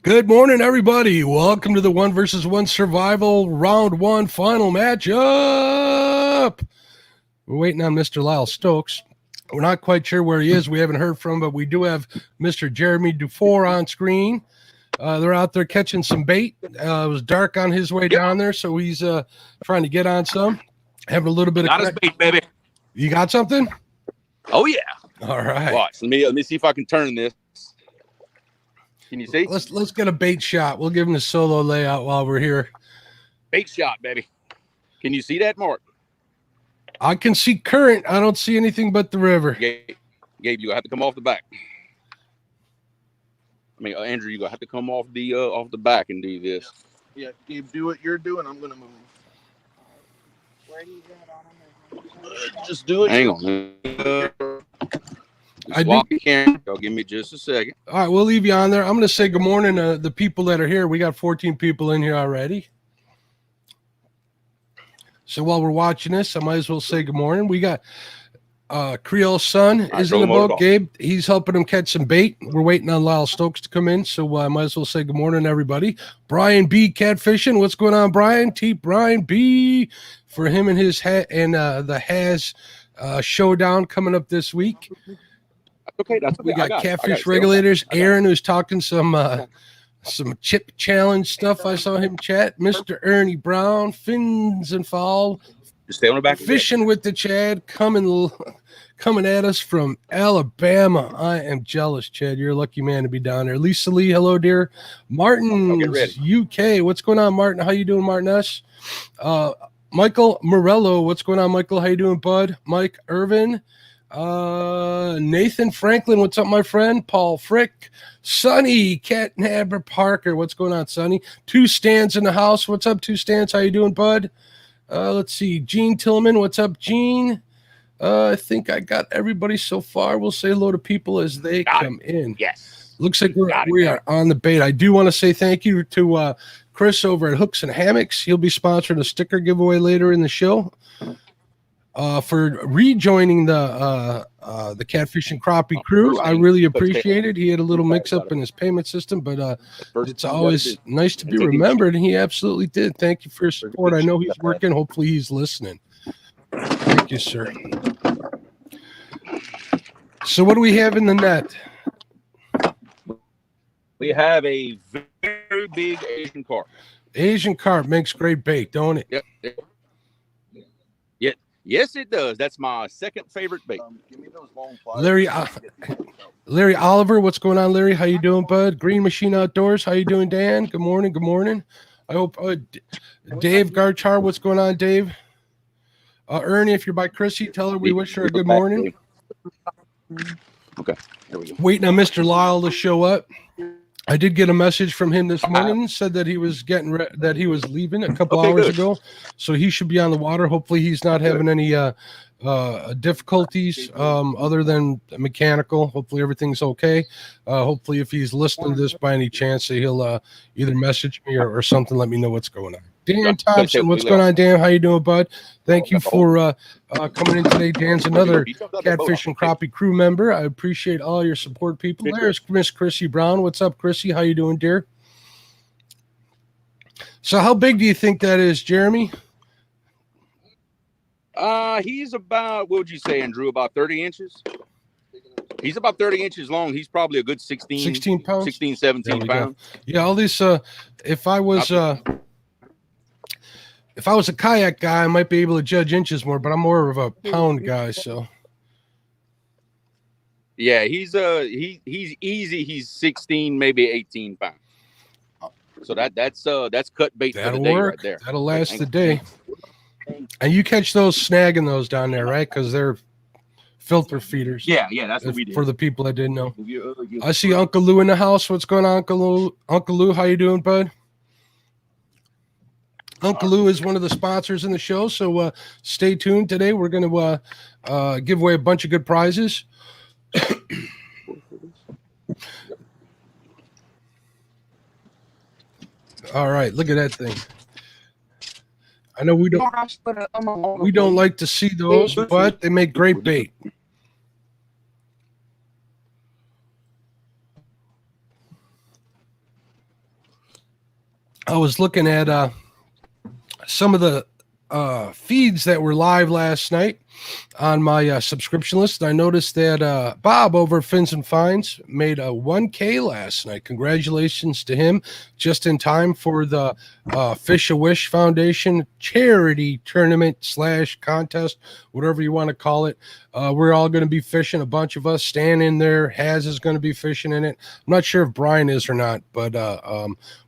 Good morning, everybody. Welcome to the 1 versus 1 survival round 1 final matchup. We're waiting on Mr. Lyle Stokes. We're not quite sure where he is. We haven't heard from him, but we do have Mr. Jeremy Dufour on screen. They're out there catching some bait. It was dark on his way down there, so he's trying to get on some. Having a little bit of his bait, baby. You got something? Oh yeah. All right. Watch. Let me see if I can turn this. Can you see? Let's get a bait shot. We'll give him a solo layout while we're here. Bait shot, baby. Can you see that, Mark? I can see current. I don't see anything but the river. Gabe, you have to come off the back. I mean, Andrew, you gonna have to come off the back and do this. Yeah, Gabe, do what you're doing. I'm gonna move. Where do you get on them? Just do it. Hang on. Y'all give me just a second. All right, we'll leave you on there. I'm going to say good morning to the people that are here. We got 14 people in here already. So while we're watching this, I might as well say good morning. We got Creole Son is in the boat. Gabe, he's helping him catch some bait. We're waiting on Lyle Stokes to come in, so I might as well say good morning, everybody. Brian B. Catfishing. What's going on, Brian? T. Brian B. For him and his the Has showdown coming up this week. Okay, we got Catfish regulators. Aaron, who's talking some chip challenge stuff. I saw him chat. Mr. Ernie Brown, Fins and Foul. Just stay on the back. Fishing with the Chad, coming at us from Alabama. I am jealous, Chad. You're a lucky man to be down there. Lisa Lee, hello, dear. Martin, UK. What's going on, Martin? How you doing, Martin S? Michael Morello, what's going on, Michael? How you doing, bud? Mike Irvin. Nathan Franklin, what's up, my friend? Paul Frick, Sonny Catnabber Parker, what's going on, Sonny? Two Stands in the house, what's up, Two Stands? How you doing, bud? Let's see, Gene Tillman, what's up, Gene? I think I got everybody so far. We'll say hello to people as they come in. Yes. Looks like we are on the bait. I do want to say thank you to Chris over at Hooks and Hammocks. He'll be sponsoring a sticker giveaway later in the show. For rejoining the Catfish and Crappie crew. I really appreciate it. He had a little mix-up in his payment system, but it's always nice to be remembered, and he absolutely did. Thank you for your support. I know he's working. Hopefully he's listening. Thank you, sir. So what do we have in the net? We have a very big Asian carp. Asian carp makes great bait, don't it? Yep. Yes, it does. That's my second favorite bait. Give me those long pliers. Larry Oliver, what's going on, Larry? How you doing, bud? Green Machine Outdoors. How you doing, Dan? Good morning. Good morning. I hope Dave Garchar, what's going on, Dave? Ernie, if you're by Chrissy, tell her we wish her a good morning. Okay. There we go. Waiting on Mr. Lyle to show up. I did get a message from him this morning, said that he was that he was leaving a couple hours ago, so he should be on the water. Hopefully he's not having any difficulties other than mechanical. Hopefully everything's okay. Hopefully if he's listening to this by any chance, he'll either message me or something, let me know what's going on. Dan Thompson, what's going on, Dan? How you doing, bud? Thank you for coming in today. Dan's another Catfish and Crappie crew member. I appreciate all your support, people. There's Miss Chrissy Brown. What's up, Chrissy? How you doing, dear? So how big do you think that is, Jeremy? He's about, what would you say, Andrew, about 30 inches? He's about 30 inches long. He's probably a good 16 pounds? 16, 17 pounds. Yeah, all these, if I was a kayak guy, I might be able to judge inches more, but I'm more of a pound guy, so. Yeah, he's easy. He's 16, maybe 18 pounds. So that's cut bait for the day right there. That'll last the day. And you catch those snagging those down there, right? Because they're filter feeders. Yeah, that's what we did. For the people that didn't know. I see Uncle Lou in the house. What's going on, Uncle Lou? Uncle Lou, how you doing, bud? Uncle Lou is one of the sponsors in the show, so stay tuned today. We're going to give away a bunch of good prizes. All right, look at that thing. I know we don't like to see those, but they make great bait. I was looking at some of the feeds that were live last night on my subscription list. I noticed that Bob over at Fins and Finds made a 1K last night. Congratulations to him. Just in time for the Fish a Wish Foundation charity tournament / contest, whatever you want to call it. We're all going to be fishing. A bunch of us. Stan in there. Haz is going to be fishing in it. I'm not sure if Brian is or not, but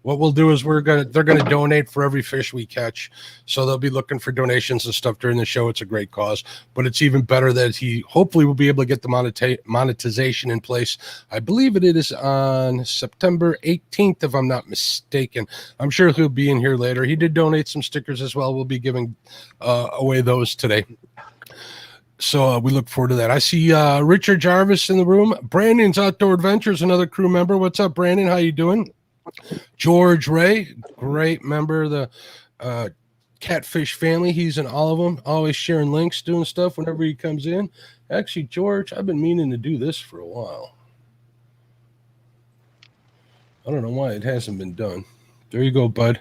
what we'll do is they're going to donate for every fish we catch. So they'll be looking for donations and stuff during the show. It's a great cause, but it's even better that he hopefully will be able to get the monetization in place. I believe it is on September 18th, if I'm not mistaken. I'm sure he'll be in here later. He did donate some stickers as well. We'll be giving away those today. So we look forward to that. I see Richard Jarvis in the room. Brandon's Outdoor Adventures, another crew member. What's up, Brandon? How you doing? George Ray, great member of the Catfish family. He's in all of them, always sharing links, doing stuff whenever he comes in. Actually, George, I've been meaning to do this for a while. I don't know why it hasn't been done. There you go, bud.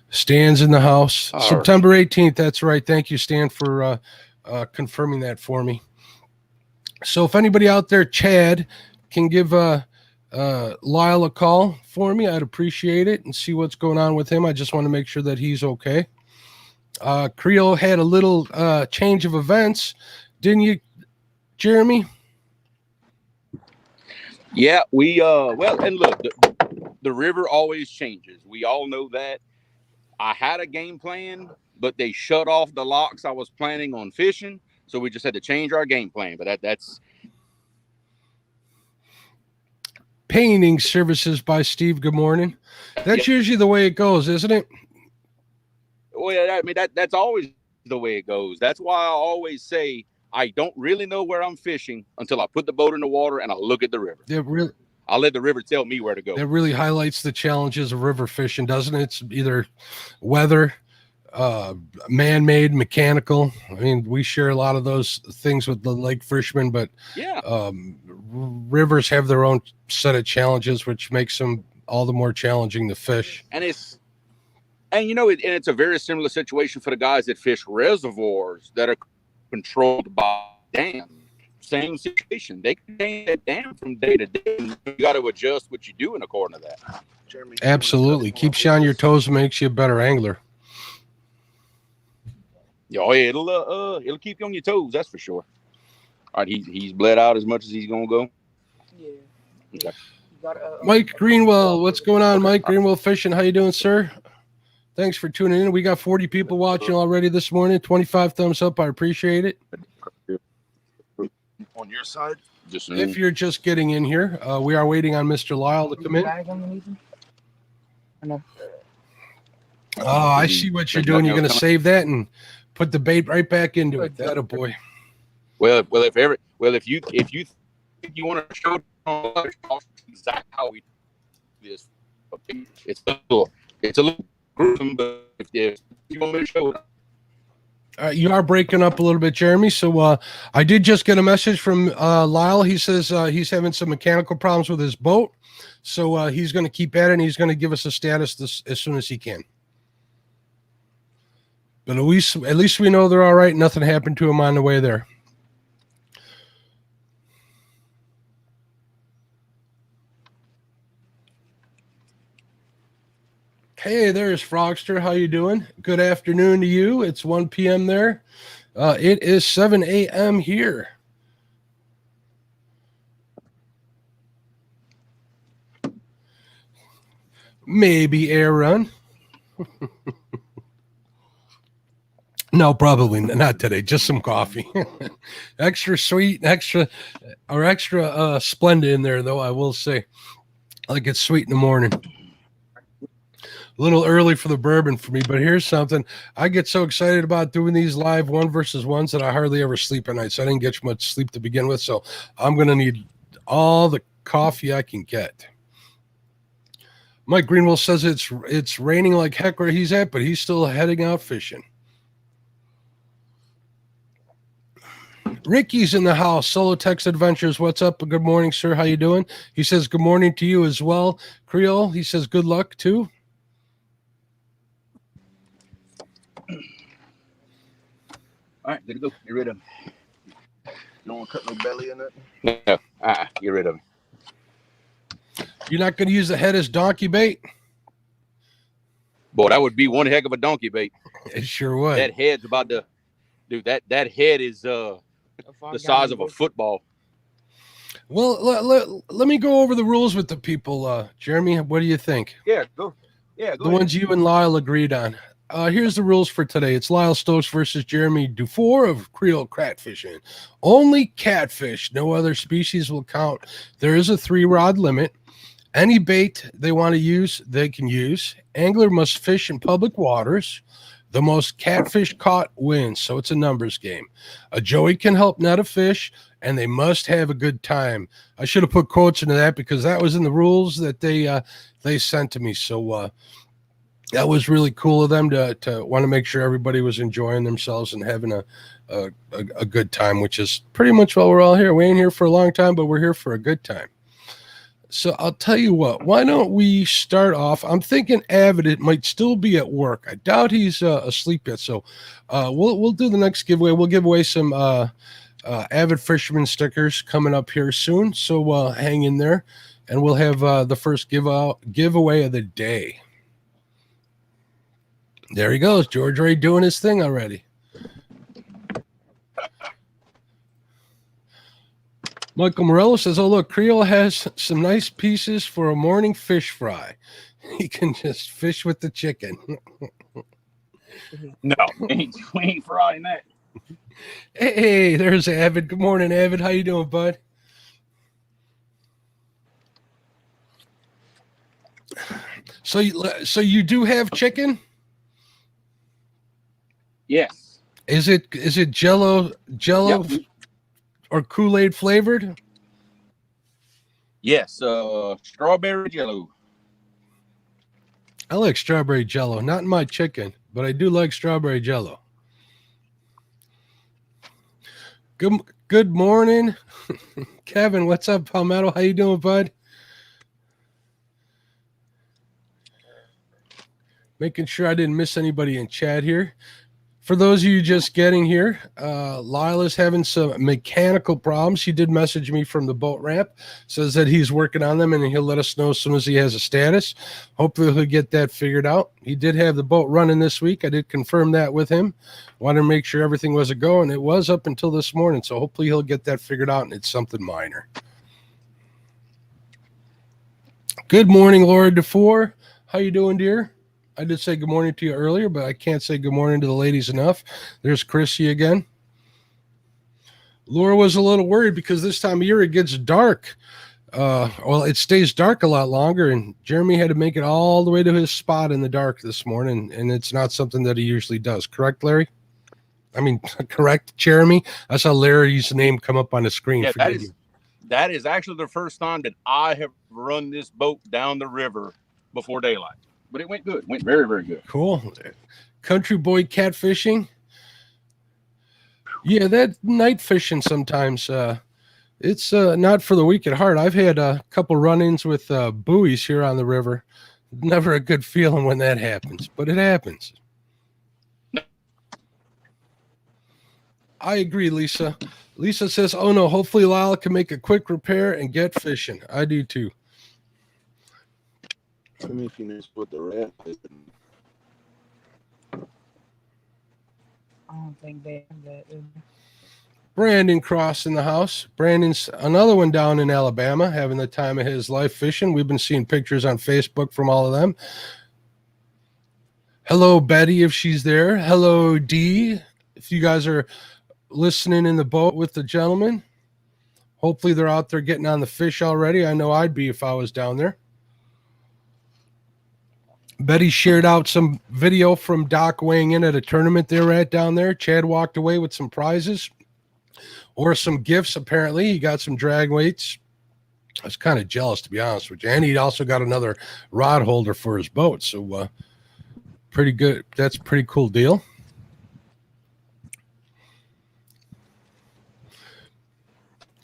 Stan's in the house. All September 18th. That's right. Thank you, Stan, for confirming that for me. So if anybody out there, Chad, can give Lyle a call for me, I'd appreciate it, and see what's going on with him. I just want to make sure that he's okay. Creole had a little change of events, didn't you, Jeremy? Yeah, we well, and look, the river always changes. We all know that. I had a game plan, but they shut off the locks I was planning on fishing, so we just had to change our game plan. But that's Painting services by Steve. Good morning. That's usually the way it goes, isn't it? well, I mean that's always the way it goes. That's why I always say I don't really know where I'm fishing until I put the boat in the water and I look at the river. I'll let the river tell me where to go. That really highlights the challenges of river fishing, doesn't it? It's either weather, man-made, mechanical. I mean, we share a lot of those things with the lake fishermen, but yeah, rivers have their own set of challenges, which makes them all the more challenging to fish. And it's a very similar situation for the guys that fish reservoirs that are controlled by dams. Same situation. They can change that dam from day to day. You got to adjust what you're doing according to that. Jeremy, Absolutely. Keeps you on your toes, makes you a better angler. Oh yeah, it'll keep you on your toes, that's for sure. All right, he's bled out as much as he's gonna go. Yeah. Okay. Mike Greenwell, what's going on, Mike? Greenwell Fishing, how you doing, sir? Thanks for tuning in. We got 40 people watching already this morning. 25 thumbs up. I appreciate it. on your side. Just If you're just getting in here, we are waiting on Mr. Lyle to come in. Oh, I see what you're doing. You're going to save that and put the bait right back into it. That a boy. Well, if you think you want to show exactly how we do this, it's a little gruesome, but if you want me to show it. You are breaking up a little bit, Jeremy. So I did just get a message from Lyle. He says he's having some mechanical problems with his boat. So he's going to keep at it, and he's going to give us a status as soon as he can. But at least we know they're all right. Nothing happened to him on the way there. Hey, there's Frogster. How you doing? Good afternoon to you. It's 1 p.m. there. It is 7 a.m. here. Maybe air run. No, probably not today. Just some coffee. Extra sweet, extra Splenda in there, though, I will say. Like it's sweet in the morning. A little early for the bourbon for me, but here's something. I get so excited about doing these live 1-versus-1s that I hardly ever sleep at night. So I didn't get much sleep to begin with. So I'm going to need all the coffee I can get. Mike Greenwell says it's raining like heck where he's at, but he's still heading out fishing. Ricky's in the house. Solo Text Adventures. What's up? Good morning, sir. How you doing? He says good morning to you as well. Creole, he says good luck too. All right, good to go. Get rid of him. You don't want to cut no belly in it. No, get rid of him. You're not going to use the head as donkey bait? Boy, that would be one heck of a donkey bait. It sure would. That head's about to, dude. That head is the size of a football. Well, let me go over the rules with the people. Jeremy, what do you think? Yeah, go. Yeah, go. The ones you and Lyle agreed on. Here's the rules for today. It's Lyle Stokes versus Jeremy Dufour of Creole Catfishing. Only catfish. No other species will count. There is a 3-rod limit. Any bait they want to use, they can use. Angler must fish in public waters. The most catfish caught wins, so it's a numbers game. A joey can help net a fish, and they must have a good time. I should have put quotes into that because that was in the rules that they sent to me. So that was really cool of them to want to make sure everybody was enjoying themselves and having a good time, which is pretty much why we're all here. We ain't here for a long time, but we're here for a good time. So I'll tell you what, why don't we start off? I'm thinking Avid might still be at work. I doubt he's asleep yet. So we'll do the next giveaway. We'll give away some Avid Fisherman stickers coming up here soon. So hang in there, and we'll have the first giveaway of the day. There he goes. George Ray doing his thing already. Michael Morello says, oh, look, Creole has some nice pieces for a morning fish fry. He can just fish with the chicken. No, we ain't frying that. Hey, there's Avid. Good morning, Avid. How you doing, bud? So you do have chicken? Yes. Is it Jello? Yep. Or Kool-Aid flavored? Yes, strawberry jello. I like strawberry jello, not in my chicken, but I do like strawberry jello. Good morning. Kevin, what's up, Palmetto? How you doing, bud? Making sure I didn't miss anybody in chat here. For those of you just getting here, Lyle is having some mechanical problems. He did message me from the boat ramp, says that he's working on them and he'll let us know as soon as he has a status. Hopefully he'll get that figured out. He did have the boat running this week. I did confirm that with him. Wanted to make sure everything was a go, and it was up until this morning. So hopefully he'll get that figured out, and it's something minor. Good morning, Laura Dufour. How you doing, dear? I did say good morning to you earlier, but I can't say good morning to the ladies enough. There's Chrissy again. Laura was a little worried because this time of year it gets dark. Well, it stays dark a lot longer, and Jeremy had to make it all the way to his spot in the dark this morning, and it's not something that he usually does. Correct, Larry? I mean, correct, Jeremy? I saw Larry's name come up on the screen. Yeah, that is actually the first time that I have run this boat down the river before daylight. But it went good. Went very, very good. Cool. Country boy catfishing. Yeah, that night fishing sometimes, it's not for the weak at heart. I've had a couple run-ins with buoys here on the river. Never a good feeling when that happens, but it happens. I agree, Lisa. Lisa says, oh no, hopefully Lyle can make a quick repair and get fishing. I do too. Let me finish with the rat. I don't think they have that. Brandon Cross in the house. Brandon's another one down in Alabama having the time of his life fishing. We've been seeing pictures on Facebook from all of them. Hello, Betty, if she's there. Hello, Dee. If you guys are listening in the boat with the gentleman, hopefully they're out there getting on the fish already. I know I'd be if I was down there. Betty shared out some video from Doc weighing in at a tournament they were at down there. Chad walked away with some prizes or some gifts, apparently. He got some drag weights. I was kind of jealous, to be honest with you. And he also got another rod holder for his boat. So pretty good. That's a pretty cool deal.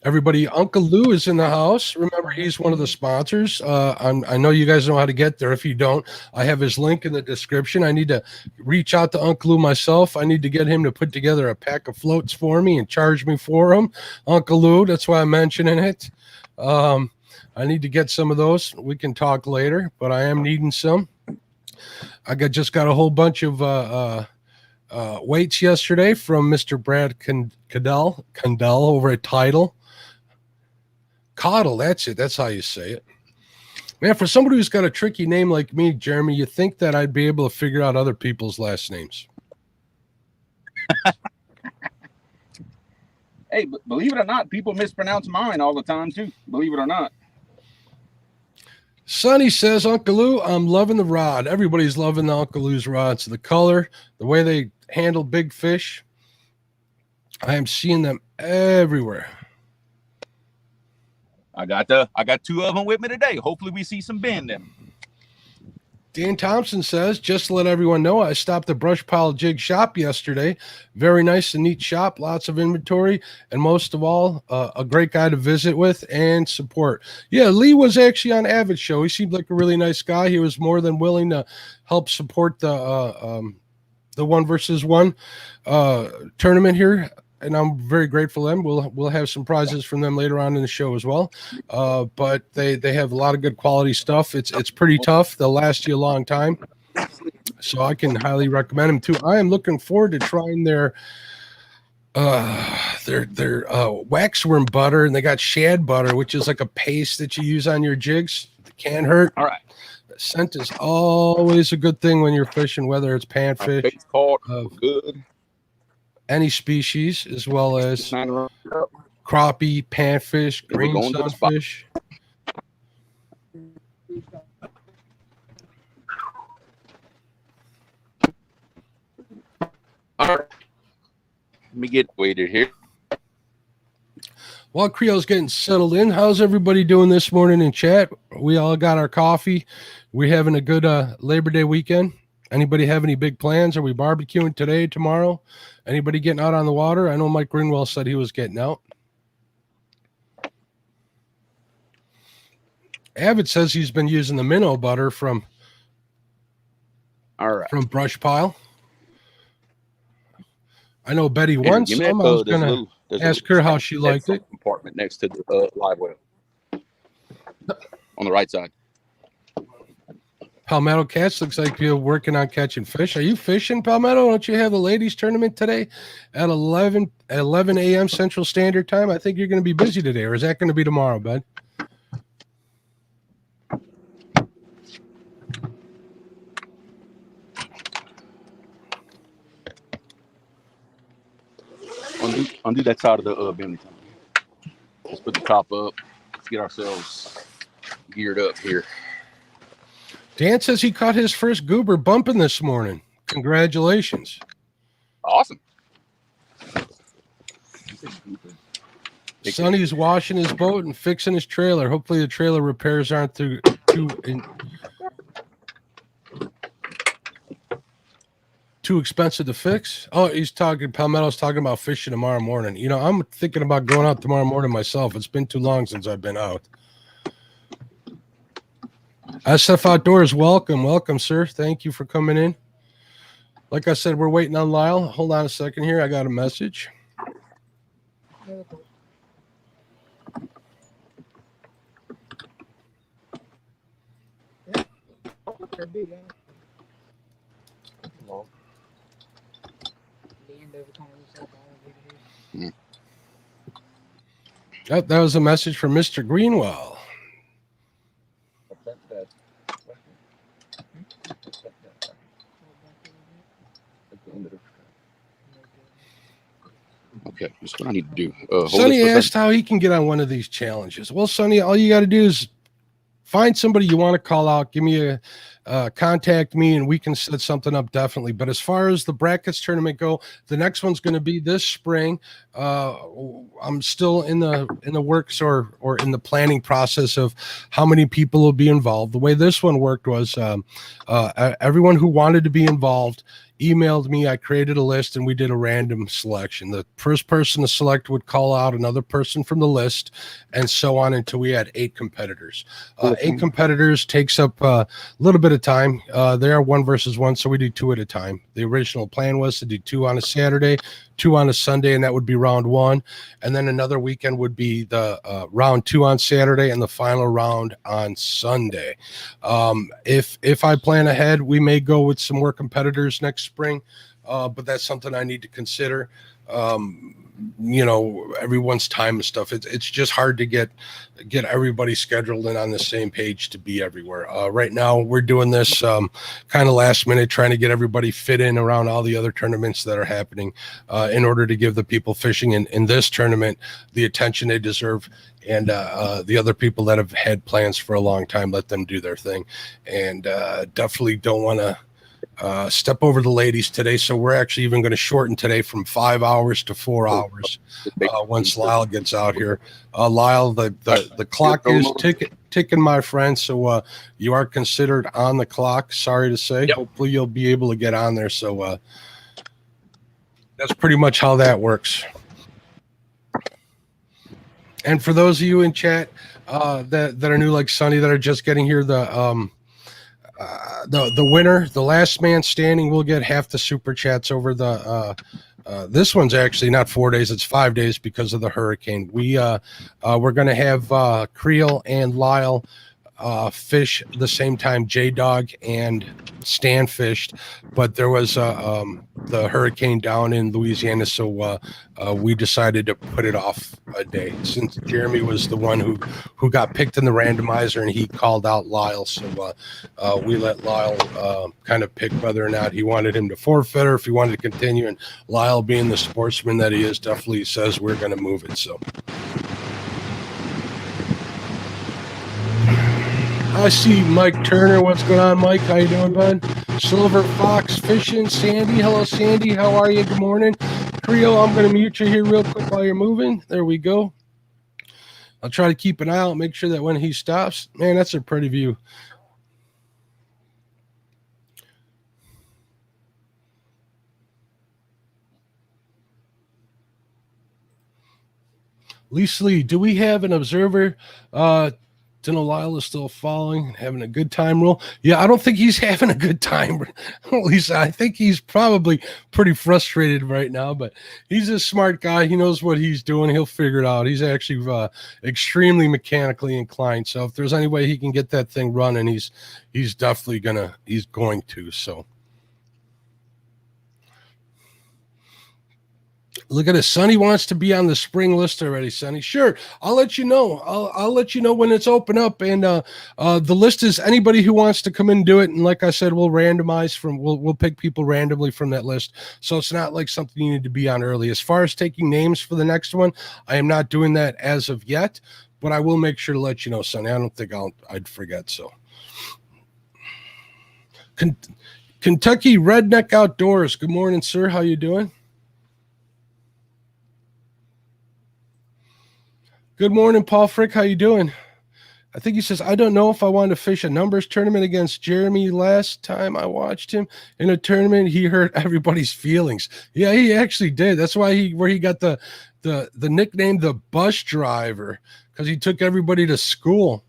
Everybody, Uncle Lou is in the house. Remember, he's one of the sponsors. I know you guys know how to get there. If you don't, I have his link in the description. I need to reach out to Uncle Lou myself. I need to get him to put together a pack of floats for me and charge me for them. Uncle Lou, that's why I'm mentioning it. I need to get some of those. We can talk later, but I am needing some. Just got a whole bunch of weights yesterday from Mr. Brad Condell over at Tidal. Coddle, that's it. That's how you say it. Man, for somebody who's got a tricky name like me, Jeremy, you think that I'd be able to figure out other people's last names. Hey, believe it or not, people mispronounce mine all the time too. Believe it or not. Sonny says, Uncle Lou, I'm loving the rod. Everybody's loving the Uncle Lou's rods. The color, the way they handle big fish. I am seeing them everywhere. I got 2 of them with me today. Hopefully we see some bend in them. Dan Thompson says, just to let everyone know, I stopped the Brush Pile Jig shop yesterday. Very nice and neat shop, lots of inventory, and most of all, a great guy to visit with and support. Yeah, Lee was actually on Avid's show. He seemed like a really nice guy. He was more than willing to help support the 1-versus-1 tournament here. And I'm very grateful to them. We'll have some prizes from them later on in the show as well. But they have a lot of good quality stuff. It's pretty tough. They'll last you a long time. So I can highly recommend them too. I am looking forward to trying their waxworm butter, and they got shad butter, which is like a paste that you use on your jigs. It can't hurt. All right. Scent is always a good thing when you're fishing, whether it's panfish, good. Any species, as well as crappie, panfish, green sunfish. All right. Let me get weighted here. While Creole's getting settled in, how's everybody doing this morning in chat? We all got our coffee. We're having a good Labor Day weekend. Anybody have any big plans? Are we barbecuing today, tomorrow? Anybody getting out on the water? I know Mike Greenwell said he was getting out. Avid says he's been using the minnow butter from Brush Pile. I know Betty wants some. I was going to ask her how she liked it. Compartment next to the live well on the right side. Palmetto Cats, looks like you're working on catching fish. Are you fishing, Palmetto? Don't you have the ladies tournament today at 11 a.m. Central Standard Time? I think you're going to be busy today, or is that going to be tomorrow, bud? Undo that side of the bend. Let's put the top up. Let's get ourselves geared up here. Dan says he caught his first goober bumping this morning. Congratulations. Awesome. Sonny's washing his boat and fixing his trailer. Hopefully the trailer repairs aren't too expensive to fix. Oh, Palmetto's talking about fishing tomorrow morning. You know, I'm thinking about going out tomorrow morning myself. It's been too long since I've been out. SF Outdoors, welcome, sir. Thank you for coming in. Like I said, we're waiting on Lyle. Hold on a second here. I got a message. That was a message from Mr. Greenwell. Okay, that's what I need to do. Sonny asked how he can get on one of these challenges. Well, Sonny, all you got to do is find somebody you want to call out. Give me contact me and we can set something up definitely. But as far as the brackets tournament go, the next one's going to be this spring. I'm still in the works or in the planning process of how many people will be involved. The way this one worked was everyone who wanted to be involved emailed me. I created a list and we did a random selection. The first person to select would call out another person from the list, and so on until we had 8 competitors. 8 competitors takes up a little bit of time. They are 1 versus 1, so we do 2 at a time. The original plan was to do 2 on a Saturday, 2 on a Sunday, and that would be round 1. And then another weekend would be the round 2 on Saturday and the final round on Sunday. If I plan ahead, we may go with some more competitors next spring, but that's something I need to consider. Everyone's time and stuff. It's just hard to get everybody scheduled and on the same page to be everywhere. Right now we're doing this kind of last minute, trying to get everybody fit in around all the other tournaments that are happening in order to give the people fishing in this tournament the attention they deserve. And the other people that have had plans for a long time, let them do their thing. And definitely don't want to step over the ladies today, so we're actually even going to shorten today from 5 hours to 4 hours once Lyle gets out here. Lyle, the clock is ticking, my friend, so you are considered on the clock. Sorry to say. Yep. Hopefully you'll be able to get on there. So that's pretty much how that works. And for those of you in chat that are new, like Sonny, that are just getting here, the winner, the last man standing, will get half the super chats over the this one's actually not 4 days, it's 5 days because of the hurricane. We're going to have Creel and Lyle fish the same time J-Dog and Stan fished, but there was the hurricane down in Louisiana, so we decided to put it off a day since Jeremy was the one who got picked in the randomizer and he called out Lyle, so we let Lyle kind of pick whether or not he wanted him to forfeit or if he wanted to continue, and Lyle, being the sportsman that he is, definitely says we're going to move it. So I see Mike Turner. What's going on, Mike? How you doing, bud? Silver Fox Fishing. Sandy. Hello, Sandy. How are you? Good morning. Creel, I'm going to mute you here real quick while you're moving. There we go. I'll try to keep an eye out, make sure that when he stops. Man, that's a pretty view. Lisa Lee, do we have an observer? Lyle is still following, having a good time rule. Yeah, I don't think he's having a good time. Lisa, I think he's probably pretty frustrated right now, but he's a smart guy. He knows what he's doing. He'll figure it out. He's actually extremely mechanically inclined. So if there's any way he can get that thing running, he's definitely going to. So look at this. Sonny wants to be on the spring list already, Sonny. Sure, I'll let you know. I'll let you know when it's open up. And the list is anybody who wants to come in and do it. And like I said, we'll randomize we'll pick people randomly from that list. So it's not like something you need to be on early. As far as taking names for the next one, I am not doing that as of yet, but I will make sure to let you know, Sonny. I don't think I'd forget. So Kentucky Redneck Outdoors. Good morning, sir. How you doing? Good morning, Paul Frick. How you doing? I think he says, I don't know if I want to fish a numbers tournament against Jeremy. Last time I watched him in a tournament, he hurt everybody's feelings. Yeah, he actually did. That's why he got the nickname the bus driver, because he took everybody to school.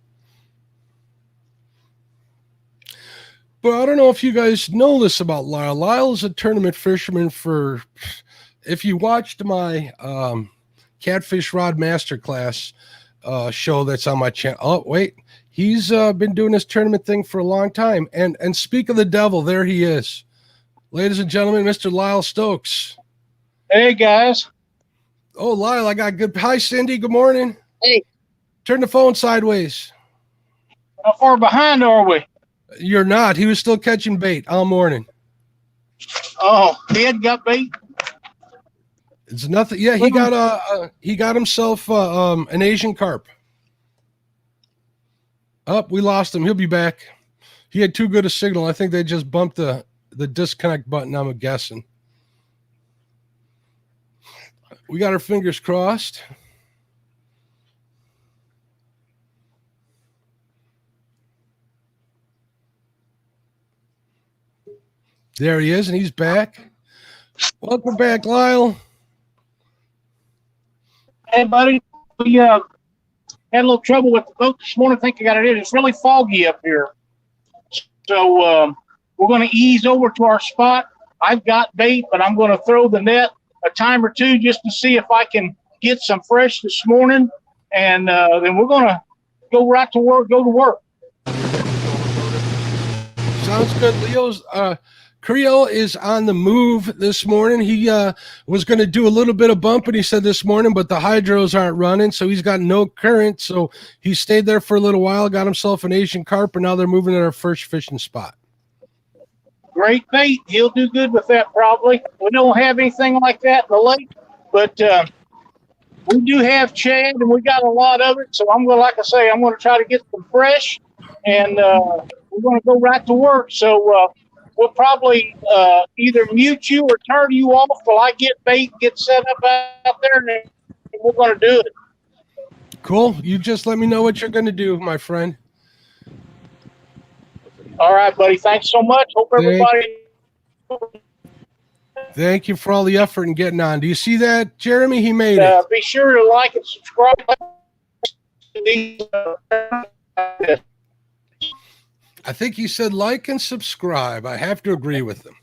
But I don't know if you guys know this about Lyle. Lyle is a tournament fisherman if you watched my Catfish Rod Masterclass show that's on my channel. Oh, wait. He's been doing this tournament thing for a long time. And speak of the devil, there he is. Ladies and gentlemen, Mr. Lyle Stokes. Hey, guys. Oh, Lyle, I got good. Hi, Cindy. Good morning. Hey. Turn the phone sideways. How far behind are we? You're not. He was still catching bait all morning. Oh, he had got bait? It's nothing. Yeah, he got himself an Asian carp. Oh, we lost him. He'll be back. He had too good a signal. I think they just bumped the disconnect button, I'm guessing. We got our fingers crossed. There he is, and he's back. Welcome back, Lyle. Hey, buddy. We had a little trouble with the boat this morning. I think I got it in. It's really foggy up here. So we're going to ease over to our spot. I've got bait, but I'm going to throw the net a time or two just to see if I can get some fresh this morning. And then we're going to go right to work, go to work. Sounds good. Leo's Creel is on the move this morning. He was going to do a little bit of bumping, he said this morning, but the hydros aren't running, so he's got no current. So he stayed there for a little while, got himself an Asian carp, and now they're moving to our first fishing spot. Great bait. He'll do good with that probably. We don't have anything like that in the lake, but we do have Chad, and we got a lot of it. So I'm going to, like I say, I'm going to try to get some fresh, and we're going to go right to work. So we'll probably either mute you or turn you off while I get bait, get set up out there, and we're going to do it. Cool. You just let me know what you're going to do, my friend. All right, buddy. Thanks so much. Hope everybody. Thank you for all the effort in getting on. Do you see that, Jeremy? He made it. Be sure to like and subscribe. I think he said like and subscribe. I have to agree with him.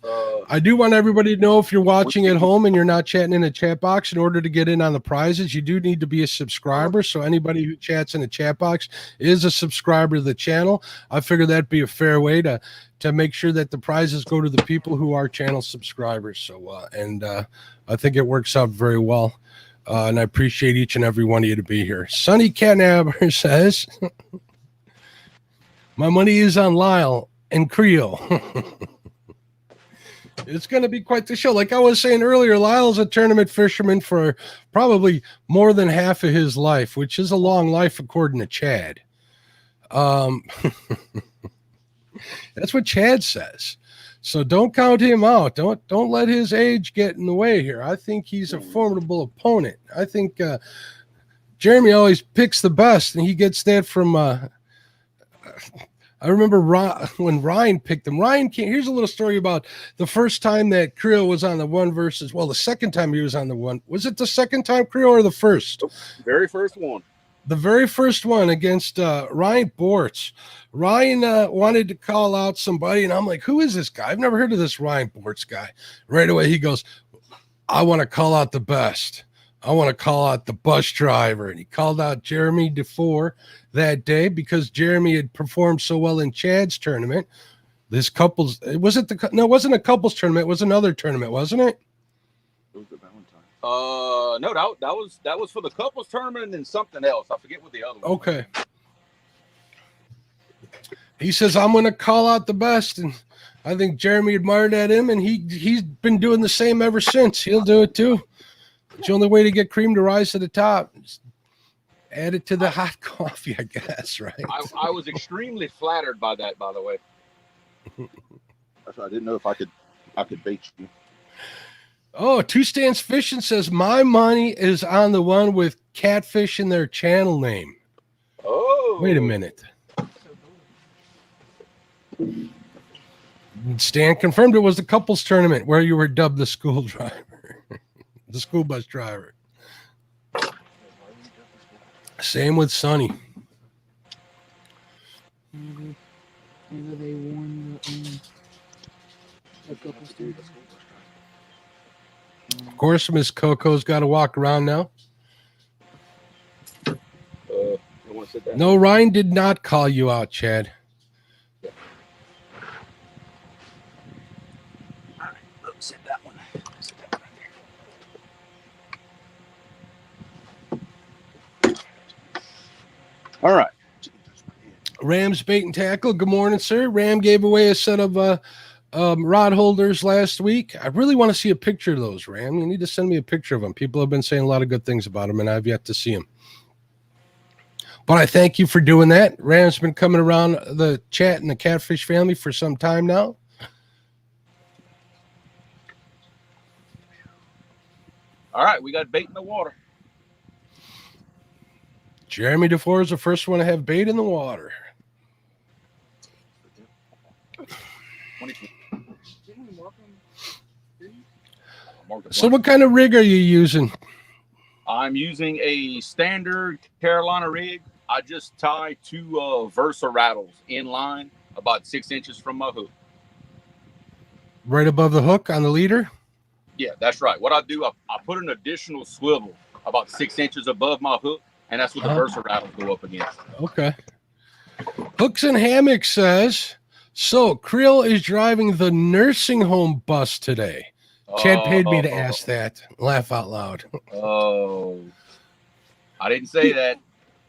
I do want everybody to know, if you're watching at home and you're not chatting in the chat box, in order to get in on the prizes, you do need to be a subscriber. So anybody who chats in the chat box is a subscriber to the channel. I figure that'd be a fair way to make sure that the prizes go to the people who are channel subscribers. So, I think it works out very well. And I appreciate each and every one of you to be here. Sonny Catnabber says, my money is on Lyle and Creel. It's going to be quite the show. Like I was saying earlier, Lyle's a tournament fisherman for probably more than half of his life, which is a long life according to Chad. That's what Chad says. So don't count him out. Don't let his age get in the way here. I think he's a formidable opponent. I think Jeremy always picks the best, and he gets that from I remember when Ryan picked him. Ryan came. Here's a little story about the first time that Creel was on the one versus, well, the second time he was on the one. Was it the second time, Creel, or the first? Very first one. The very first one against Ryan Bortz. Ryan wanted to call out somebody, and I'm like, who is this guy? I've never heard of this Ryan Bortz guy. Right away, he goes, I want to call out the best. I want to call out the bus driver. And he called out Jeremy Dufour that day because Jeremy had performed so well in Chad's tournament. This couples, it wasn't a couples tournament. It was another tournament, wasn't it? It was the Valentine. No, that was for the couples tournament and then something else. I forget what the other one was. Okay. He says, I'm going to call out the best. And I think Jeremy admired at him, and he's been doing the same ever since. He'll do it too. It's the only way to get cream to rise to the top. Just add it to the hot coffee, I guess, right? I was extremely flattered by that, by the way. I didn't know if I could bait you. Oh, Two Stands Fishing says, my money is on the one with Catfish in their channel name. Oh. Wait a minute. Stan confirmed it was the couples tournament where you were dubbed the school driver. The school bus driver. Same with Sonny. They won the couple students. Of course, Miss Coco's got to walk around now. No, Ryan did not call you out, Chad. All right, let's set that one. All right. Ram's Bait and Tackle. Good morning, sir. Ram gave away a set of rod holders last week. I really want to see a picture of those, Ram. You need to send me a picture of them. People have been saying a lot of good things about them, and I've yet to see them. But I thank you for doing that. Ram's been coming around the chat and the Catfish family for some time now. All right, we got bait in the water. Jeremy Dufour is the first one to have bait in the water. 22. So what kind of rig are you using? I'm using a standard Carolina rig. I just tie 2 Versa rattles in line about 6 inches from my hook. Right above the hook on the leader? Yeah, that's right. What I do, I put an additional swivel about 6 inches above my hook, and that's what the Versa rattles go up against. Okay. Hooks and Hammocks says, so Creel is driving the nursing home bus today. Chad paid me to ask that. Laugh out loud. Oh, I didn't say that.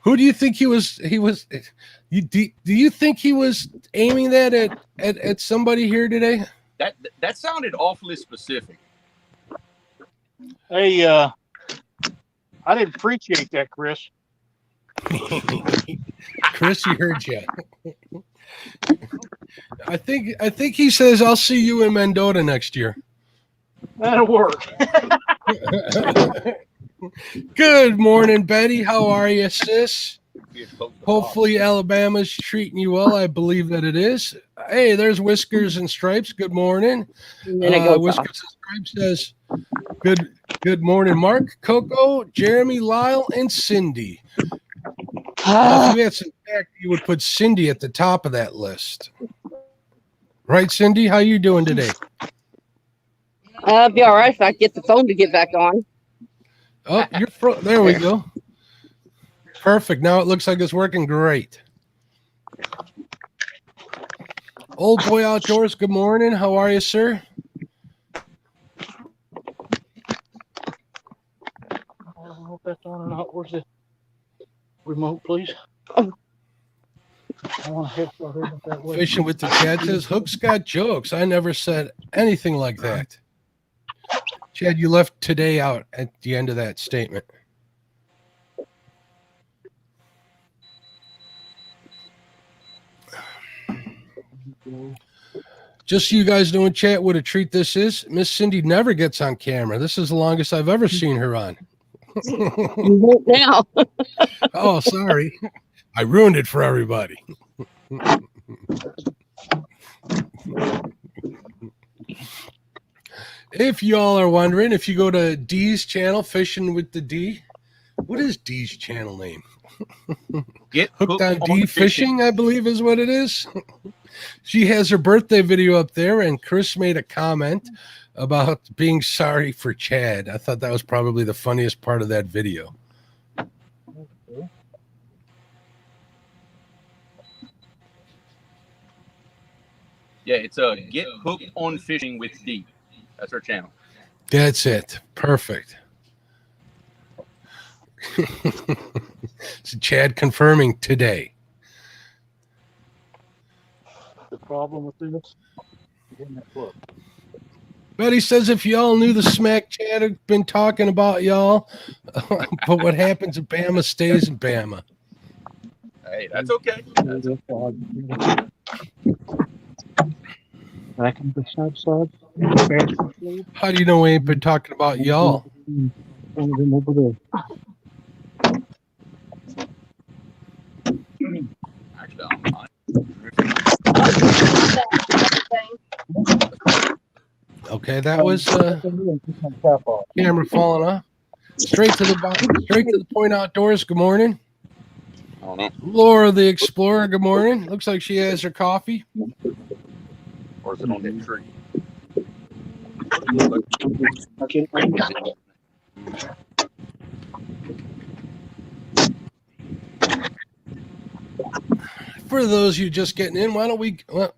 Who do you think he was? Do you think he was aiming that at somebody here today? That sounded awfully specific. Hey, I didn't appreciate that, Chris. Chris, he heard you. I think he says, I'll see you in Mendota next year. That'll work. Good morning, Betty. How are you, sis? Hopefully Alabama's treating you well. I believe that it is. Hey, there's Whiskers and Stripes. Good morning. Whiskers and Stripes says, good morning, Mark, Coco, Jeremy, Lyle, and Cindy. If you had some fact, you would put Cindy at the top of that list. Right, Cindy? How you doing today? I'll be all right if I get the phone to get back on. Oh, there we go. Perfect. Now it looks like it's working great. Old Boy Outdoors, good morning. How are you, sir? I don't know if that's on or not. Where's the remote, please? I want to head that way. Fishing with the Chad says, Hook's got jokes. I never said anything like that. Chad, you left today out at the end of that statement. Just so you guys know in chat what a treat this is. Miss Cindy never gets on camera. This is the longest I've ever seen her on. You won't now. Oh, sorry. I ruined it for everybody. If y'all are wondering, if you go to Dee's channel, Fishing with the D, what is Dee's channel name? Get Hooked on D Fishing, I believe is what it is. She has her birthday video up there, and Chris made a comment about being sorry for Chad. I thought that was probably the funniest part of that video. Yeah, it's Get Hooked on Fishing with D. That's her channel. That's it. Perfect. So Chad confirming today. The problem with this? Betty says if y'all knew the smack Chad had been talking about y'all, but what happens in Bama stays in Bama. Hey, that's okay. Back in the side. How do you know we ain't been talking about y'all? One of them over there. Okay, that was camera falling off. Straight to the point outdoors. Good morning. I don't know. Laura the Explorer, good morning. Looks like she has her coffee. Or is it on that tree? For those of you just getting in, why don't we... Oh,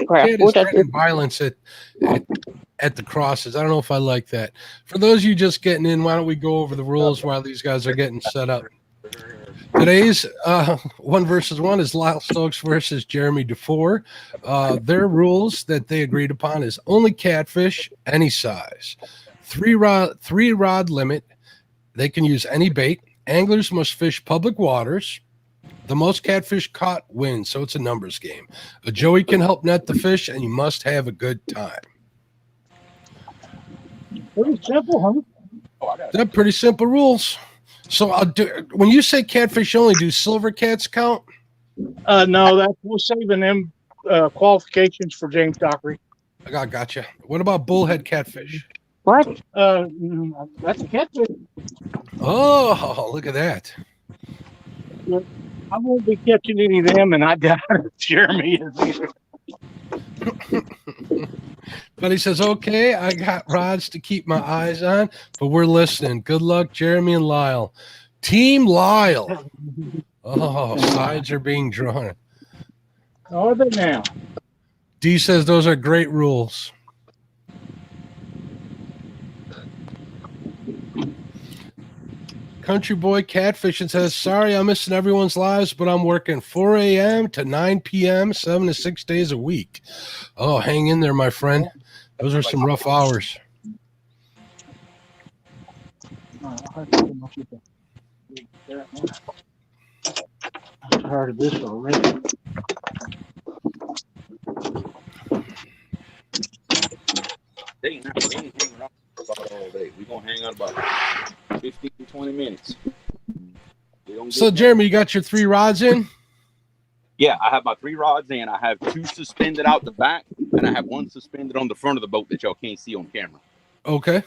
crap. Chad is threatening violence at the crosses. I don't know if I like that. For those of you just getting in, why don't we go over the rules while these guys are getting set up? Today's 1v1 is Lyle Stokes versus Jeremy Dufour. Their rules that they agreed upon is only catfish, any size. Three rod limit. They can use any bait. Anglers must fish public waters. The most catfish caught wins, so it's a numbers game. A joey can help net the fish, and you must have a good time. Pretty simple, huh? Oh, I got it. They're pretty simple rules. So when you say catfish only, do silver cats count? No, we're saving them qualifications for James Dockery. I gotcha. What about bullhead catfish? What? That's a catfish. Oh, look at that. I won't be catching any of them, and I doubt if Jeremy is either. But he says, okay, I got rods to keep my eyes on, but we're listening. Good luck, Jeremy and Lyle. Team Lyle. Oh, sides are being drawn. Are they now? D says those are great rules. Country Boy Catfishing says, sorry, I'm missing everyone's lives, but I'm working 4 a.m. to 9 p.m., 7 to 6 days a week. Oh, hang in there, my friend. Those are some rough hours. I'm tired of this already. They ain't hanging out about all day. We're going to hang out about 15 to 20 minutes. So, Jeremy, you got your 3 rods in? Yeah, I have my 3 rods in. I have 2 suspended out the back, and I have 1 suspended on the front of the boat that y'all can't see on camera. Okay.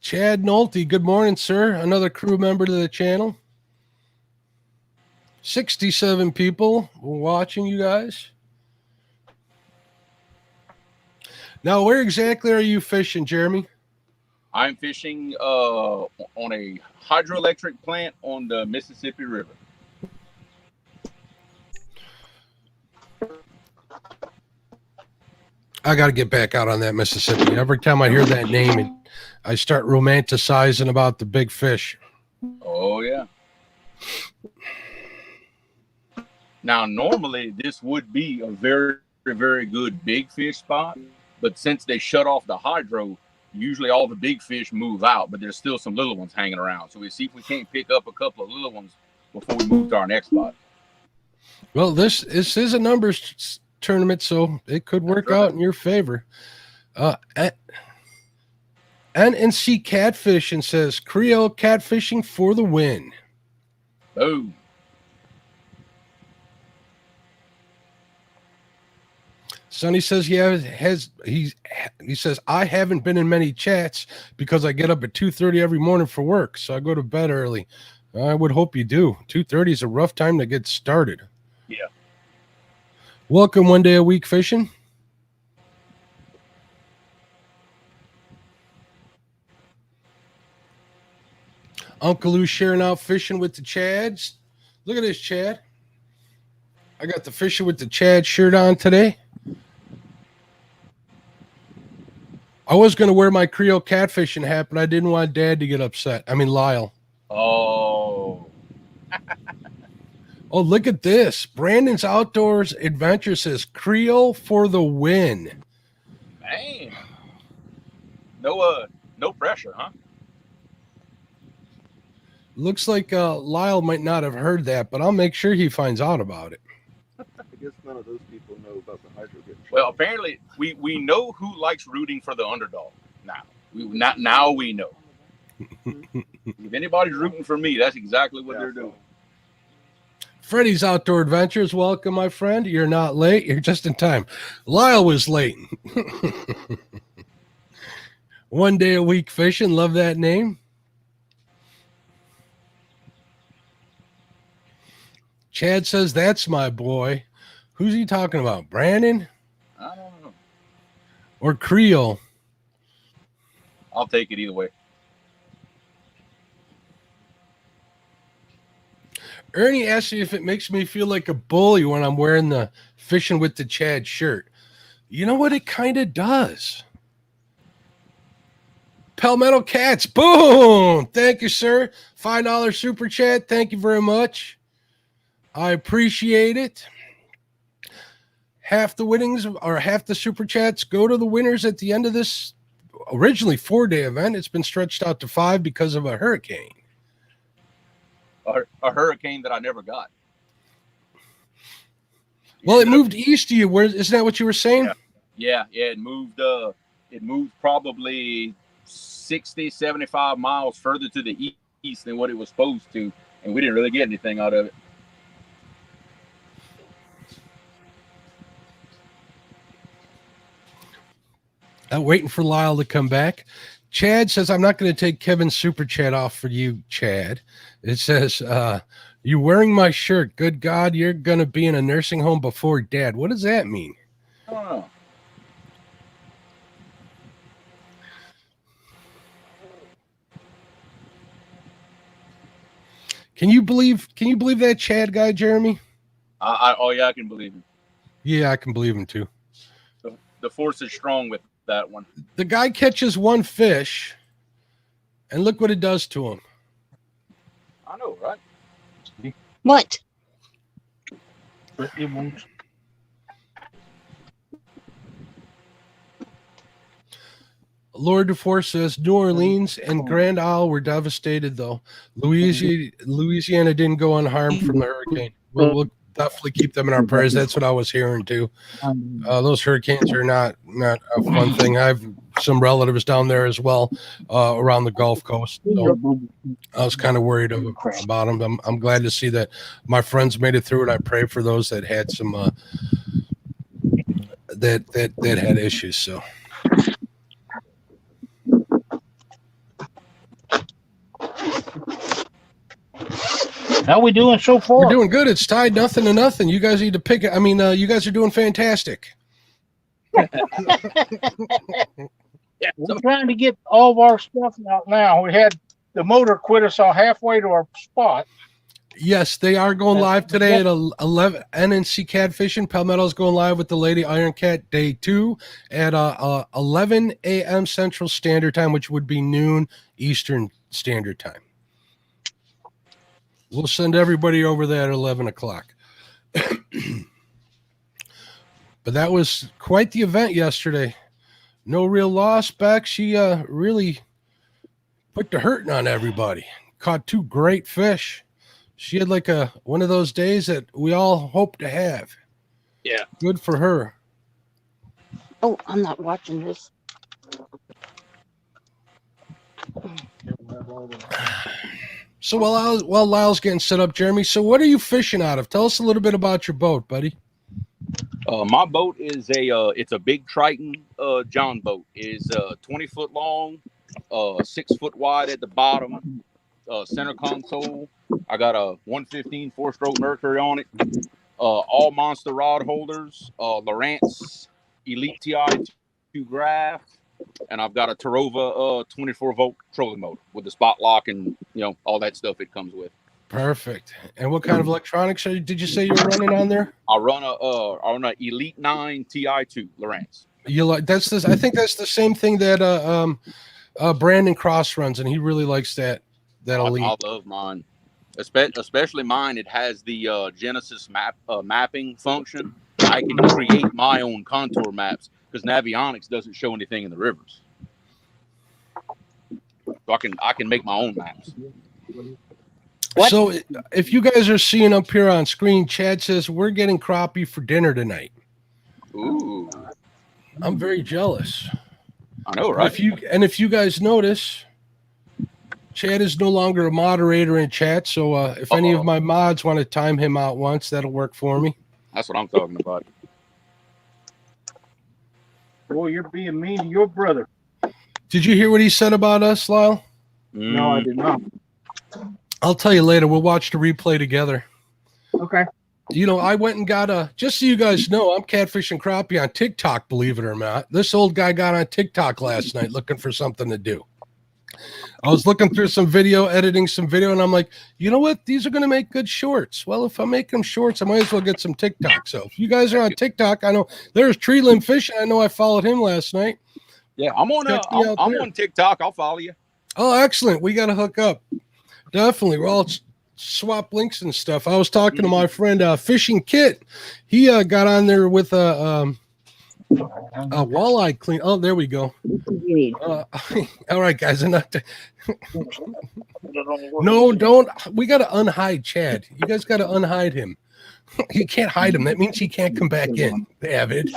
Chad Nolte, good morning, sir. Another crew member to the channel. 67 people watching you guys. Now, where exactly are you fishing, Jeremy? I'm fishing on a hydroelectric plant on the Mississippi River. I got to get back out on that Mississippi. Every time I hear that name, I start romanticizing about the big fish. Oh, yeah. Now, normally, this would be a very, very good big fish spot, but since they shut off the hydro, usually all the big fish move out, but there's still some little ones hanging around. So we see if we can't pick up a couple of little ones before we move to our next spot. Well, this is a numbers tournament, so it could work out in your favor. NNC Catfishing says, Creole catfishing for the win. Boom. Sonny says he says I haven't been in many chats because I get up at 2:30 every morning for work, so I go to bed early. I would hope you do. 2:30 is a rough time to get started. Yeah. Welcome one day a week fishing. Uncle Lou's sharing out fishing with the Chads. Look at this, Chad. I got the fishing with the Chad shirt on today. I was going to wear my Creole catfishing hat, but I didn't want Dad to get upset. I mean, Lyle. Oh. Oh, look at this. Brandon's Outdoors Adventure says Creole for the win. Man. No pressure, huh? Looks like Lyle might not have heard that, but I'll make sure he finds out about it. I guess none of those people know about the hydro getting shut Well, off. apparently we know who likes rooting for the underdog. Now we know. If anybody's rooting for me, that's exactly what they're doing. Freddie's Outdoor Adventures, welcome, my friend. You're not late. You're just in time. Lyle was late. One day a week fishing. Love that name. Chad says, that's my boy. Who's he talking about? Brandon? I don't know. Or Creole? I'll take it either way. Ernie asked me if it makes me feel like a bully when I'm wearing the Fishing with the Chad shirt. You know what? It kind of does. Palmetto Cats. Boom. Thank you, sir. $5 super chat. Thank you very much. I appreciate it. half the winnings or half the super chats go to the winners at the end of this originally 4-day event. It's been stretched out to 5 because of a hurricane. A hurricane that I never got. Well, it moved east of you. Where isn't that what you were saying? Yeah. It moved. It moved probably 60, 75 miles further to the east than what it was supposed to, and we didn't really get anything out of it. I'm waiting for Lyle to come back. Chad says, I'm not going to take Kevin's super chat off for you, Chad. It says, you wearing my shirt. Good God, you're going to be in a nursing home before Dad. What does that mean? I don't know. Can you believe that Chad guy, Jeremy? Oh yeah, I can believe him. Yeah, I can believe him too. The force is strong with that one. The guy catches one fish, and look what it does to him. I know, right? What? But it won't. Lord Dufour says New Orleans and Grand Isle were devastated, though. Louisiana didn't go unharmed from the hurricane. We'll definitely keep them in our prayers. That's what I was hearing too. Those hurricanes are not a fun thing. I have some relatives down there as well, around the Gulf Coast. So I was kind of worried about them. I'm glad to see that my friends made it through, and I pray for those that had some that had issues. So. How we doing so far? We're doing good. It's tied 0-0. You guys need to pick it. I mean, you guys are doing fantastic. We're trying to get all of our stuff out now. We had the motor quit us all halfway to our spot. Yes, they are going live today at 11. NNC Catfishing. Palmetto's going live with the Lady Iron Cat Day 2 at 11 a.m. Central Standard Time, which would be noon Eastern Standard Time. We'll send everybody over there at 11 o'clock. But that was quite the event yesterday. No real loss. Beck, she really put the hurting on everybody. Caught 2 great fish. She had like one of those days that we all hope to have. Yeah. Good for her. Oh, I'm not watching this. So while Lyle's getting set up, Jeremy, so what are you fishing out of? Tell us a little bit about your boat, buddy. My boat is it's a big Triton John boat. Is 20 foot long, 6 foot wide at the bottom, center console. I got a 115 4-stroke Mercury on it. All monster rod holders, Lowrance Elite TI2 Graph, and I've got a Tarova 24 volt trolling motor with the spot lock and all that stuff it comes with. Perfect. And what kind of electronics did you say you were running on there? I run a Elite 9 TI2 Lowrance. I think that's the same thing that Brandon Cross runs, and he really likes that Elite. I love mine, especially mine. It has the Genesis mapping function. I can create my own contour maps because Navionics doesn't show anything in the rivers, so I can make my own maps. What? So if you guys are seeing up here on screen, Chad says we're getting crappie for dinner tonight. Ooh, I'm very jealous. I know, right? If you guys notice, Chad is no longer a moderator in chat. So if any of my mods want to time him out once, that'll work for me. That's what I'm talking about. Boy, you're being mean to your brother. Did you hear what he said about us, Lyle? No, I did not. I'll tell you later. We'll watch the replay together. Okay. I went and got just so you guys know, I'm catfishing crappie on TikTok, believe it or not. This old guy got on TikTok last night looking for something to do. I was looking through editing some video, and I'm like, you know what? These are going to make good shorts. Well, if I make them shorts, I might as well get some TikTok. So if you guys are on TikTok, I know there's Tree Limb Fishing. I know I followed him last night. Yeah, I'm on TikTok. I'll follow you. Oh, excellent. We got to hook up. Definitely. Well, swap links and stuff. I was talking to my friend Fishing Kit. He got on there with a walleye clean. Oh, there we go. All right, guys. Enough to... No, don't. We got to unhide Chad. You guys got to unhide him. You can't hide him. That means he can't come back in. David.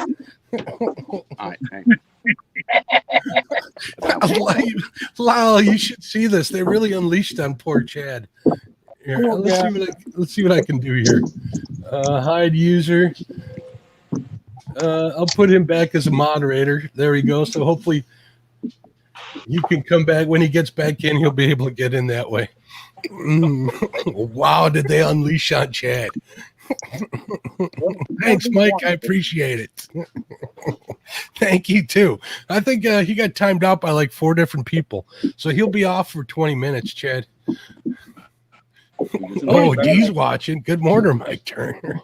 All right, Lyle, you should see this. They really unleashed on poor Chad. Here, let's see what I can do here. Hide user. I'll put him back as a moderator. There we go. So hopefully you can come back. When he gets back in, he'll be able to get in that way. Wow, did they unleash on Chad? Thanks, Mike. I appreciate it. Thank you, too. I think he got timed out by like 4 different people. So he'll be off for 20 minutes, Chad. Oh, Dee's watching. Good morning, Mike Turner.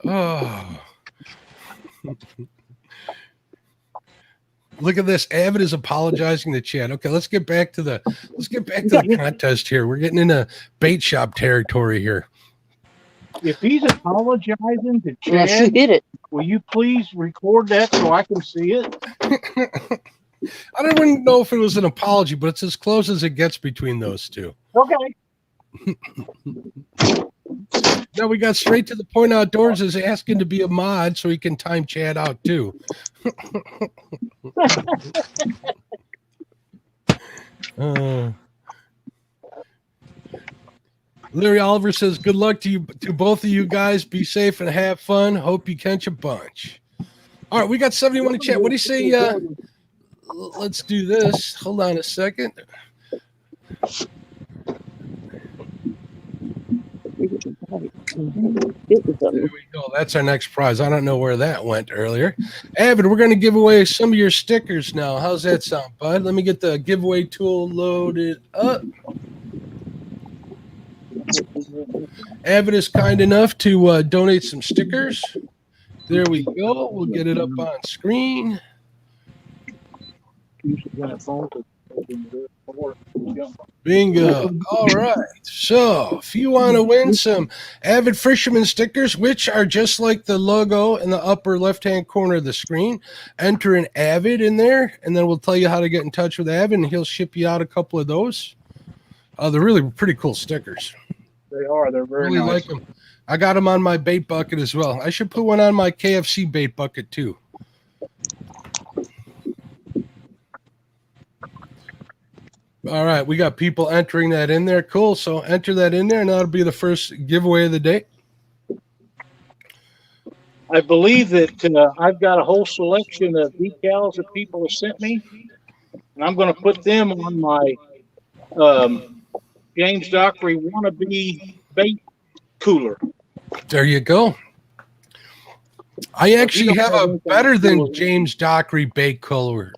Oh. Look at this. Avid is apologizing to Chad. Okay, let's get back to the contest here. We're getting into bait shop territory here. If he's apologizing to Yes, you Chad, hit it. will you please record that so I can see it? I don't even know if it was an apology, but it's as close as it gets between those two. Okay. Now we got straight to the point. Outdoors is asking to be a mod so he can time Chad out too. Larry Oliver says, "Good luck to you, to both of you guys. Be safe and have fun. Hope you catch a bunch." All right, we got 71 in chat. What do you say? Let's do this. Hold on a second. There we go. That's our next prize. I don't know where that went earlier. Avid, we're going to give away some of your stickers now. How's that sound, bud? Let me get the giveaway tool loaded up. Avid is kind enough to donate some stickers. There we go. We'll get it up on screen. Bingo. All right. So if you want to win some Avid Fisherman stickers, which are just like the logo in the upper left-hand corner of the screen, enter an Avid in there, and then we'll tell you how to get in touch with Avid, and he'll ship you out a couple of those. They're really pretty cool stickers. They are. They're very really nice. Like them. I got them on my bait bucket as well. I should put one on my KFC bait bucket too. All right, we got people entering that in there. Cool. So enter that in there, and that'll be the first giveaway of the day. I believe that I've got a whole selection of decals that people have sent me, and I'm going to put them on my James Dockery wannabe bait cooler. There you go. I actually have a better than James Dockery bait cooler.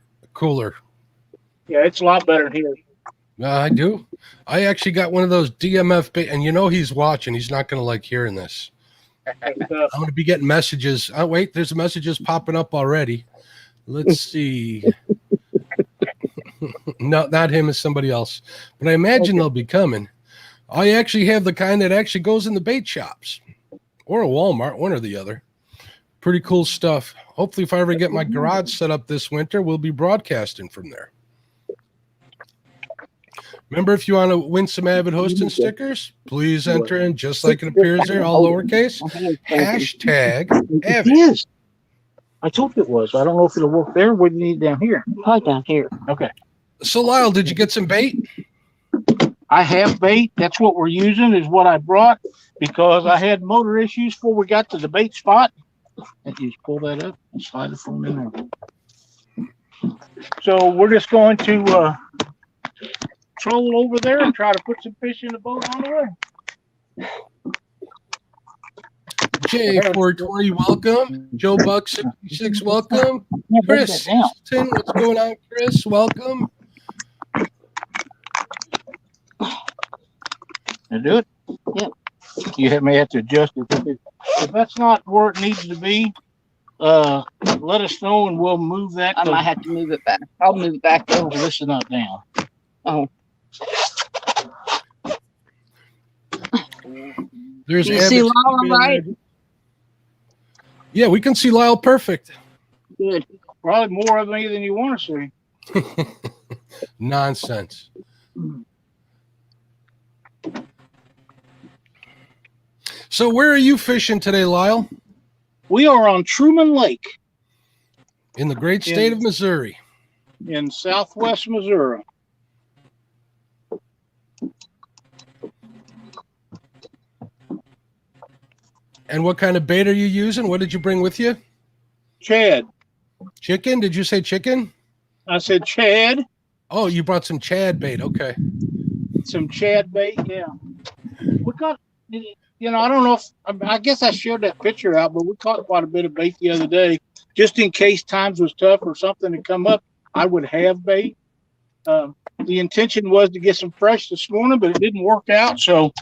Yeah, it's a lot better than his. I do. I actually got one of those DMF bait, and you know he's watching. He's not going to like hearing this. I'm going to be getting messages. Oh, wait, there's messages popping up already. Let's see. No, not him, it's somebody else. But I imagine they'll be coming. I actually have the kind that actually goes in the bait shops or a Walmart, one or the other. Pretty cool stuff. Hopefully, if I ever get my garage set up this winter, we'll be broadcasting from there. Remember, if you want to win some Avid hosting stickers, please enter in just like it appears there, all lowercase. Hashtag Avid. It is. I told you it was. I don't know if it'll work there. What do you need down here? Probably down here. Okay. So, Lyle, did you get some bait? I have bait. That's what we're using is what I brought because I had motor issues before we got to the bait spot. And you just pull that up and slide it from in there. So we're just going to troll over there and try to put some fish in the boat on the way. J420, welcome. Joe Buck 66, welcome. Chris, what's going on, Chris? Welcome. And do it? Yep. You may have to adjust it. If that's not where it needs to be, let us know and we'll move that. I might have to move it back. I'll move it back over. This is not down. Oh, There's can you see Abbott's Lyle all email right? there. Yeah, we can see Lyle perfect. Good. Probably more of me than you want to see. Nonsense. So where are you fishing today, Lyle? We are on Truman Lake In the great state of Missouri. in southwest Missouri. And what kind of bait are you using? What did you bring with you? Chad. Chicken? Did you say chicken? I said Chad. Oh, you brought some Chad bait. Okay. Some Chad bait, yeah. We caught, I don't know if, I guess I shared that picture out, but we caught quite a bit of bait the other day. Just in case times was tough or something had come up, I would have bait. The intention was to get some fresh this morning, but it didn't work out. So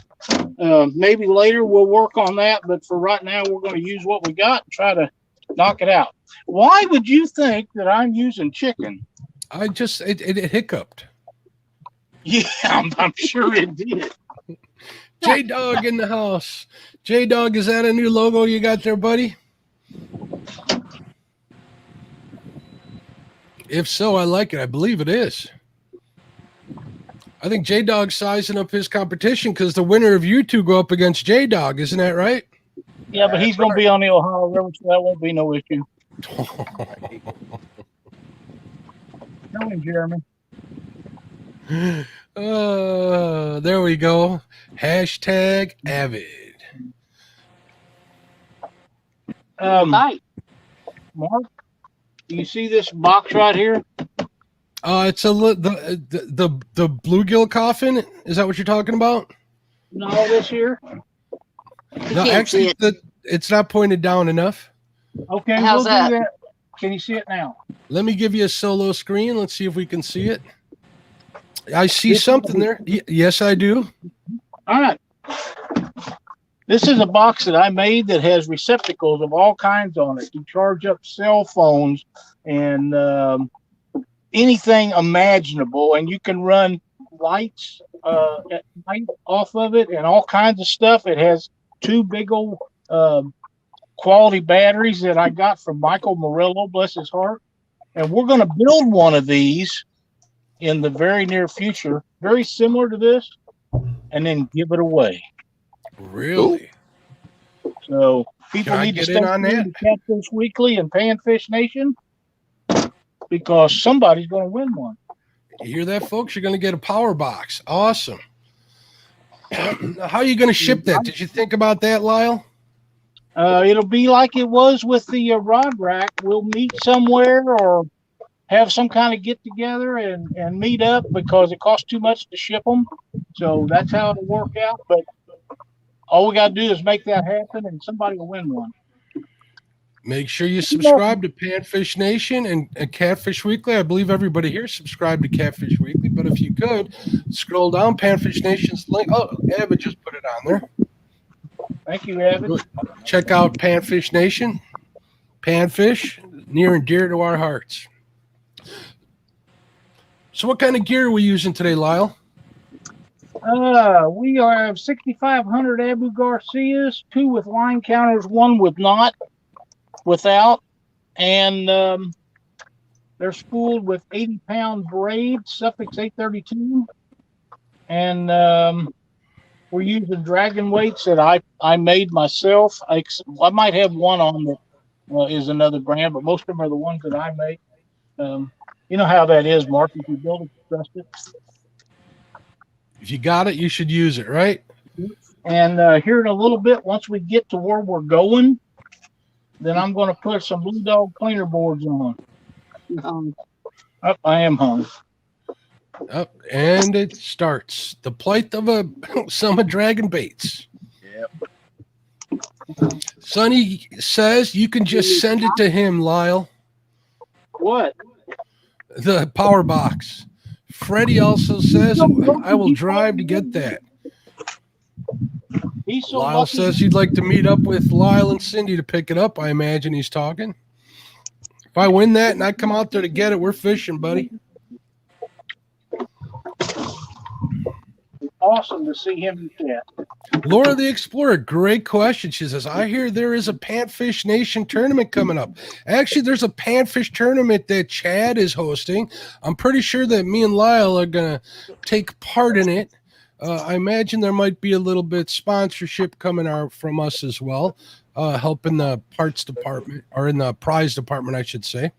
maybe later we'll work on that. But for right now, we're going to use what we got and try to knock it out. Why would you think that I'm using chicken? It hiccuped. Yeah, I'm sure it did. J-Dog in the house. J-Dog, is that a new logo you got there, buddy? If so, I like it. I believe it is. I think J-Dog's sizing up his competition because the winner of you two go up against J-Dog. Isn't that right? Yeah, but he's going to be on the Ohio River, so that won't be no issue. Tell him, Jeremy. There we go. Hashtag avid. Hi. Mark, do you see this box right here? It's the bluegill coffin. Is that what you're talking about? No, this here. No, actually, it's not pointed down enough. Okay, How's we'll do that? that. Can you see it now? Let me give you a solo screen. Let's see if we can see it. I see something there. Yes, I do. All right. This is a box that I made that has receptacles of all kinds on it to charge up cell phones and anything imaginable. And you can run lights at night off of it and all kinds of stuff. It has two big old quality batteries that I got from Michael Murillo, bless his heart. And we're going to build one of these in the very near future, very similar to this, and then give it away. Really? So people Can I need to get stay in on tuned that? to Catfish Weekly and Panfish Nation because somebody's going to win one. You hear that, folks? You're going to get a power box. Awesome. How are you going to ship that? Did you think about that, Lyle? It'll be like it was with the rod rack. We'll meet somewhere or have some kind of get together and meet up because it costs too much to ship them. So that's how it'll work out. But all we got to do is make that happen and somebody will win one. Make sure you subscribe to Panfish Nation and Catfish Weekly. I believe everybody here subscribed to Catfish Weekly, but if you could, scroll down Panfish Nation's link. Oh, Avid just put it on there. Thank you, Evan. Check out Panfish Nation. Panfish, near and dear to our hearts. So what kind of gear are we using today, Lyle? We have 6,500 Abu Garcias, 2 with line counters, 1 with not, without, and they're spooled with 80-pound braid, Suffix 832, and we're using dragon weights that I made myself. I might have one on that is another brand, but most of them are the ones that I make. You know how that is, Mark. If you build it, trust it. If you got it, you should use it, right? And here in a little bit, once we get to where we're going, then I'm going to put some Blue Dog cleaner boards on. I am home. Up and it starts. The plight of a summer dragon baits. Yep. Sonny says you can just send it to him, Lyle. What? The power box. Freddie also says I will drive to get that. He's so Lyle lucky. says he'd like to meet up with Lyle and Cindy to pick it up. I imagine he's talking. If I win that and I come out there to get it, we're fishing, buddy. Awesome to see him in chat. Laura the Explorer, great question. She says, I hear there is a Panfish Nation tournament coming up. Actually, there's a Panfish tournament that Chad is hosting. I'm pretty sure that me and Lyle are going to take part in it. I imagine there might be a little bit sponsorship coming out from us as well, helping the parts department, or in the prize department, I should say.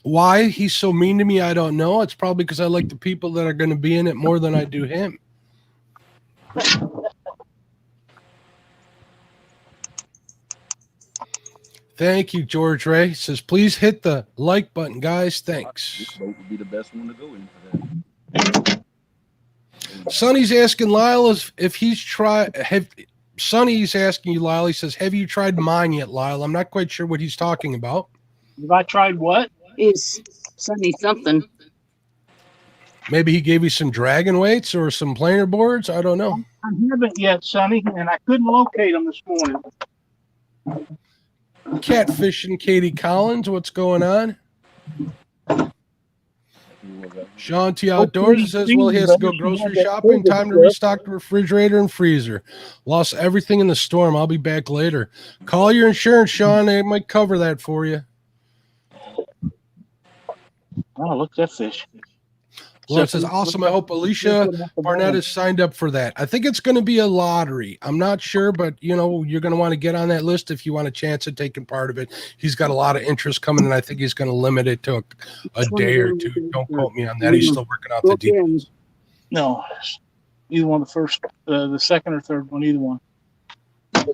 Why he's so mean to me, I don't know. It's probably because I like the people that are going to be in it more than I do him. Thank you, George Ray. He says, please hit the like button, guys. Thanks. This boat would be the best one to go in for that. Sonny's asking Lyle if he's tried. Sonny's asking you, Lyle. He says, have you tried mine yet, Lyle? I'm not quite sure what he's talking about. Have I tried what? Is Sunny something? Maybe he gave you some dragon weights or some planer boards. I don't know. I haven't yet, Sonny, and I couldn't locate them this morning. Catfish and Katie Collins, what's going on? Sean T. Outdoors says, well, he has to go grocery shopping. Time to restock the refrigerator and freezer. Lost everything in the storm. I'll be back later. Call your insurance, Sean. They might cover that for you. Oh, look at that fish. Laura says, awesome. I hope Alicia Barnett is signed up for that. I think it's going to be a lottery. I'm not sure, but, you know, you're going to want to get on that list if you want a chance at taking part of it. He's got a lot of interest coming, and I think he's going to limit it to a day or two. Don't quote me on that. He's still working out the details. No, either one, the second or third one, either one. We're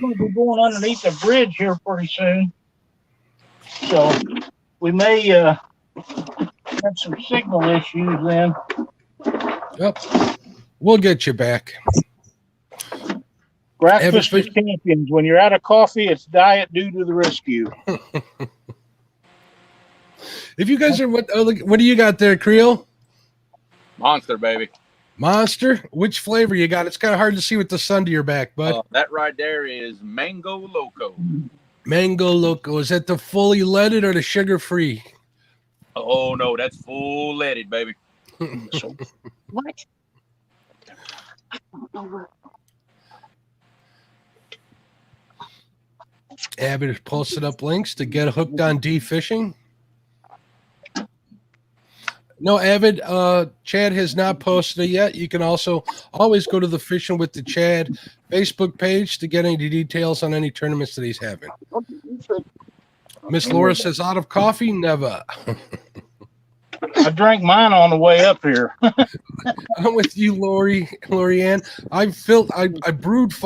going to be going underneath the bridge here pretty soon. So we may have some signal issues then. Yep. We'll get you back. Breakfast with champions. When you're out of coffee, it's diet due to the rescue. If you guys are, what do you got there, Creel? Monster, baby. Monster? Which flavor you got? It's kind of hard to see with the sun to your back, bud. That right there is Mango Loco. Mango Loco. Is that the fully leaded or the sugar-free? Oh, no, that's full leaded, baby. What? Abbott posted up links to get hooked on defishing. No, Avid, Chad has not posted it yet. You can also always go to the Fishing with the Chad Facebook page to get any details on any tournaments that he's having. Miss Laura says, out of coffee? Never. I drank mine on the way up here. I'm with you, Lori Ann. I brewed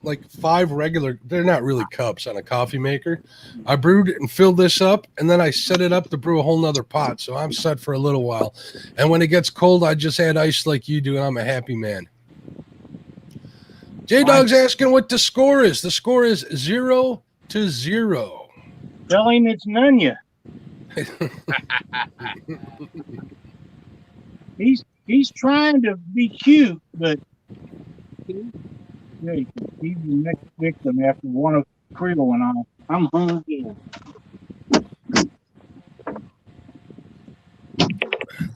like 5 regular. They're not really cups on a coffee maker. I brewed it and filled this up, and then I set it up to brew a whole nother pot. So I'm set for a little while. And when it gets cold, I just add ice like you do, and I'm a happy man. J Dog's asking what the score is. The score is 0-0. Tell him it's Nunya. He's trying to be cute, but he's the next victim after one of Creel went off. I'm hungry.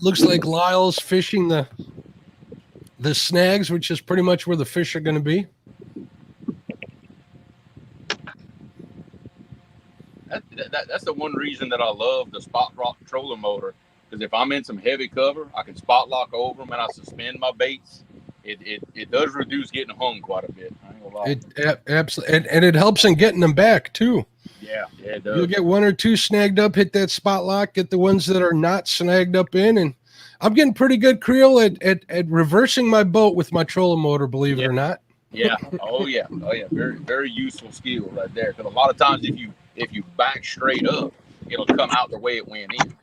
Looks like Lyle's fishing the snags, which is pretty much where the fish are going to be. That's the one reason that I love the spot rock trolling motor, because if I'm in some heavy cover, I can spot lock over them and I suspend my baits. It does reduce getting hung quite a bit. I ain't gonna lie. It absolutely, and it helps in getting them back too. Yeah, it does. You'll get 1 or 2 snagged up, hit that spot lock, get the ones that are not snagged up in, and I'm getting pretty good, Creel, at reversing my boat with my trolling motor, believe it or not. Yeah. Oh yeah. Very, very useful skill right there. Because a lot of times if you back straight up, it'll come out the way it went in.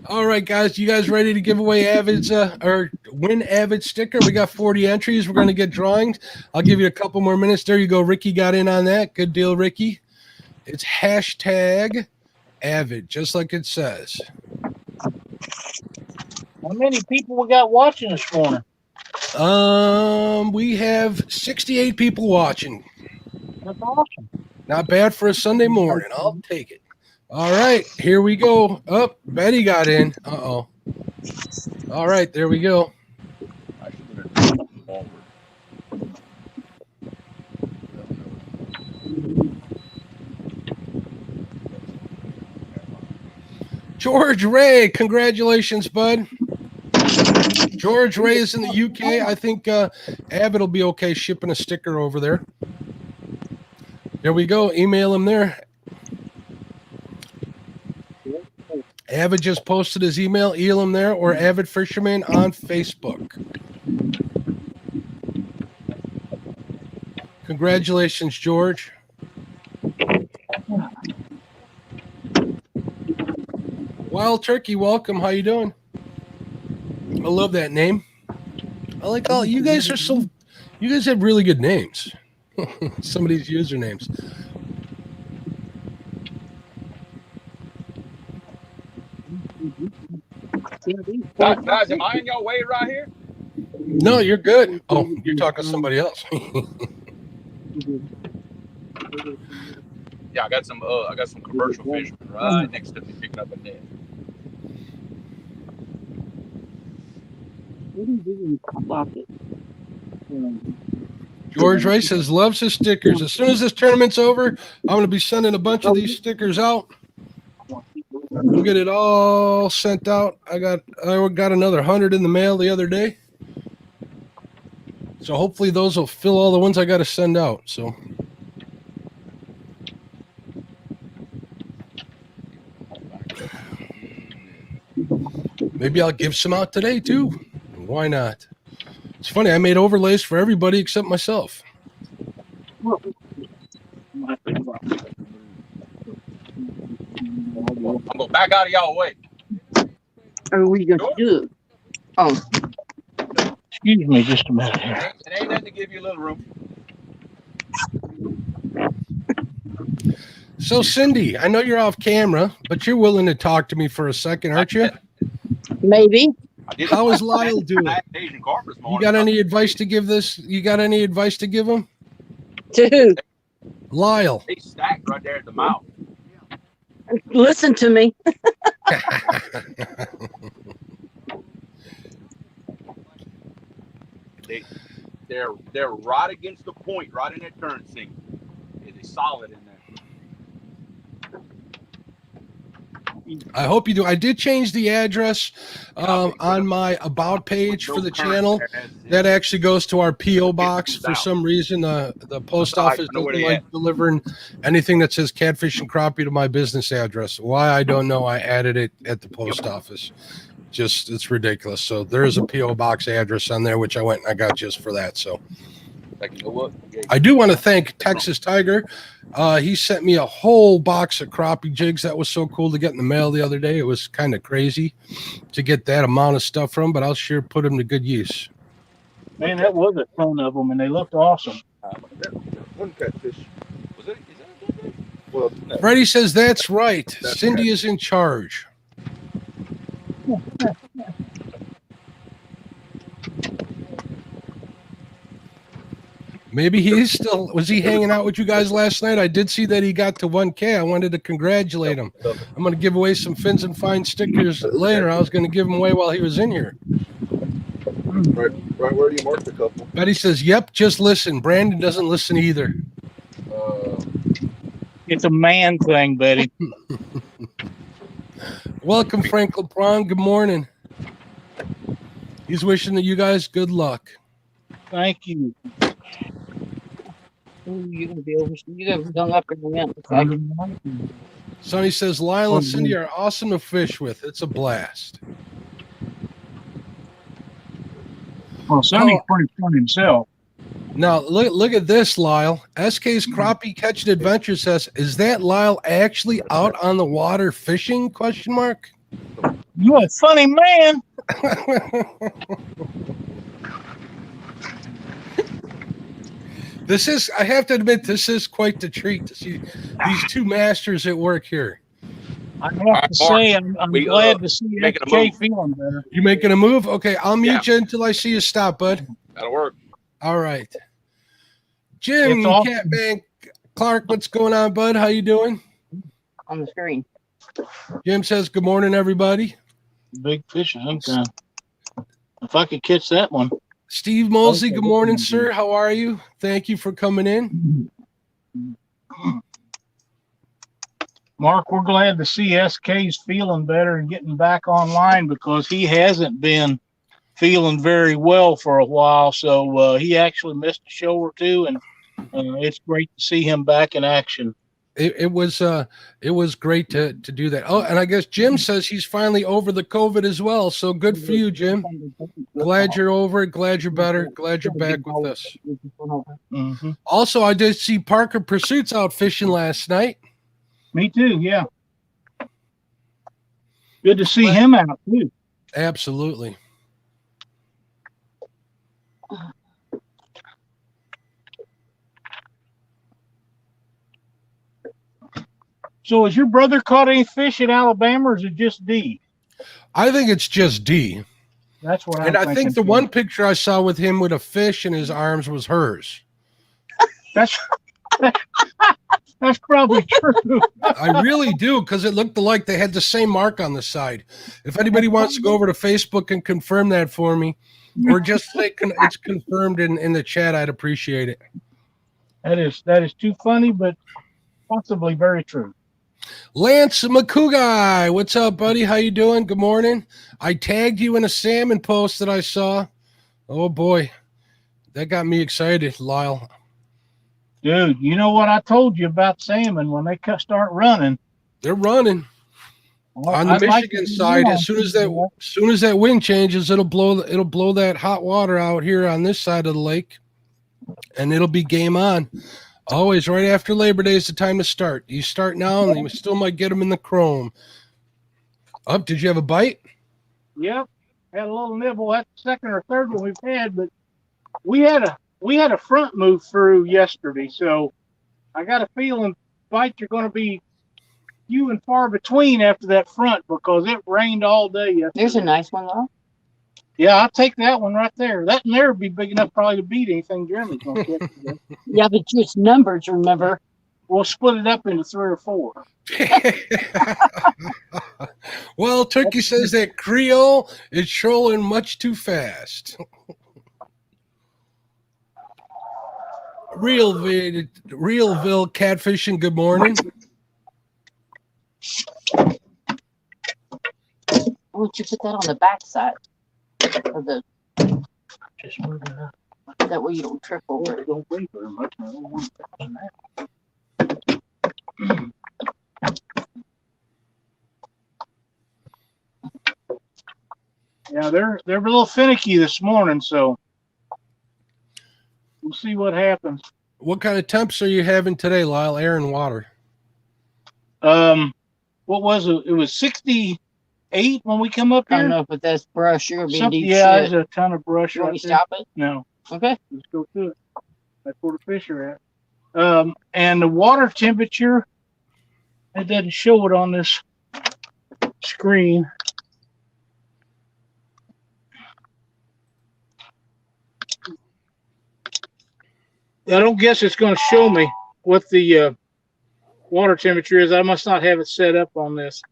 All right, guys, you guys ready to give away Avid's or win Avid sticker? We got 40 entries. We're going to get drawings. I'll give you a couple more minutes. There you go. Ricky got in on that. Good deal, Ricky. It's hashtag Avid, just like it says. How many people we got watching this morning? We have 68 people watching. That's awesome. Not bad for a Sunday morning. I'll take it. All right, here we go. Oh, Betty got in. Uh-oh. All right, there we go. I should have been forward. George Ray, congratulations, bud. George Ray is in the UK. I think Abbott will be okay shipping a sticker over there. There we go. Email him there. Avid just posted his email. Email him there, or Avid Fisherman on Facebook. Congratulations, George. Wild Turkey, welcome. How you doing? I love that name. I like all you guys are so. You guys have really good names. Some of these usernames. Guys, am I in your way right here? No, you're good. Oh, you're talking to somebody else. Yeah, I got some commercial fishermen right next to me picking up a net. George Ray says loves his stickers. As soon as this tournament's over, I'm going to be sending a bunch of these stickers out. We'll get it all sent out. I got another 100 in the mail the other day. So hopefully those will fill all the ones I got to send out. So maybe I'll give some out today too. Why not? It's funny. I made overlays for everybody except myself. I'm gonna back out of y'all way. Are we going to do it? Oh, Excuse me just a minute here. It ain't nothing to give you a little room. So Cindy, I know you're off camera, but you're willing to talk to me for a second, aren't you? maybe. How is Lyle doing? I had an Asian carp this You morning. got any advice to give this? You got any advice to give him? Dude, Lyle. They stacked right there at the mouth. listen to me. They're right against the point, right in that current sink. It's solid in there. I hope you do. I did change the address on my about page for the channel. That actually goes to our P.O. box. For some reason, the post office doesn't like delivering anything that says Catfish and Crappie to my business address. Why, I don't know. I added it at the post office. Just, it's ridiculous. So there is a P.O. box address on there, which I went and I got just for that. So Like, you know what? I do want to thank Texas Tiger. He sent me a whole box of crappie jigs. That was so cool to get in the mail the other day. It was kind of crazy to get that amount of stuff from, but I'll sure put them to good use. Man, that was a ton of them, and they looked awesome. One catfish. Was it? Is that Well, no. Freddie says that's right. Cindy is in charge. Maybe he is still. Was he hanging out with you guys last night? I did see that he got to 1K. I wanted to congratulate him. I'm going to give away some Fins and Fine stickers later. I was going to give them away while he was in here. Right where do you mark the couple? Betty says, yep, just listen. Brandon doesn't listen either. It's a man thing, Betty. Welcome, Frank LeBron. Good morning. He's wishing that you guys good luck. Thank you. Ooh, you're going to be over. You're going to be hung up in the end. Sonny says, Lyle and Cindy are awesome to fish with. It's a blast. Well, Sonny's pretty fun himself. Now, look at this, Lyle. SK's Crappie Catching Adventure says, is that Lyle actually out on the water fishing? ? You're a funny man. This is, I have to admit, this is quite the treat to see these two masters at work here. I have right, to Mark, say, I'm we, glad to see making a SK move. feeling better. You making a move? Okay, I'll mute Yeah. you until I see you stop, bud. That'll work. All right. Jim, It's awesome. Catman Clark, what's going on, bud? How you doing? On the screen. Jim says, good morning, everybody. Big fish of some kind. If I could catch that one. Steve Mosley, good morning, sir. How are you? Thank you for coming in. Mark, we're glad to see SK's feeling better and getting back online because he hasn't been feeling very well for a while. So he actually missed a show or two, and it's great to see him back in action. It was great to do that. Oh, and I guess Jim says he's finally over the COVID as well. So good for you, Jim. Glad you're over it. Glad you're better. Glad you're back with us. Mm-hmm. Also, I did see Parker Pursuits out fishing last night. Me too, yeah. Good to see him out too. Absolutely. So has your brother caught any fish in Alabama, or is it just D? I think it's just D. That's what I'm And I thinking think the too. one picture I saw with him with a fish in his arms was hers. That's probably true. I really do, because it looked like they had the same mark on the side. If anybody wants to go over to Facebook and confirm that for me, or just say it's confirmed in the chat, I'd appreciate it. That is too funny, but possibly very true. Lance McCougai, what's up, buddy? How you doing? Good morning. I tagged you in a salmon post that I saw. Oh boy, that got me excited, Lyle. Dude, you know what I told you about salmon when they start running? They're running. Well, On the I'd like Michigan to side, know. as soon as that wind changes, it'll blow that hot water out here on this side of the lake, and it'll be game on. Always right after Labor Day is the time to start. You start now, and you still might get them in the chrome. Up, did you have a bite? Yep, had a little nibble. That's the second or third one we've had, but we had a front move through yesterday, so I got a feeling bites are going to be few and far between after that front because it rained all day yesterday. There's a nice one, though. Yeah, I'll take that one right there. That and there would be big enough probably to beat anything Jeremy's going to catch today. Yeah, but it's numbers, remember? We'll split it up into 3 or 4. Well, Turkey says that Creole is trolling much too fast. Realville catfishing, good morning. Why don't you put that on the back side of the, Just move it up. that way you don't trip over it. Don't weigh very much. I don't want to touch that. Yeah, they're a little finicky this morning, so we'll see what happens. What kind of temps are you having today, Lyle? Air and water? What was it? It was 68 when we come up I don't here. know, but that's brush. You're going to be in deep Yeah, shit. there's a ton of brush You want right me to there. stop it? No, Okay. let's go to it. That's where the fish are at. And the water temperature, it doesn't show it on this screen. I don't guess it's going to show me what the water temperature is. I must not have it set up on this.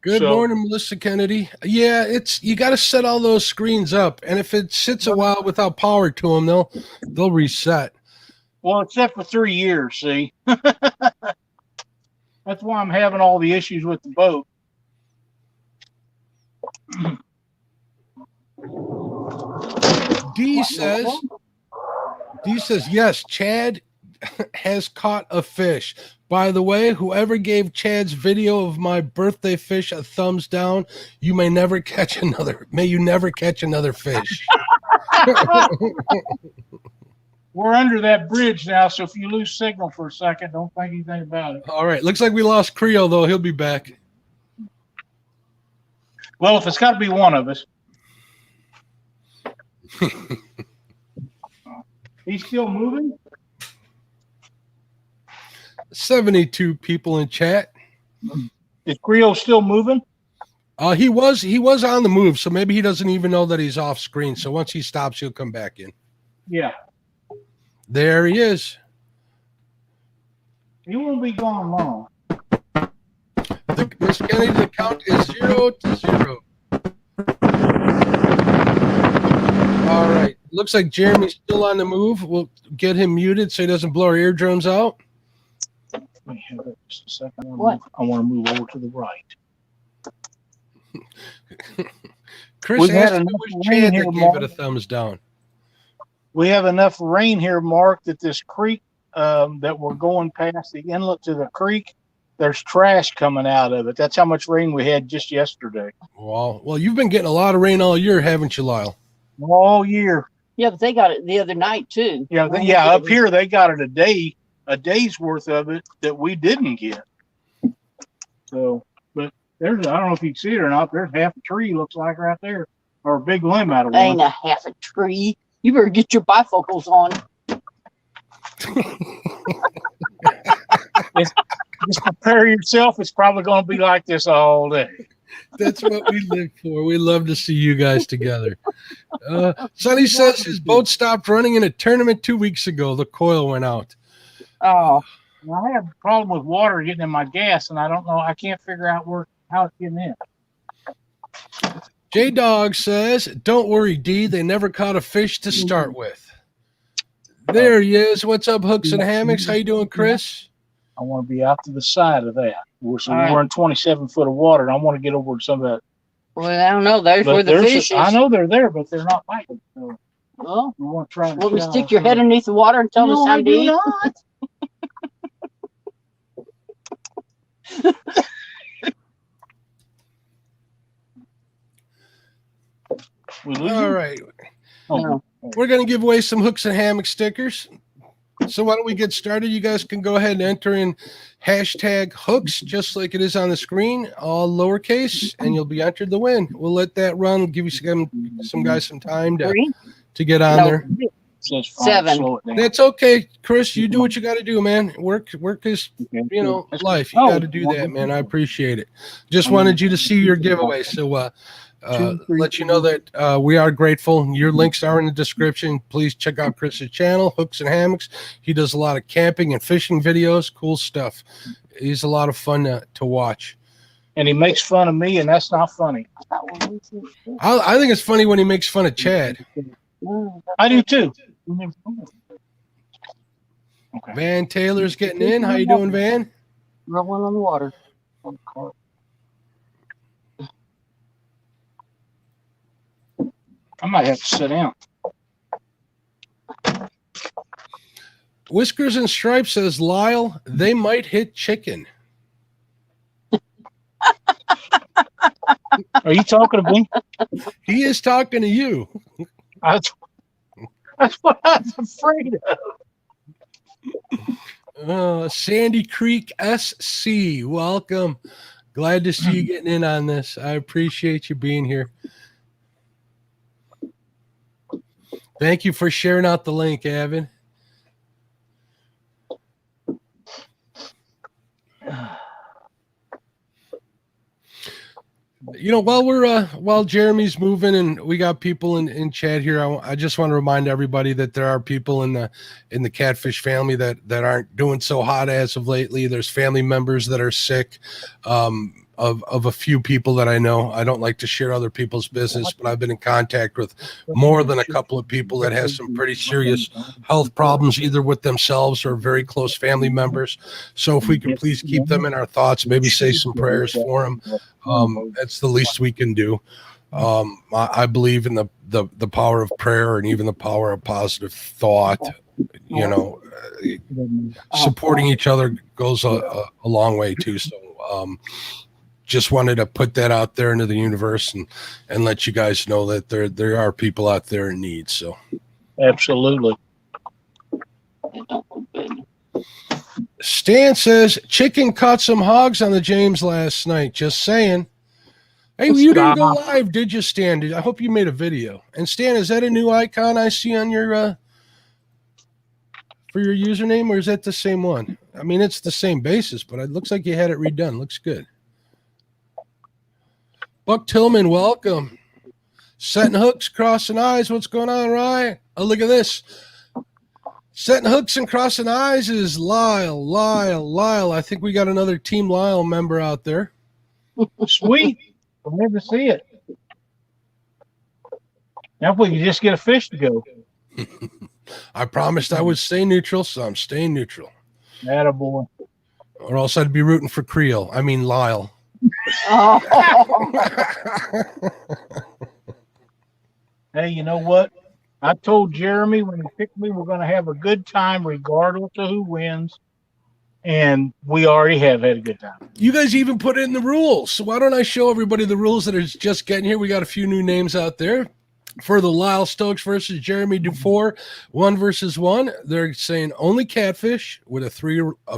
Good morning, Melissa Kennedy. Yeah, you got to set all those screens up, and if it sits a while without power to them, they'll reset. Well, except for 3 years, see. That's why I'm having all the issues with the boat. D says, yes, Chad has caught a fish. By the way, whoever gave Chad's video of my birthday fish a thumbs down, you may never catch another. May you never catch another fish. We're under that bridge now, so if you lose signal for a second, don't think anything about it. All right. Looks like we lost Creole, though. He'll be back. Well, if it's got to be one of us. He's still moving? 72 people in chat. Is Creo still moving? He was on the move, so maybe he doesn't even know that he's off screen. So once he stops, he'll come back in. Yeah. There he is. He won't be gone long. Miss Kennedy, the count is 0-0. All right. Looks like Jeremy's still on the move. We'll get him muted so he doesn't blow our eardrums out. Let me have it just a second. What? I want to move over to the right. Chris We've had asked if it enough was rain Chad here, that gave Mark. it a thumbs down. We have enough rain here, Mark, that this creek that we're going past the inlet to the creek, there's trash coming out of it. That's how much rain we had just yesterday. Well, you've been getting a lot of rain all year, haven't you, Lyle? All year. Yeah, but they got it the other night too. Yeah, up here they got it a day's worth of it that we didn't get. So, but there's, I don't know if you can see it or not, there's half a tree looks like right there, or a big limb out of one. Ain't a half a tree. You better get your bifocals on. Just prepare yourself. It's probably going to be like this all day. That's what we live for. We love to see you guys together. Sonny says his boat stopped running in a tournament 2 weeks ago. The coil went out. Oh, Well, I have a problem with water getting in my gas, and I don't know. I can't figure out how it's getting in. J-Dog says, don't worry, D. They never caught a fish to start with. There he is. What's up, Hooks and Hammocks? How you doing, Chris? I want to be out to the side of that. So All right. we're in 27 foot of water, and I want to get over to some of that. well, I don't know. There's But where the fish is. I know they're there, but they're not biting. So Well, we want to try and will we shallow stick your some head of underneath the water and tell No, us I time to do eat? not. We lose All them? right. Oh, No. We're going to give away some Hooks and Hammock stickers. So why don't we get started? You guys can go ahead and enter in hashtag hooks, just like it is on the screen, all lowercase, and you'll be entered to win. We'll let that run. Give you some guys some time Three? to get on No, there. says fine, 7. slow it down. That's okay, Chris. You do what you got to do, man. Work is, Okay, you know, that's life. You Oh, got to do that, man. I appreciate it. Just wanted you to see your giveaway. So let you know that we are grateful. Your links are in the description. Please check out Chris's channel, Hooks and Hammocks. He does a lot of camping and fishing videos. Cool stuff. He's a lot of fun to watch. And he makes fun of me, and that's not funny. I think it's funny when he makes fun of Chad. I do too. Okay. Van Taylor's getting in. How you doing, Van? Rolling on the water. I might have to sit down. Whiskers and Stripes says, Lyle, they might hit chicken. Are you talking to me? He is talking to you. That's what I was afraid of. Sandy Creek SC, welcome. Glad to see you getting in on this. I appreciate you being here. Thank you for sharing out the link, Evan. You know, while Jeremy's moving and we got people in chat here, I just want to remind everybody that there are people in the Catfish family that aren't doing so hot as of lately. There's family members that are sick. Of a few people that I know. I don't like to share other people's business, but I've been in contact with more than a couple of people that have some pretty serious health problems, either with themselves or very close family members. So if we could please keep them in our thoughts, maybe say some prayers for them. That's the least we can do. I believe in the power of prayer and even the power of positive thought. You know, supporting each other goes a long way too. So, just wanted to put that out there into the universe and let you guys know that there are people out there in need. So Absolutely. Stan says chicken caught some hogs on the James last night. Just saying. Hey, you didn't go live, did you, Stan? I hope you made a video. And Stan, is that a new icon I see on your for your username, or is that the same one? I mean, it's the same basis, but it looks like you had it redone. Looks good. Buck Tillman, welcome. Setting hooks, crossing eyes. What's going on, Ryan? Oh, look at this. Setting hooks and crossing eyes is Lyle. I think we got another Team Lyle member out there. Sweet. We'll never see it. Now if we could just get a fish to go. I promised I would stay neutral, so I'm staying neutral. Attaboy. Or else I'd be rooting for Creel. I mean Lyle. Hey, you know what? I told Jeremy when he picked me, we're going to have a good time regardless of who wins. And we already have had a good time. You guys even put it in the rules. So why don't I show everybody the rules that are just getting here? We got a few new names out there. For the Lyle Stokes versus Jeremy Dufour, 1 versus 1. They're saying only catfish with a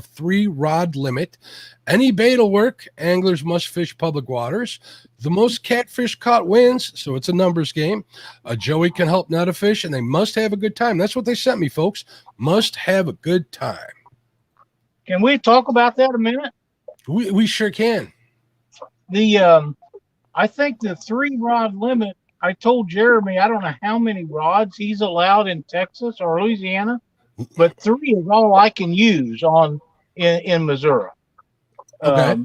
three rod limit. Any bait will work. Anglers must fish public waters. The most catfish caught wins, so it's a numbers game. A Joey can help net a fish, and they must have a good time. That's what they sent me, folks. Must have a good time. Can we talk about that a minute? We sure can. I think the 3 rod limit, I told Jeremy, I don't know how many rods he's allowed in Texas or Louisiana, but 3 is all I can use in Missouri. Okay.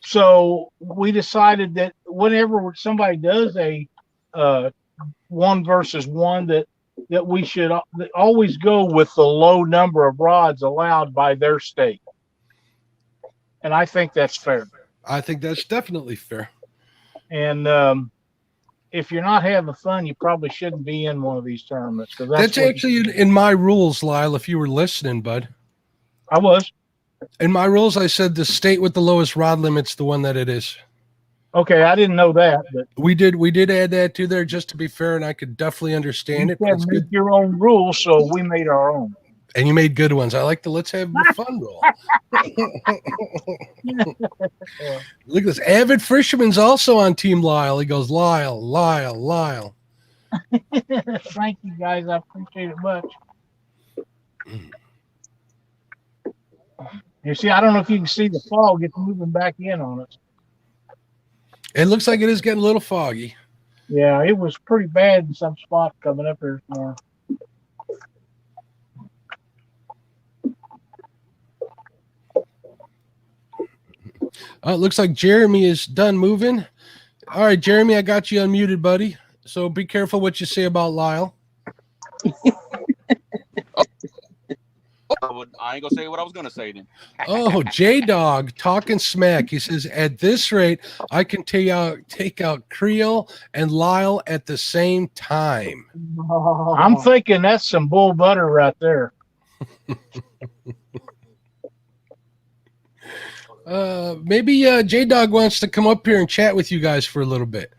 So we decided that whenever somebody does a 1 versus 1, that we should always go with the low number of rods allowed by their state. And I think that's fair. I think that's definitely fair. And if you're not having fun, you probably shouldn't be in one of these tournaments. That's actually in my rules, Lyle, if you were listening, bud. I was. In my rules, I said the state with the lowest rod limit's the one that it is. Okay, I didn't know that, but we did add that to there just to be fair, and I could definitely understand it. You said make your own rules, so we made our own. And you made good ones. I like the let's have the fun rule. Look at this. Avid Fisherman's also on Team Lyle. He goes, Lyle. Thank you, guys. I appreciate it much. You see, I don't know if you can see the fog. It's moving back in on us. It looks like it is getting a little foggy. Yeah, it was pretty bad in some spots coming up here this morning. It looks like Jeremy is done moving. All right, Jeremy, I got you unmuted, buddy. So be careful what you say about Lyle. I ain't gonna say what I was gonna say then. Oh, J-Dog talking smack. He says, at this rate, I can take out Creel and Lyle at the same time. I'm thinking that's some bull butter right there. Maybe J-Dog wants to come up here and chat with you guys for a little bit.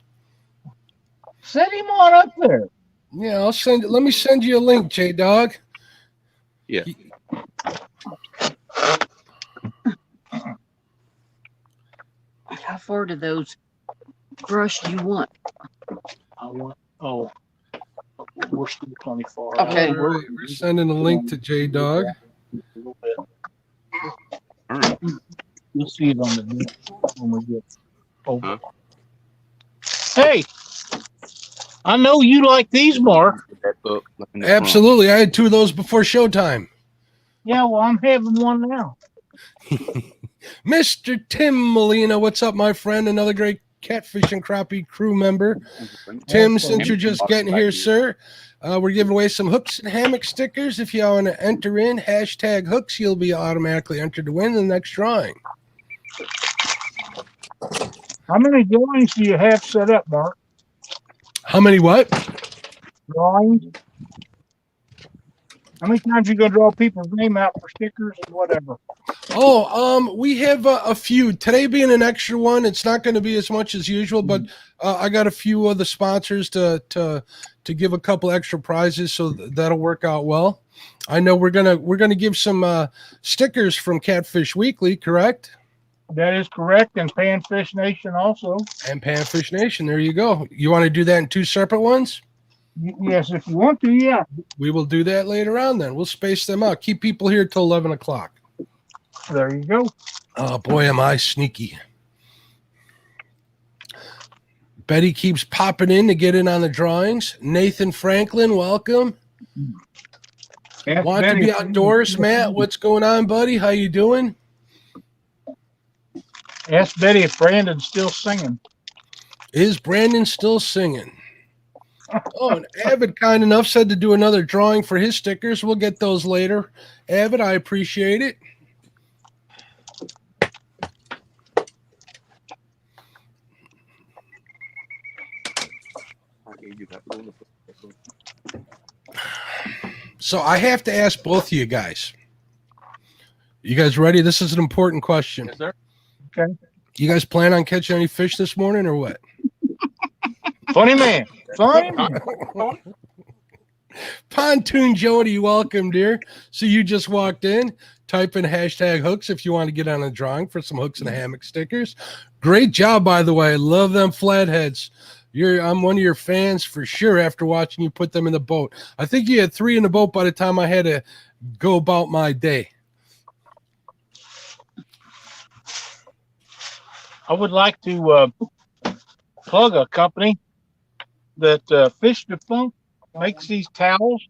Send him on up there. Yeah, let me send you a link, J-Dog. Yeah. How far do those brush do you want? We're still 24. Okay. We're sending a link to J-Dog. You'll see it on the when we get over. Hey, I know you like these, Mark. Absolutely. I had 2 of those before showtime. Yeah, well, I'm having one now. Mr. Tim Molina, what's up, my friend? Another great Catfish and Crappie crew member. Tim, since you're just getting here, sir, we're giving away some hooks and hammock stickers. If you want to enter in #hooks, you'll be automatically entered to win the next drawing. How many drawings do you have set up, Mark? How many what? Drawings? How many times you gonna draw people's name out for stickers and whatever? Oh, we have a few. Today being an extra one, it's not going to be as much as usual, but I got a few of the sponsors to give a couple extra prizes, so that'll work out well. I know we're gonna give some stickers from Catfish Weekly, correct? That is correct, and Panfish Nation also. And Panfish Nation, there you go. You want to do that in 2 separate ones? Yes, if you want to, yeah. We will do that later on then. We'll space them out. Keep people here till 11 o'clock. There you go. Oh boy, am I sneaky. Betty keeps popping in to get in on the drawings. Nathan Franklin, welcome. Ask Want to Betty be if- outdoors, Matt? What's going on, buddy? How you doing? Ask Betty if Brandon's still singing. Is Brandon still singing? Oh, and Avid kind enough said to do another drawing for his stickers. We'll get those later. Avid, I appreciate it. So I have to ask both of you guys. You guys ready? This is an important question. Yes, sir. Okay. You guys plan on catching any fish this morning or what? Funny man. Funny man. Pontoon Jody, welcome, dear. So you just walked in. Type in hashtag hooks if you want to get on a drawing for some hooks and hammock stickers. Great job, by the way. I love them flatheads. I'm one of your fans for sure after watching you put them in the boat. I think you had 3 in the boat by the time I had to go about my day. I would like to plug a company that Fish Dufour makes these towels.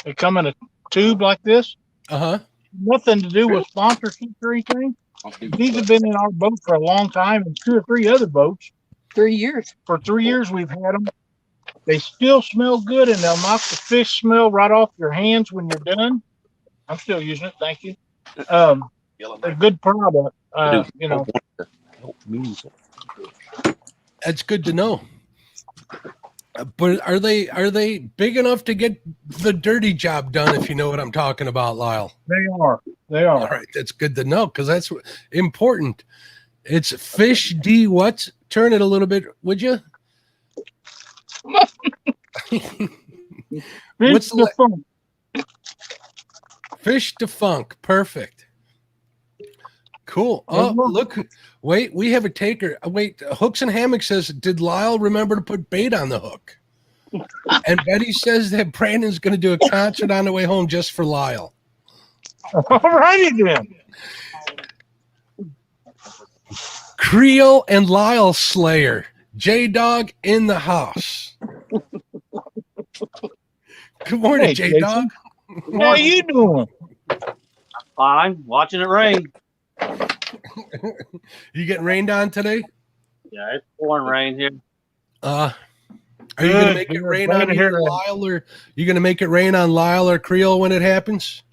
They come in a tube like this. Uh-huh. Nothing to do with sponsorship or anything. These have been in our boat for a long time, and 2 or 3 other boats. 3 years. For 3 years we've had them. They still smell good, and they'll knock the fish smell right off your hands when you're done. I'm still using it. Thank you. A good product. You know. That's good to know. But are they big enough to get the dirty job done, if you know what I'm talking about, Lyle? They are. All right, that's good to know because that's important. It's Fish D what? Turn it a little bit, would you? What's the fun? Fish Defunk. Perfect. Cool. Oh, look. Wait, we have a taker. Wait, Hooks and Hammock says, did Lyle remember to put bait on the hook? And Betty says that Brandon's going to do a concert on the way home just for Lyle. All righty then. Creole and Lyle Slayer. J-Dog in the house. Good morning, Hey, J-Dog. How you doing? Fine, watching it rain. You getting rained on today? Yeah, it's pouring rain here. Are you gonna make it rain on either Lyle, or you gonna make it rain on Lyle or Creole when it happens?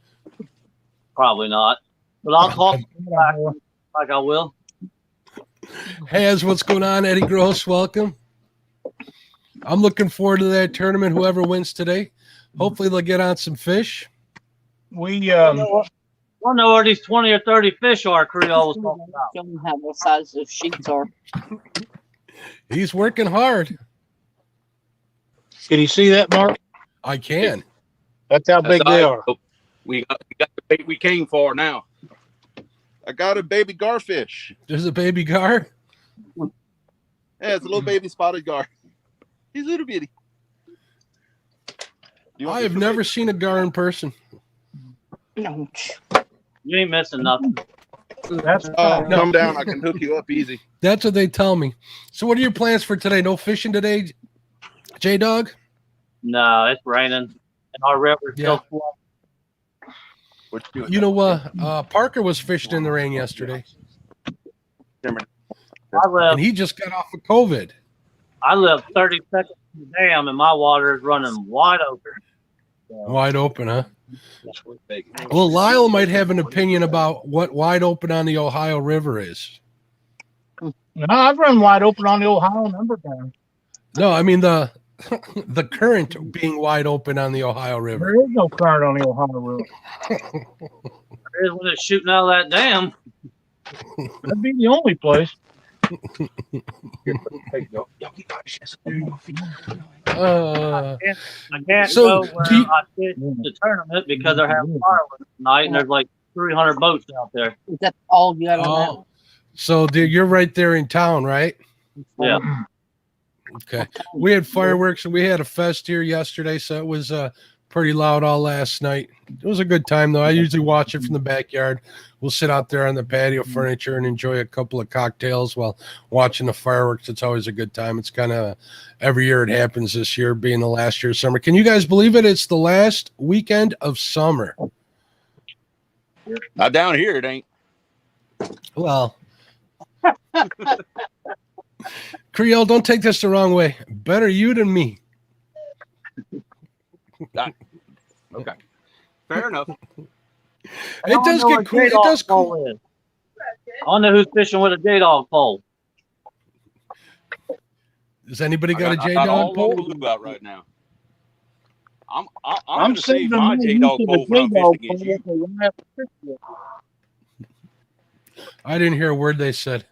Probably not, but I'll talk back like I will. Has what's going on, Eddie Gross? Welcome. I'm looking forward to that tournament. Whoever wins today, hopefully they'll get on some fish. We I don't know where these 20 or 30 fish are. Creole was talking about. Show them how what size those sheets are. He's working hard. Can you see that, Mark? I can. That's how big they are. We got the bait we came for now. I got a baby garfish. There's a baby gar. Yeah, it's a little baby spotted gar. He's a little bitty. I have never seen a gar in person. No. You ain't missing nothing. That's Come down. I can hook you up easy. That's what they tell me. So what are your plans for today? No fishing today, J-Dog? No, it's raining, and our river's still flooding. What you doing? You know what? Parker was fishing in the rain yesterday, and he just got off of COVID. I live 30 seconds from the dam, and my water is running wide open. Wide open, huh? Well, Lyle might have an opinion about what wide open on the Ohio River is. No, I've run wide open on the Ohio number of times. No, I mean the current being wide open on the Ohio River. There is no current on the Ohio River. There is when it's shooting out of that dam. That'd be the only place. I can't So, go where do you- I fish the tournament because they're having fireworks tonight, and there's like 300 boats out there. Is that all you have on Oh, so you're right there in town, right? Yeah. Okay. We had fireworks and we had a fest here yesterday, so it was pretty loud all last night. It was a good time, though. I usually watch it from the backyard. We'll sit out there on the patio furniture and enjoy a couple of cocktails while watching the fireworks. It's always a good time. It's kind of every year it happens, this year being the last year of summer. Can you guys believe it? It's the last weekend of summer. Not down here, it ain't. Well, Creole, don't take this the wrong way. Better you than me. Okay. Fair enough. It does get cool. It does cool. I don't know who's fishing with a J-Dog pole. Does anybody got a I J-Dog pole? blue out right now. I'm I'm gonna save saving my J-Dog pole when I'm fishing against you. I didn't hear a word they said.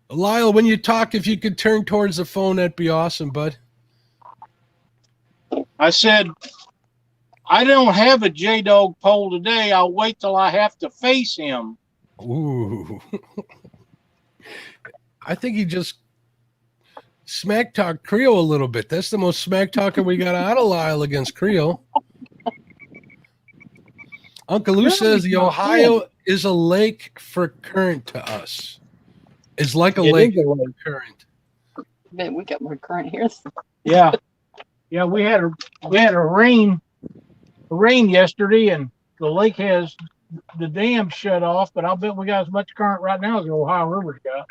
Lyle, when you talk, if you could turn towards the phone, that'd be awesome, bud. I said, I don't have a J-Dog pole today. I'll wait till I have to face him. Ooh. I think he just smack talked Creole a little bit. That's the most smack talking we got out of Lyle against Creole. Uncle Lou says the Ohio is a lake for current to us. It's like a lake for current. Man, we got more current here. Yeah. Yeah, we had a rain yesterday, and the lake has the dam shut off, but I'll bet we got as much current right now as the Ohio River's got.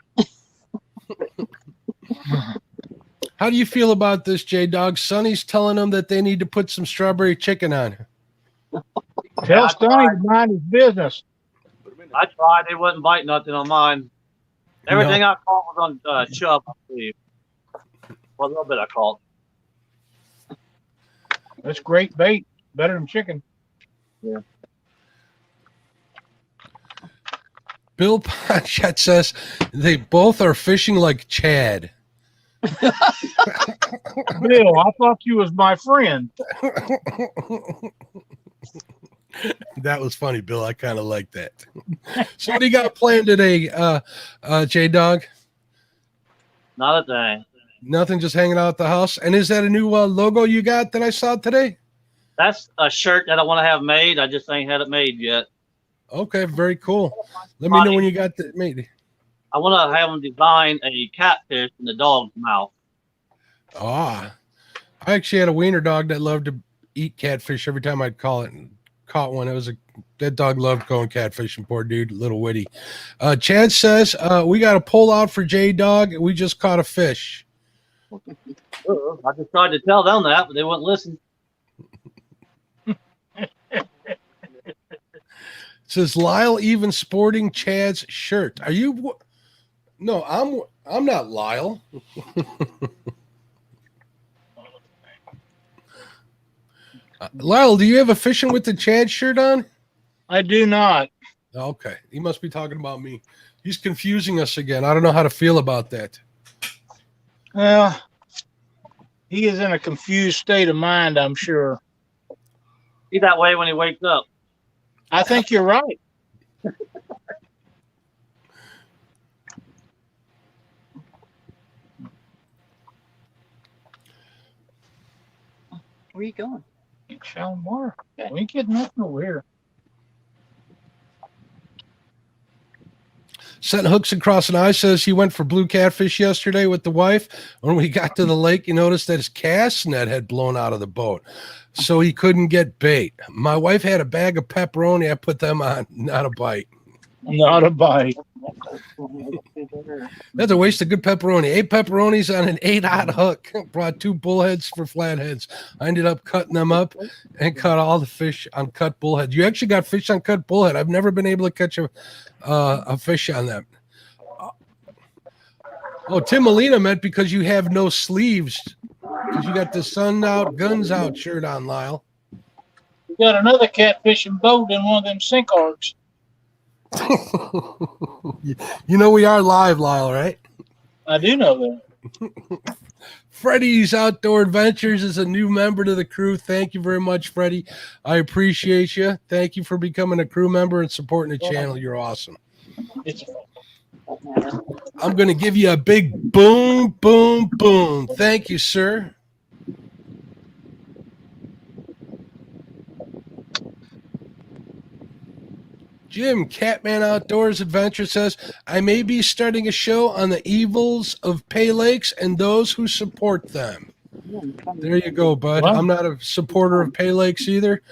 How do you feel about this, J-Dog? Sonny's telling them that they need to put some strawberry chicken on. Tell Sonny to mind his business. I tried. They wouldn't bite nothing on mine. Everything I caught was on chub, I believe. Well, a little bit I caught. That's great bait. Better than chicken. Yeah. Bill Ponchet says they both are fishing like Chad. Bill, I thought you was my friend. That was funny, Bill. I kind of like that. So what do you got planned today, J-Dog? Not a thing. Nothing, just hanging out at the house. And is that a new logo you got that I saw today? That's a shirt that I want to have made. I just ain't had it made yet. Okay, very cool. Let me know when you got that made. I want to have them design a catfish in the dog's mouth. Ah, I actually had a wiener dog that loved to eat catfish every time I'd caught one. That dog loved going catfishing. Poor dude, little witty. Chad says we got a pull out for J-Dog. We just caught a fish. I just tried to tell them that, but they wouldn't listen. Says Lyle even sporting Chad's shirt. Are you? No, I'm not Lyle. Lyle, do you have a fishing with the Chad shirt on? I do not. Okay, he must be talking about me. He's confusing us again. I don't know how to feel about that. Well, he is in a confused state of mind, I'm sure. He's that way when he wakes up. I think you're right. Where you going? Shallow water. We ain't getting nothing over here. Setting hooks across an eye says he went for blue catfish yesterday with the wife. When we got to the lake, he noticed that his cast net had blown out of the boat, so he couldn't get bait. My wife had a bag of pepperoni. I put them on. Not a bite. Not a bite. That's a waste of good pepperoni. 8 pepperonis on an 8-aught hook. Brought 2 bullheads for flatheads. I ended up cutting them up and caught all the fish on cut bullhead. You actually got fish on cut bullhead. I've never been able to catch a fish on that. Oh, Tim Molina meant because you have no sleeves. Because you got the sun out, guns out shirt on, Lyle. We got another catfishing boat in one of them sink arcs. You know we are live, Lyle, right? I do know that. Freddie's Outdoor Adventures is a new member to the crew. Thank you very much, Freddie. I appreciate you. Thank you for becoming a crew member and supporting the channel. You're awesome. It's I'm going to give you a big boom, boom, boom. Thank you, sir. Jim, Catman Outdoors Adventure says, I may be starting a show on the evils of pay lakes and those who support them. There you go, bud. Well, I'm not a supporter of pay lakes either.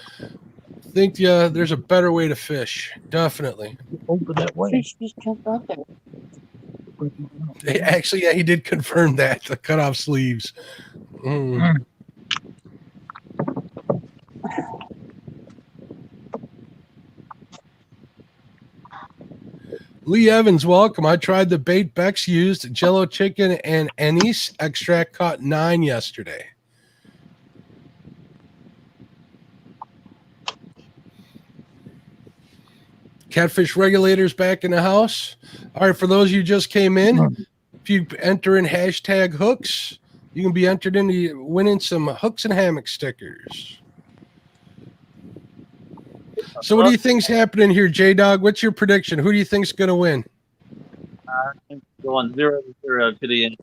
Think there's a better way to fish. Definitely. open that way. Fish just jumped out there. Actually, yeah, he did confirm that. The cutoff sleeves. Mm. Lee Evans, welcome. I tried the bait Bex used, Jello chicken and anise extract, caught 9 yesterday. Catfish regulators back in the house. All right, for those of you who just came in, if you enter in hashtag hooks, you can be entered into winning some hooks and hammock stickers. So what do you think's happening here, J-Dog? What's your prediction? Who do you think's going to win? Going 0-0 to the end.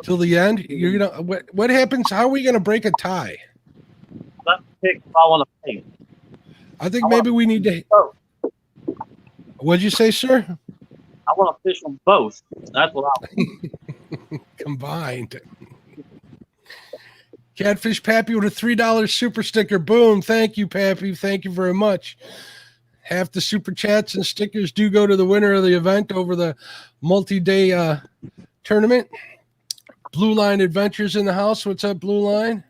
Till the end? You're gonna what happens? How are we going to break a tie? Let me pick if I want to pay. I think maybe we need to. Both. What'd you say, sir? I want to fish them both. That's what I Combined. Catfish Pappy with a $3 super sticker. Boom. Thank you, Pappy. Thank you very much. Half the super chats and stickers do go to the winner of the event over the multi-day tournament. Blue Line Adventures in the house. What's up, Blue Line?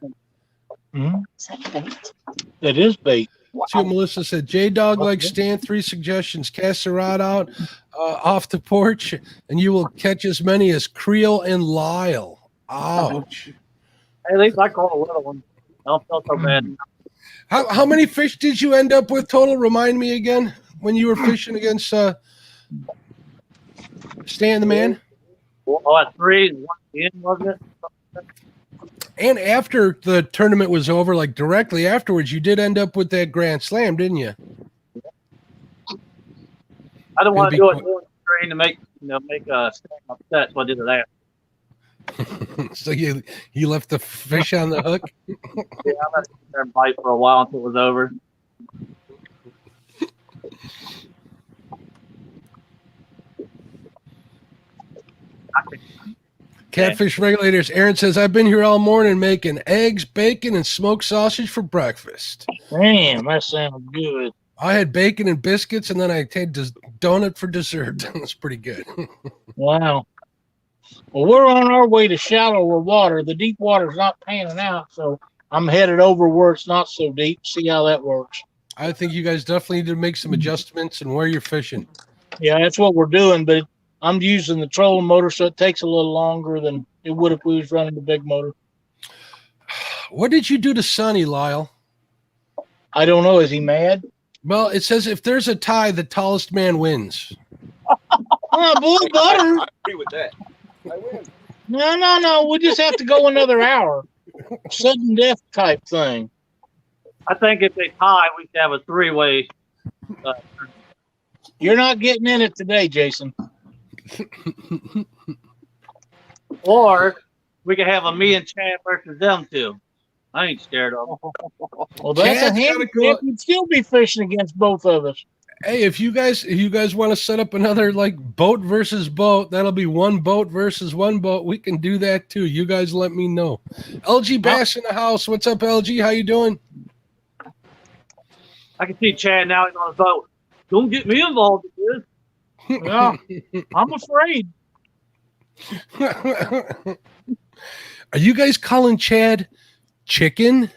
Mhm. Is that bait? That is bait. See what Melissa said. J-Dog likes Stan. 3 suggestions. Cast a rod out off the porch, and you will catch as many as Creel and Lyle. Ouch. Hey, at least I caught a little one. I don't feel so bad. How many fish did you end up with total? Remind me again when you were fishing against Stan the Man? Oh, at 3 and 1 in, wasn't it? And after the tournament was over, like directly afterwards, you did end up with that Grand Slam, didn't you? I don't want to do it Quick. during the screen to make Stan upset, so I did it after. So you left the fish on the hook? Yeah, I let it sit there and bite for a while until it was over. Catfish regulators. Aaron says, I've been here all morning making eggs, bacon, and smoked sausage for breakfast. Damn, that sounds good. I had bacon and biscuits, and then I had donut for dessert. That's pretty good. Wow. Well, we're on our way to shallower water. The deep water's not panning out, so I'm headed over where it's not so deep. See how that works. I think you guys definitely need to make some adjustments and where you're fishing. Yeah, that's what we're doing, but I'm using the trolling motor, so it takes a little longer than it would if we was running the big motor. What did you do to Sonny, Lyle? I don't know. Is he mad? Well, it says if there's a tie, the tallest man wins. Oh, boy, butter. I agree with that. I win. No. We just have to go another hour. Sudden death type thing. I think if they tie, we could have a 3-way. You're not getting in it today, Jason. Or we could have a me and Chad versus them two. I ain't scared of them. Well, that's Chad's a gotta handicap. go- You'd still be fishing against both of us. Hey, if you guys want to set up another like boat versus boat, that'll be one boat versus one boat. We can do that too. You guys let me know. LG Bass in the house. What's up, LG? How you doing? I can see Chad now. He's on his boat. Don't get me involved in this. Yeah, I'm afraid. Are you guys calling Chad chicken?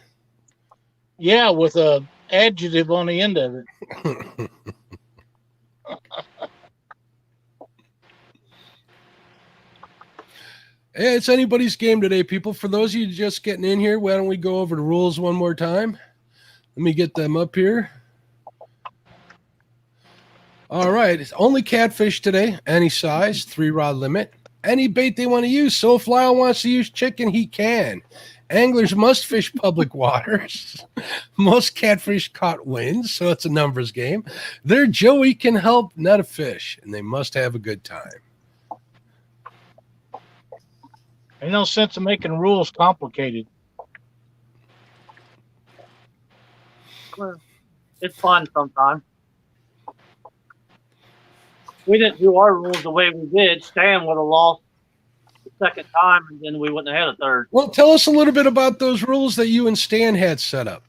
Yeah, with a adjective on the end of it. Hey, it's anybody's game today, people. For those of you just getting in here, why don't we go over the rules one more time? Let me get them up here. All right. It's only catfish today. Any size, 3-rod limit. Any bait they want to use. So if Lyle wants to use chicken, he can. Anglers must fish public waters. Most catfish caught wins, so it's a numbers game. Their Joey can help net a fish, and they must have a good time. Ain't no sense of making rules complicated. It's fun sometimes. We didn't do our rules the way we did. Stan would have lost the second time, and then we wouldn't have had a third. Well, tell us a little bit about those rules that you and Stan had set up.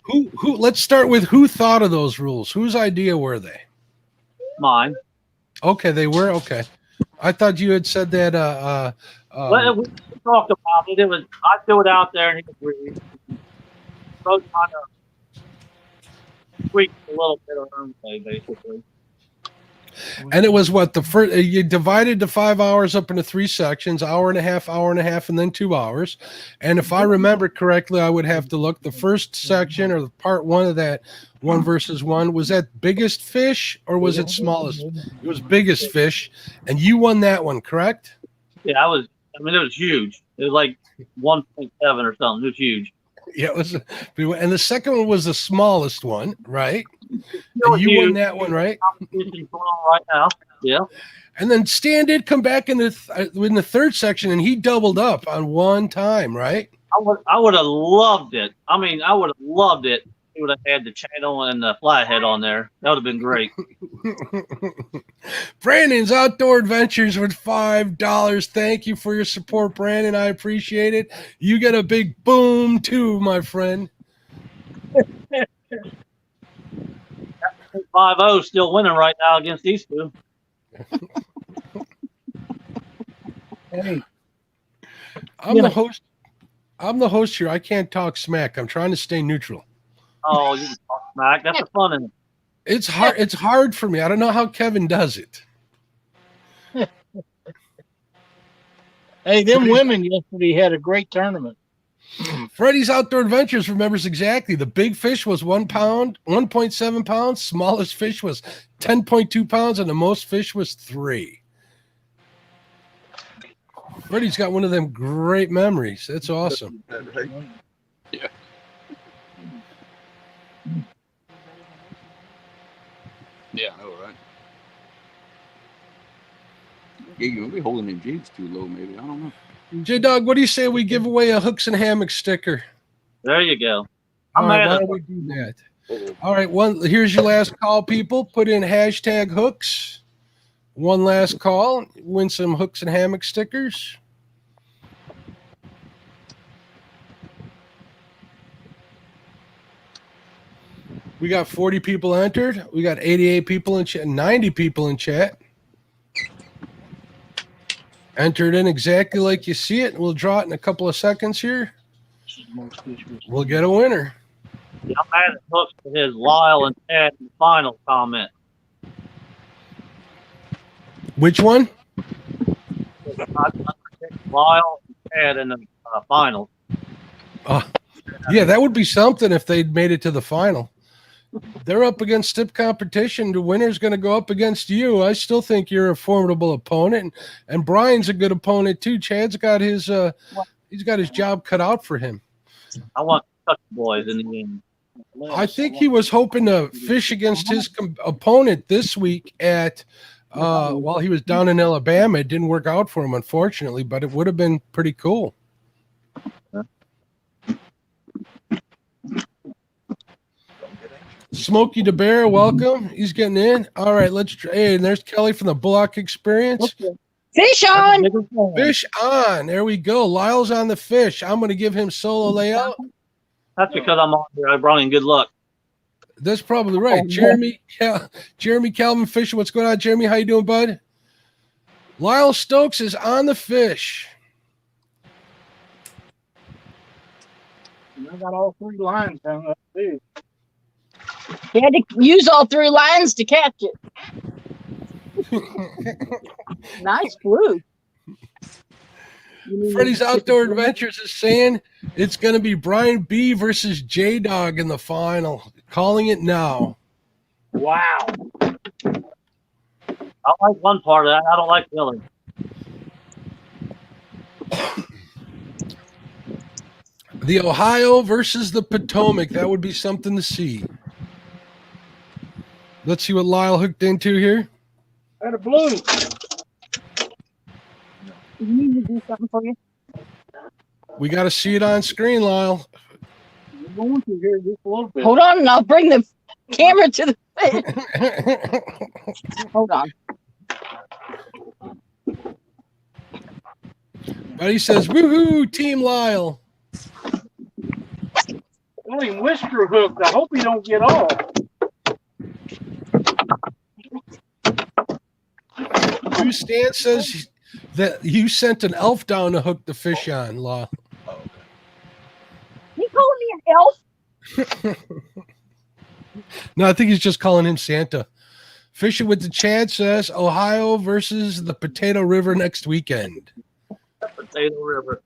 Who? Let's start with who thought of those rules. Whose idea were they? Mine. Okay, they were okay. I thought you had said that. Well, we talked about it. It was I threw it out there, and he agreed. Both kind of tweaked a little bit on our own way, basically. And it was what the first you divided the 5 hours up into 3 sections, hour and a half, and then 2 hours. And if I remember correctly, I would have to look. The first section or the part 1 of that 1 versus 1 was that biggest fish or was it smallest? It was biggest fish, and you won that one, correct? Yeah, it was huge. It was like 1.7 or something. It was huge. Yeah, it was. And the second one was the smallest one, right? And you won that one, right? Competition's going on right now. Yeah. And then Stan did come back in the third section, and he doubled up on one time, right? I would have loved it. I mean, I would have loved it. He would have had the channel and the flathead on there. That would have been great. Brandon's Outdoor Adventures with $5. Thank you for your support, Brandon. I appreciate it. You get a big boom too, my friend. 5-0 still winning right now against these two. Hey, I'm the host. I'm the host here. I can't talk smack. I'm trying to stay neutral. Oh, you can talk smack. That's the fun in it. It's hard. It's hard for me. I don't know how Kevin does it. hey, them women yesterday had a great tournament. Freddie's Outdoor Adventures remembers exactly. The big fish was 1 pound, 1.7 pounds. Smallest fish was 10.2 pounds, and the most fish was 3. Freddie's got one of them great memories. That's awesome. Yeah. Yeah, I know, right? Yeah, you'll be holding them jigs too low, maybe. I don't know. J-Dog, what do you say we give away a Hooks and Hammock sticker? There you go. All right, why don't we do that? All right, here's your last call, people. Put in hashtag hooks. One last call. Win some Hooks and Hammock stickers. We got 40 people entered. We got 88 people in chat, 90 people in chat. Entered in exactly like you see it. We'll draw it in a couple of seconds here. We'll get a winner. Yeah, I'm mad at Hooks for his Lyle and Ted in the final comment. Which one? Lyle and Ted in the finals. Yeah, that would be something if they'd made it to the final. They're up against stiff competition. The winner's going to go up against you. I still think you're a formidable opponent, and Brian's a good opponent too. Chad's got his he's got his job cut out for him. I want Touch Boys in the game. I think he was hoping to fish against his opponent this week at while he was down in Alabama. It didn't work out for him, unfortunately, but it would have been pretty cool. Smokey the Bear, welcome. He's getting in. All right, hey, and there's Kelly from the Bullock Experience. Fish on. Fish on. There we go. Lyle's on the fish. I'm going to give him solo layout. That's because I'm on here. I brought in good luck. That's probably right. Jeremy Calvin Fisher. What's going on, Jeremy? How you doing, bud? Lyle Stokes is on the fish. I got all 3 lines down up too. You had to use all 3 lines to catch it. Nice fluke. Freddie's Outdoor Adventures is saying it's going to be Brian B versus J-Dog in the final. Calling it now. Wow. I like one part of that. I don't like the other. The Ohio versus the Potomac. That would be something to see. Let's see what Lyle hooked into here. Got a blue. You need me to do something for you? We got to see it on screen, Lyle. We're going to here just a little bit. Hold on, and I'll bring the camera to the fish. Hold on. Buddy says, woohoo, Team Lyle. Got him whisker hooked. I hope he don't get off. Stan says that you sent an elf down to hook the fish on, Lyle. You calling me an elf? No, I think he's just calling him Santa. Fishing with the Chad says Ohio versus the Potato River next weekend. Potato River.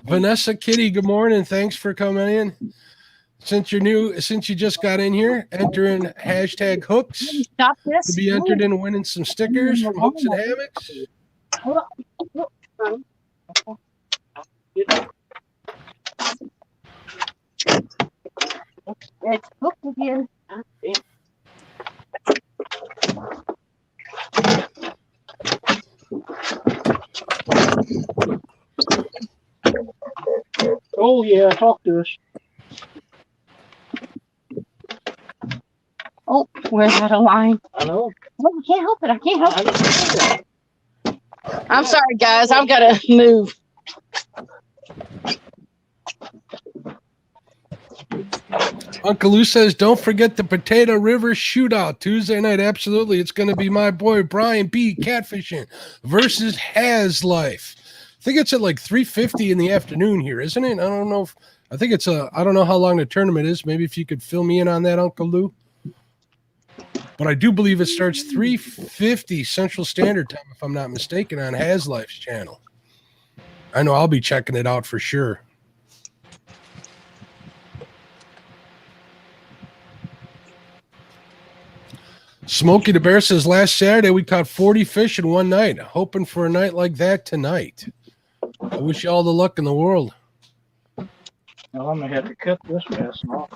Vanessa Kitty, good morning. Thanks for coming in. Since you just got in here, enter in hashtag hooks Stop this. to be entered in winning some stickers from Hooks and Hammocks. Hold on. It's hooked again. Oh, yeah, talk to us. Oh, we're out of line. I know. Oh, I can't help it. I can't help it. I'm sorry, guys. I've got to move. Uncle Lou says, don't forget the Potato River Shootout Tuesday night. Absolutely. It's going to be my boy Brian B. Catfishing versus Has Life. I think it's at like 3:50 in the afternoon here, isn't it? I don't know. I don't know how long the tournament is. Maybe if you could fill me in on that, Uncle Lou. But I do believe it starts 3:50 Central Standard Time, if I'm not mistaken, on Has Life's channel. I know I'll be checking it out for sure. Smokey the Bear says, last Saturday we caught 40 fish in one night. Hoping for a night like that tonight. I wish you all the luck in the world. Well, I'm going to have to cut this mess off.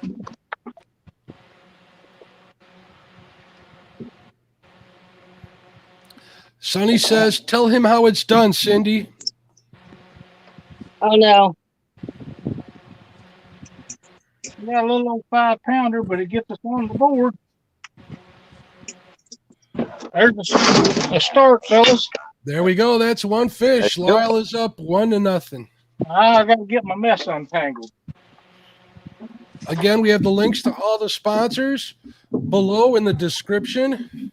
Sonny says, tell him how it's done, Cindy. Oh, no. We got a little old 5-pounder, but it gets us on the board. There's a start, fellas. There we go. That's one fish. Lyle is up 1-0. I got to get my mess untangled. Again, we have the links to all the sponsors below in the description.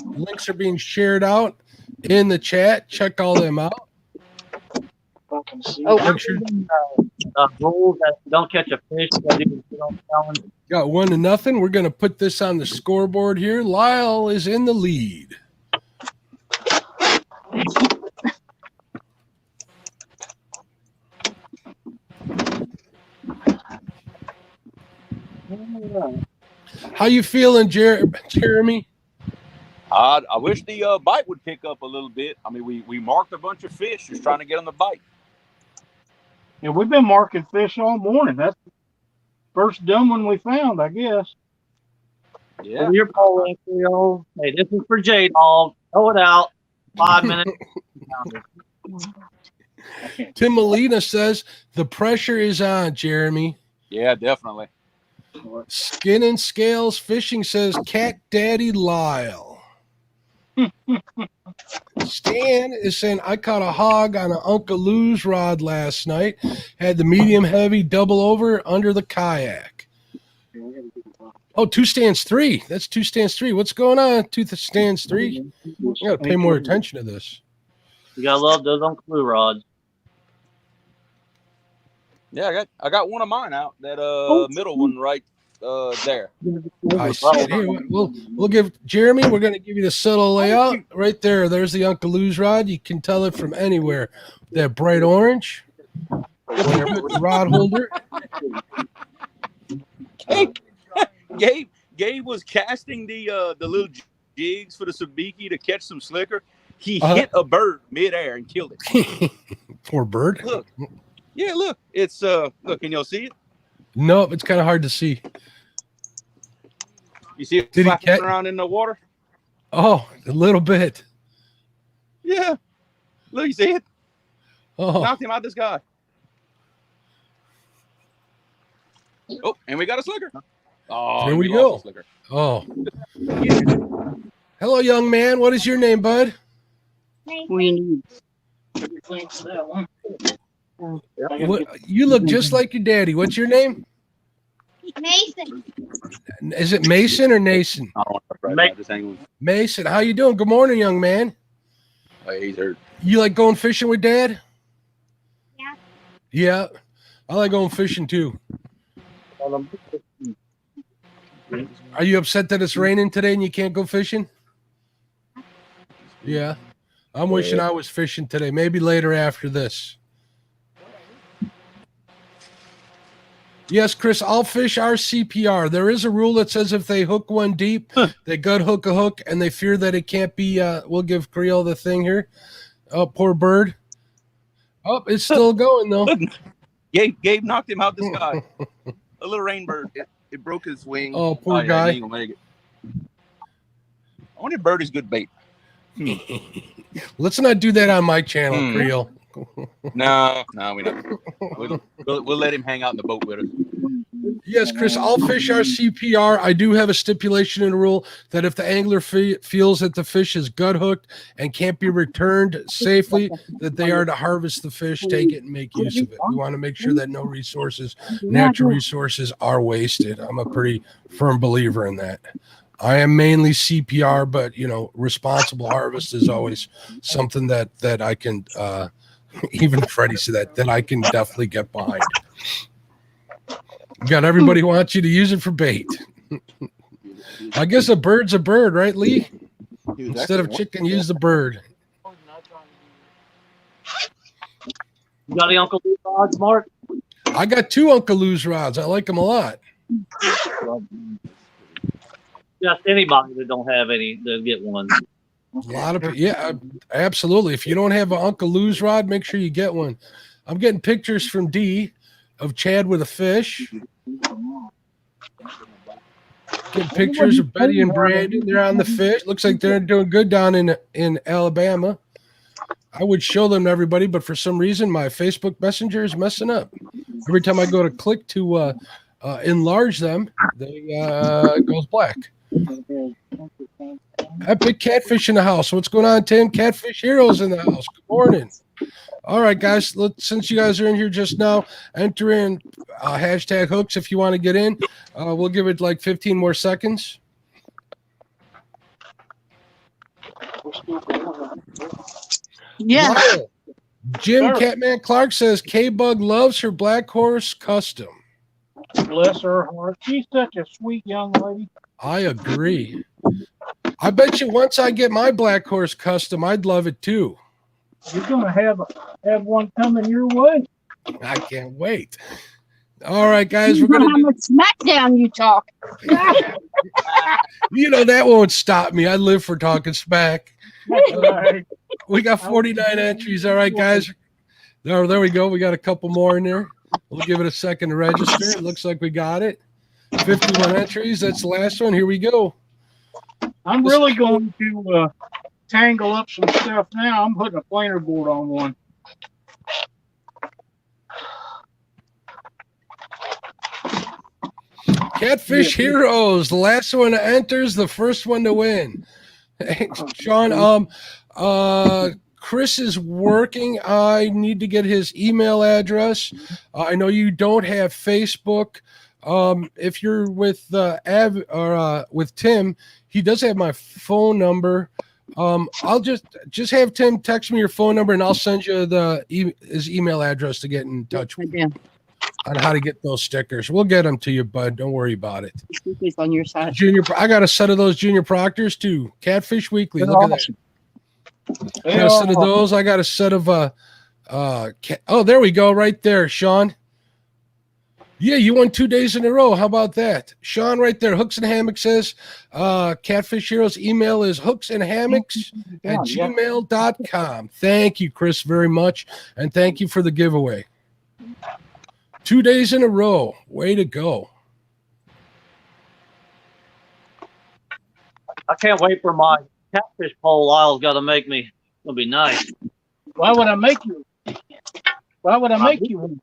Links are being shared out in the chat. Check all them out. Oh, Make sure. Rules that don't catch a fish. That you don't challenge. Got 1-0. We're going to put this on the scoreboard here. Lyle is in the lead. How you feeling, Jeremy? I wish the bite would pick up a little bit. I mean, we marked a bunch of fish just trying to get on the bite. Yeah, we've been marking fish all morning. That's the first dumb one we found, I guess. Yeah. You're polling, Creole. Hey, this is for J-Dog. Throw it out. 5 minutes. Tim Molina says the pressure is on, Jeremy. Yeah, definitely. Skin and Scales Fishing says Cat Daddy Lyle. Stan is saying, I caught a hog on an Uncle Lou's rod last night. Had the medium heavy double over under the kayak. Oh, 2 stands 3. That's 2 stands 3. What's going on? 2 stands 3. You got to pay more attention to this. You gotta love those Uncle Lou rods. Yeah, I got one of mine out. That middle one right there. I see it here. We'll give Jeremy. We're going to give you the subtle layout right there. There's the Uncle Lou's rod. You can tell it from anywhere. That bright orange. Where you put the rod holder. Gabe was casting the little jigs for the sabiki to catch some slicker. He hit a bird midair and killed it. Poor bird. Look, Yeah, look. It's look, can you see it? Nope, it's kind of hard to see. You see it Did he flapping catch? around in the water? Oh, a little bit. Yeah. Look, you see it? Oh, Knocked him out the sky. Oh, and we got a slicker. Oh, There we lost go. the slicker. oh. Hello, young man. What is your name, bud? We need. You look just like your daddy. What's your name? Mason. Is it Mason or Nason? I don't want to right now. Just hang on. Mason. How you doing? Good morning, young man. Oh, he's hurt. You like going fishing with Dad? Yeah. Yeah, I like going fishing too. Are you upset that it's raining today and you can't go fishing? Yeah, I'm wishing I was fishing today. Maybe later after this. Yes, Chris, I'll fish our CPR. There is a rule that says if they hook one deep, they gut hook a hook, and they fear that it can't be. We'll give Creel the thing here. Oh, poor bird. Oh, it's still going though. Gabe knocked him out the sky. A little rain bird. It broke his wing. Oh, poor He guy. ain't gonna make it. I wonder if bird is good bait. Let's not do that on my channel, Creel. No, we don't. We'll let him hang out in the boat with us. Yes, Chris, I'll fish our CPR. I do have a stipulation in the rule that if the angler feels that the fish is gut hooked and can't be returned safely, that they are to harvest the fish, take it, and make use of it. We want to make sure that no resources, natural resources, are wasted. I'm a pretty firm believer in that. I am mainly CPR, but responsible harvest is always something that I can. Even Freddie said that I can definitely get behind. Got everybody wants you to use it for bait. I guess a bird's a bird, right, Lee? Instead of chicken, use the bird. You got any Uncle Lee rods, Mark? I got 2 Uncle Lou's rods. I like them a lot. Just anybody that don't have any, they'll get one. A lot of people. Yeah, absolutely. If you don't have an Uncle Lou's rod, make sure you get one. I'm getting pictures from D of Chad with a fish. Getting pictures of Betty and Brandon. They're on the fish. Looks like they're doing good down in Alabama. I would show them to everybody, but for some reason, my Facebook Messenger is messing up. Every time I go to click to enlarge them, it goes black. Epic Catfish in the house. What's going on, Tim? Catfish Heroes in the house. Good morning. All right, guys. Since you guys are in here just now, enter in hashtag hooks if you want to get in. We'll give it like 15 more seconds. Yeah. Lyle. Jim Catman Clark says K-Bug loves her Black Horse Custom. Bless her heart. She's such a sweet young lady. I agree. I bet you once I get my Black Horse Custom, I'd love it too. You're gonna have one coming your way. I can't wait. All right, guys, we're You know gonna how much smackdown you talk. that won't stop me. I live for talking smack. We got 49 entries. All right, guys. There we go. We got a couple more in there. We'll give it a second to register. It looks like we got it. 51 entries. That's the last one. Here we go. I'm really going to tangle up some stuff now. I'm putting a planer board on one. Catfish Heroes. The last one that enters, the first one to win. Hey, Sean, Chris is working. I need to get his email address. I know you don't have Facebook. If you're with with Tim, he does have my phone number. I'll just have Tim text me your phone number, and I'll send you his email address to get in touch with you on how to get those stickers. We'll get them to you, bud. Don't worry about it. He's on your side. Junior, I got a set of those Junior Proctors too. Catfish Weekly. Look at that. I got a set of those. I got a set of oh, there we go, right there, Sean. Yeah, you won 2 days in a row. How about that? Sean, right there. Hooks and Hammocks says Catfish Heroes email is hooksandhammocks@gmail.com. Thank you, Chris, very much. And thank you for the giveaway. 2 days in a row. Way to go. I can't wait for my catfish pole Lyle's got to make me. It'll be nice. Why would I make you? Why would I make you one?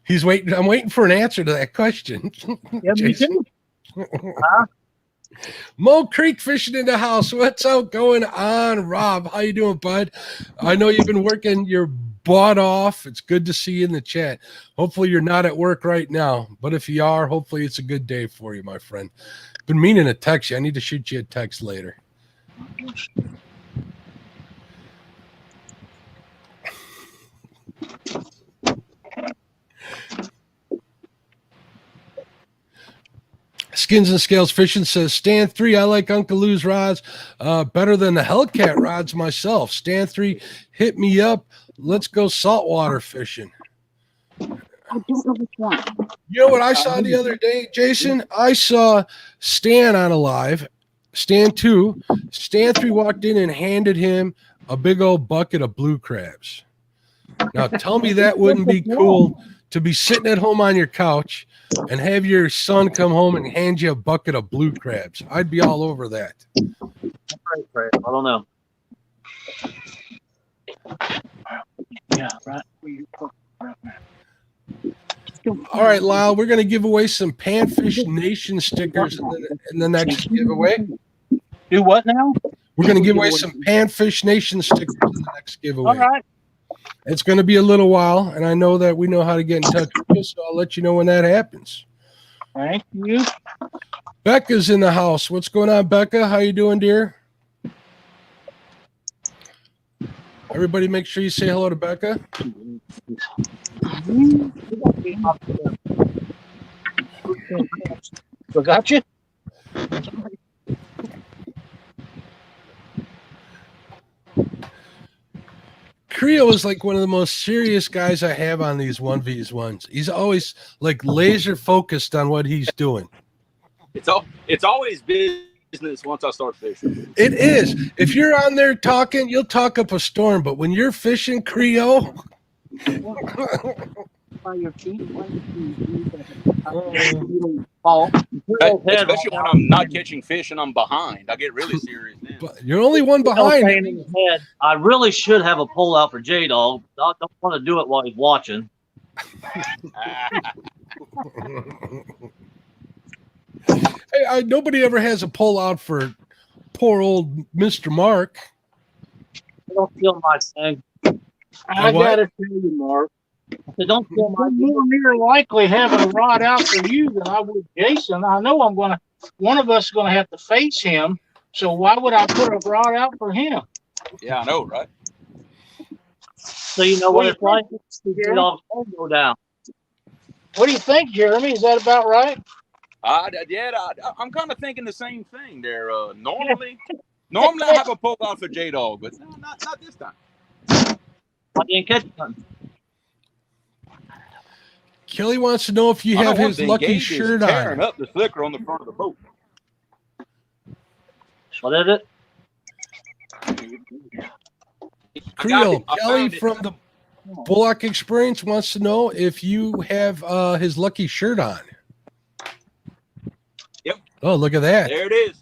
He's waiting. I'm waiting for an answer to that question. Yeah, me too. Mo Creek Fishing in the house. What's out going on, Rob? How you doing, bud? I know you've been working your butt off. It's good to see you in the chat. Hopefully you're not at work right now, but if you are, hopefully it's a good day for you, my friend. Been meaning to text you. I need to shoot you a text later. Skins and Scales Fishing says, Stand 3, I like Uncle Lou's rods better than the Hellcat rods myself. Stand 3, hit me up. Let's go saltwater fishing. I don't know which one. You know what I saw the other day, Jason? I saw Stan on a live, Stan 2. Stan 3 walked in and handed him a big old bucket of blue crabs. Now, tell me that wouldn't be cool to be sitting at home on your couch and have your son come home and hand you a bucket of blue crabs. I'd be all over that. I don't know. Yeah, right. All right, Lyle, we're going to give away some Panfish Nation stickers in the next giveaway. Do what now? We're going to give away some Panfish Nation stickers in the next giveaway. All right. It's going to be a little while, and I know that we know how to get in touch with you, so I'll let you know when that happens. Thank you. Becca's in the house. What's going on, Becca? How you doing, dear? Everybody make sure you say hello to Becca. Forgot you? Creo is like one of the most serious guys I have on these 1v1s. He's always like laser focused on what he's doing. It's always business once I start fishing. It is. If you're on there talking, you'll talk up a storm. But when you're fishing, Creo, By your feet. Especially when I'm not catching fish and I'm behind. I get really serious then. but you're only one behind. In his head, I really should have a pull out for J-Dog. I don't want to do it while he's watching. Hey, nobody ever has a pull out for poor old Mr. Mark. Don't steal my thing. I what? gotta tell you, Mark. So don't steal my I'm more near likely having a rod out for you than I would Jason. I know one of us is gonna have to face him. So why would I put a rod out for him? Yeah, I know, right? So you know what it's like? J-Dog's phone go down. What do you think, Jeremy? Is that about right? I'm kind of thinking the same thing there. Normally I have a pull out for J-Dog, but no, not this time. I didn't catch nothing. Kelly wants to know if you have his lucky shirt tearing on. up the slicker on the front of the boat. What is it? Creel, Kelly from the Bullock Experience wants to know if you have his lucky shirt on. Yep. Oh, look at that. There it is.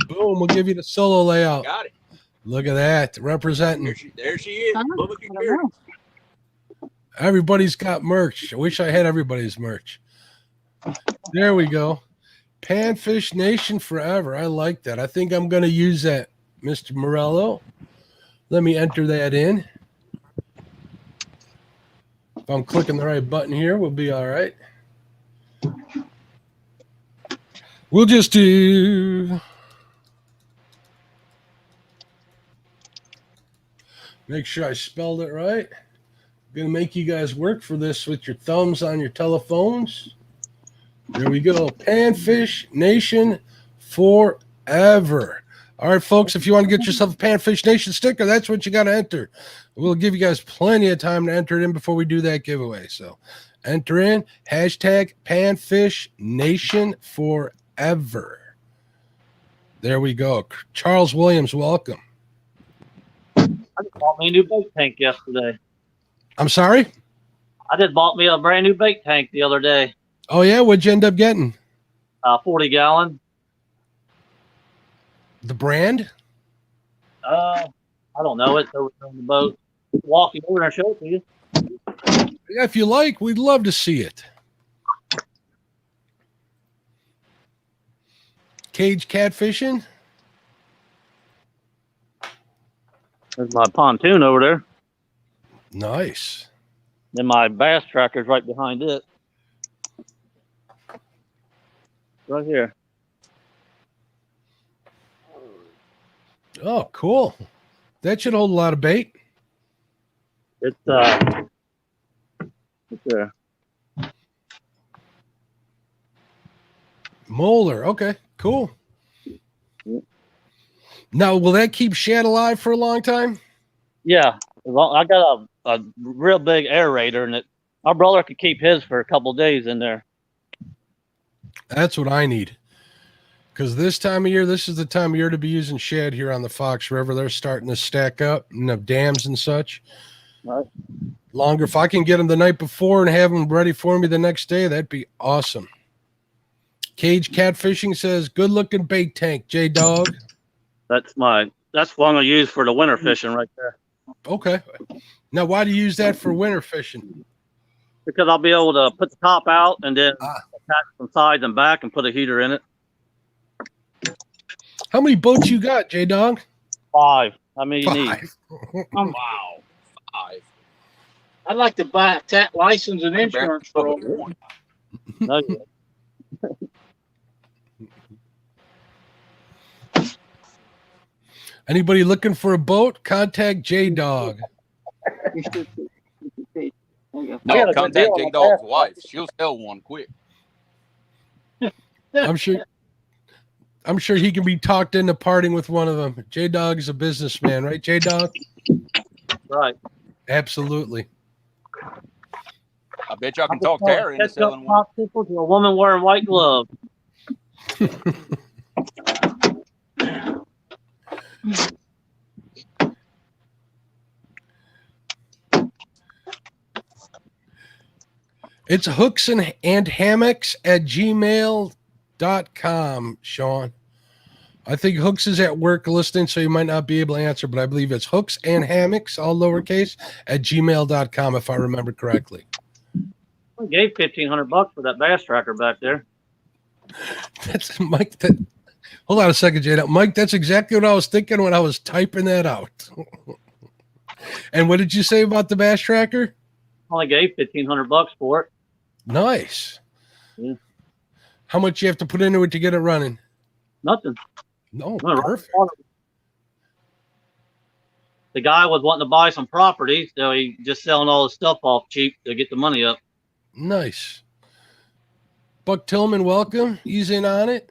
Boom, we'll give you the solo layout. Got it. Look at that. Representing. There she is. Bullock Experience. Everybody's got merch. I wish I had everybody's merch. There we go. Panfish Nation forever. I like that. I think I'm going to use that, Mr. Morello. Let me enter that in. If I'm clicking the right button here, we'll be all right. We'll just do... Make sure I spelled it right. Gonna make you guys work for this with your thumbs on your telephones. There we go. Panfish Nation forever. All right, folks, if you want to get yourself a Panfish Nation sticker, that's what you got to enter. We'll give you guys plenty of time to enter it in before we do that giveaway. So enter in hashtag Panfish Nation forever. There we go. Charles Williams, welcome. I just bought me a new bait tank yesterday. I'm sorry? I just bought me a brand new bait tank the other day. Oh, yeah? What'd you end up getting? 40 gallon. The brand? I don't know. It's over on the boat. Walking over there and show it to you. Yeah, if you like, we'd love to see it. Cage catfishing? There's my pontoon over there. Nice. Then my bass tracker's right behind it. Right here. Oh, cool. That should hold a lot of bait. It's right there. Molar. Okay, cool. Now, will that keep shad alive for a long time? Yeah. I got a real big aerator in it. My brother could keep his for a couple of days in there. That's what I need. Because this time of year, this is the time of year to be using shad here on the Fox River. They're starting to stack up and have dams and such. Right. Longer. If I can get them the night before and have them ready for me the next day, that'd be awesome. Cage Catfishing says, good looking bait tank, J-Dog. That's what I'm going to use for the winter fishing right there. Okay. Now, why do you use that for winter fishing? Because I'll be able to put the top out and then attach some sides and back and put a heater in it. How many boats you got, J-Dog? 5. How many you need? 5. Wow. 5. I'd like to buy a license and insurance for all. One. No, Anybody looking for a boat? Contact J-Dog. No, contact J Dog's wife. She'll sell one quick. I'm sure he can be talked into parting with one of them. J-Dog is a businessman, right, J-Dog? right. Absolutely. I bet y'all can talk Tara into selling one. Popsicle to a woman wearing white gloves. It's hooks and hammocks at gmail.com, Sean. I think Hooks is at work listening, so you might not be able to answer, but I believe it's hooks and hammocks, all lowercase, at gmail.com, if I remember correctly. I gave $1,500 for that bass tracker back there. That's Mike. Hold on a second, Jada. Mike, that's exactly what I was thinking when I was typing that out. And what did you say about the bass tracker? I only gave $1,500 for it. Nice. Yeah. How much you have to put into it to get it running? Nothing. No, No, perfect. The guy was wanting to buy some property, so he just selling all the stuff off cheap to get the money up. Nice. Buck Tillman, welcome. He's in on it.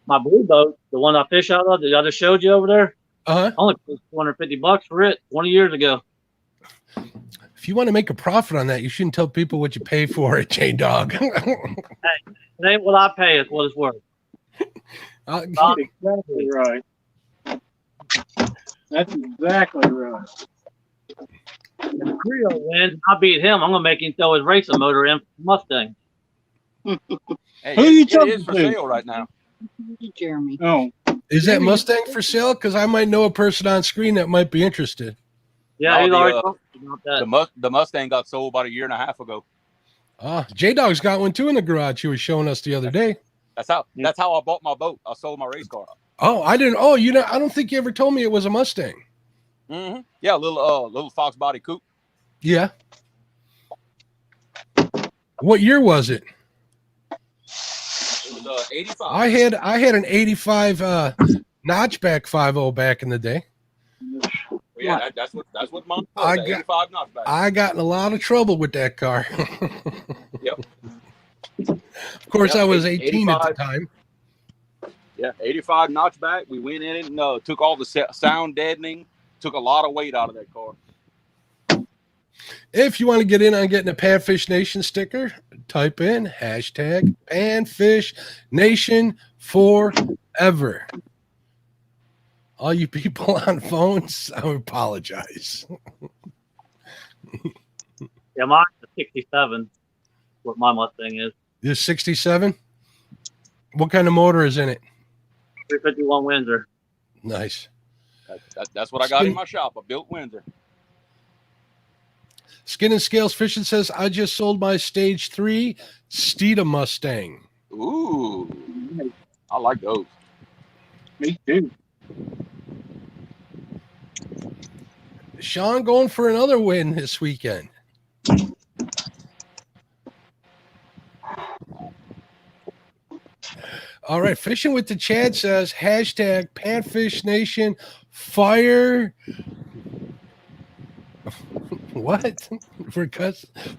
My blue boat, the one I fish out of, that I just showed you over there, Uh-huh. I only paid $250 for it 20 years ago. If you want to make a profit on that, you shouldn't tell people what you pay for it, J-Dog. It ain't what I pay, it's what it's worth. Exactly right. That's exactly right. If the Creole wins, I beat him. I'm gonna make him throw his racing motor in for the Mustang. Hey, Who you it talking is for to? sale right now. Jeremy. Oh, Is that Mustang for sale? Because I might know a person on screen that might be interested. Yeah, No, he's the, already talking about that. The Mustang got sold about a year and a half ago. J-Dog's got one too in the garage. He was showing us the other day. That's how I bought my boat. I sold my race car. Oh, I didn't. Oh, I don't think you ever told me it was a Mustang. Mm-hmm. Yeah, little Fox body coupe. Yeah. What year was it? It was 85. I had an 85 notchback 5.0 back in the day. Yeah, that's what mine was. I the 85 notchback. I got in a lot of trouble with that car. Yep. Of course, Yeah, I was 18 at the 85. time. Yeah, 85 notchback. We went in it and took all the sound deadening. Took a lot of weight out of that car. If you want to get in on getting a Panfish Nation sticker, type in hashtag Panfish Nation forever. All you people on phones, I apologize. Yeah, mine's a 67. What my Mustang is. This 67? What kind of motor is in it? 351 Windsor. Nice. That's what I got in my shop. A built Windsor. Skin and Scales Fishing says, I just sold my stage 3 Steeda Mustang. Ooh, I like those. Me too. Sean going for another win this weekend. All right, Fishing with the Chad says, hashtag Panfish Nation fire. What?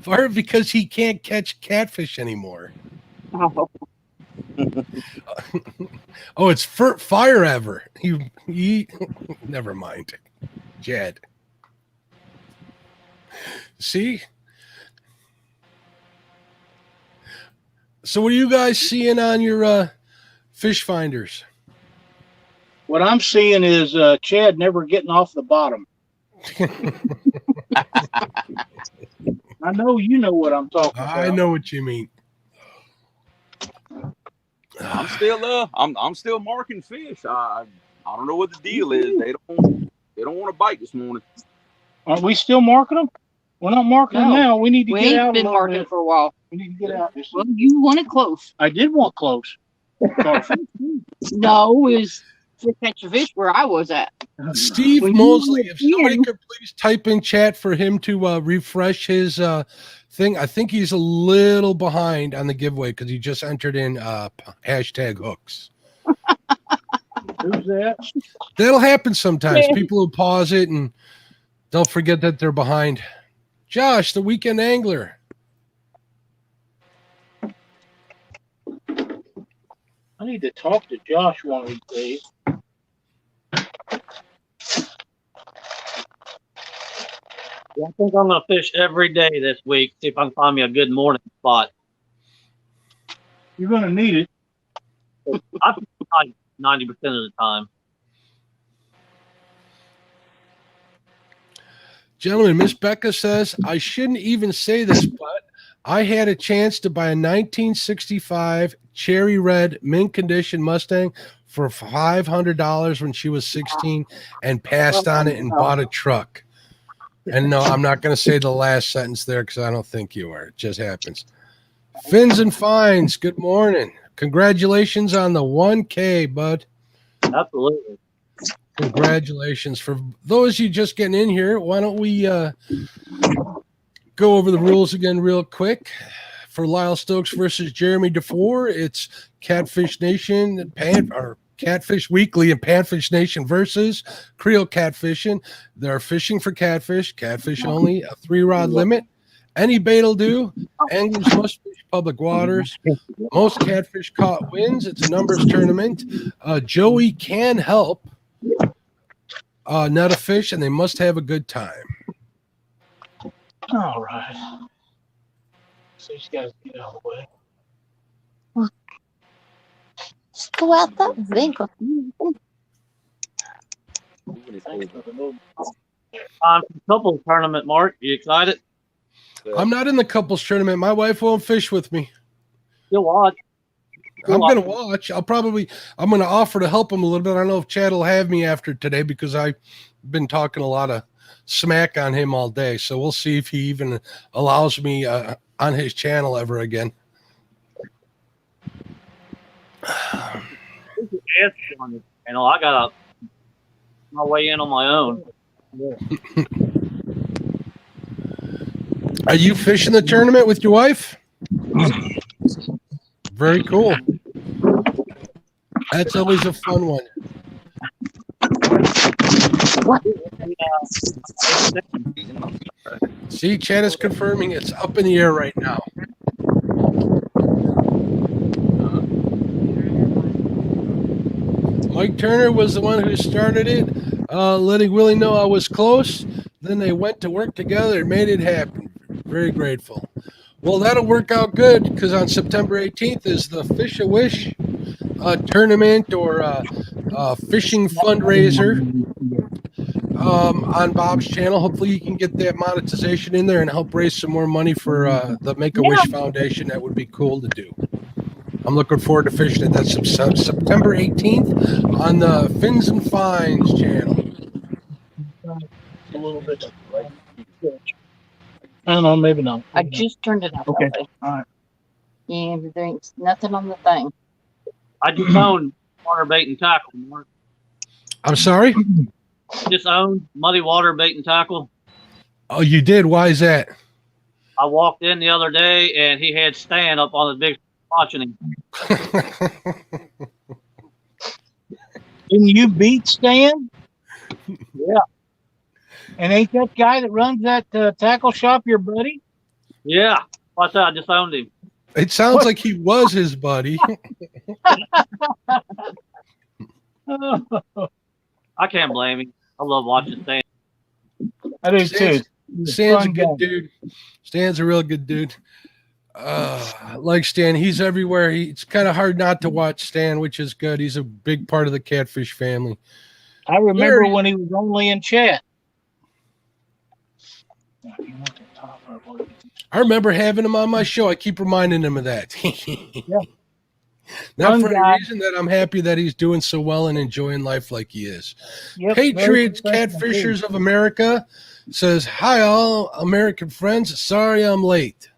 Fire because he can't catch catfish anymore. Oh, Oh, it's fire ever. He never mind. Jed. See? So what are you guys seeing on your fish finders? What I'm seeing is Chad never getting off the bottom. I know you know what I'm talking about. I know what you mean. I'm still marking fish. I don't know what the deal is. They don't want to bite this morning. Aren't we still marking them? We're not marking them No. now. We need to we get ain't out. been a little marking bit. for a while. We need to get out. Well, you want it close. I did want close. No, it was to catch a fish where I was at. Steve When you Mosley, were if somebody in- could please type in chat for him to refresh his thing. I think he's a little behind on the giveaway because he just entered in hashtag hooks. Who's that? That'll happen sometimes. People who pause it and they'll forget that they're behind. Josh, the weekend angler. I need to talk to Josh one of these days. Yeah, I think I'm gonna fish every day this week. See if I can find me a good morning spot. You're gonna need it. I fish like 90% of the time. Gentlemen, Miss Becca says, I shouldn't even say this, but I had a chance to buy a 1965 cherry red mint condition Mustang for $500 when she was 16 and passed on it and bought a truck. And no, I'm not going to say the last sentence there because I don't think you are. It just happens. Fins and Fines, good morning. Congratulations on the 1K, bud. Absolutely. Congratulations. For those of you just getting in here, why don't we go over the rules again real quick. For Lyle Stokes versus Jeremy Dufour, it's Catfish Nation or Catfish Weekly and Panfish Nation versus Creel Catfishing. They're fishing for catfish only, a 3-rod limit. Any bait will do. Anglers must fish public waters. Most catfish caught wins. It's a numbers tournament. Joey can help net a fish, and they must have a good time. All right. So these guys get out of the way. Go out that winkle. Couples tournament, Mark. You excited? I'm not in the couples tournament. My wife won't fish with me. You'll watch. I'm going to watch. I'm going to offer to help him a little bit. I don't know if Chad will have me after today because I've been talking a lot of smack on him all day. So we'll see if he even allows me on his channel ever again. On this channel, I got my way in on my own. Are you fishing the tournament with your wife? Very cool. That's always a fun one. See, Chad is confirming it's up in the air right now. Mike Turner was the one who started it, letting Willie know I was close. Then they went to work together and made it happen. Very grateful. Well, that'll work out good because on September 18th is the Fish a Wish tournament or fishing fundraiser on Bob's channel. Hopefully you can get that monetization in there and help raise some more money for the Make-A-Wish Foundation. That would be cool to do. I'm looking forward to fishing it. That's September 18th on the Fins and Finds channel. A little bit. I don't know, maybe not. I just turned it off. Okay. All right. Yeah, there's nothing on the thing. I just owned water bait and tackle, Mark. I'm sorry? Just owned muddy water bait and tackle. Oh, you did? Why is that? I walked in the other day and he had Stan up on the big watching him. Didn't you beat Stan? Yeah. And ain't that guy that runs that tackle shop your buddy? Yeah. What's that? I just owned him. It sounds like he was his buddy. I can't blame him. I love watching Stan. I do too. Stan's a good dude. Stan's a real good dude. Like Stan, he's everywhere. It's kind of hard not to watch Stan, which is good. He's a big part of the Catfish family. I remember when he was only in chat. I remember having him on my show. I keep reminding him of that. Yeah. Not Fun for guy. any reason that I'm happy that he's doing so well and enjoying life like he is. Yep, Patriots very Catfishers of America says, hi, all American friends. Sorry I'm late.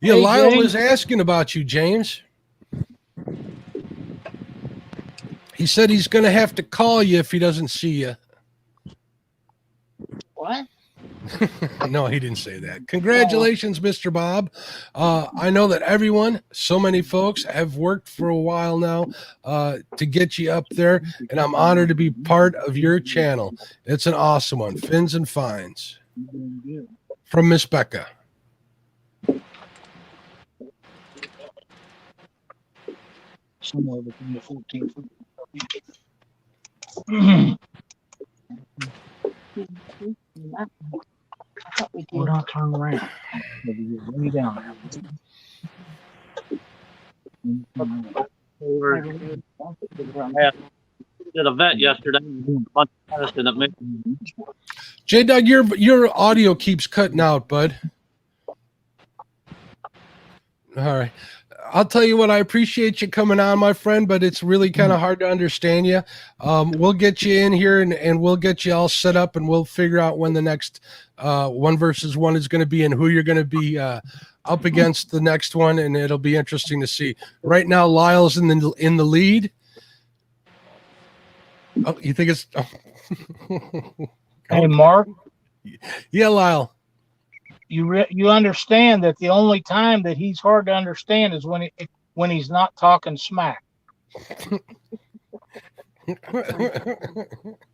Yeah, Hey, Lyle James. was asking about you, James. He said he's going to have to call you if he doesn't see you. What? No, he didn't say that. Congratulations, Mr. Bob. I know that everyone, so many folks, have worked for a while now to get you up there, and I'm honored to be part of your channel. It's an awesome one. Fins and Finds. From Miss Becca. Somewhere between the 14th. We're not turning around. Way down. Did a vet yesterday. A bunch of medicine at me. J Doug, your audio keeps cutting out, bud. All right. I'll tell you what, I appreciate you coming on, my friend, but it's really kind of hard to understand you. We'll get you in here and we'll get you all set up and we'll figure out when the next 1v1 is going to be and who you're going to be up against the next one, and it'll be interesting to see. Right now, Lyle's in the lead. Oh, you think it's Hey, Mark, yeah, Lyle. you understand that the only time that he's hard to understand is when he's not talking smack.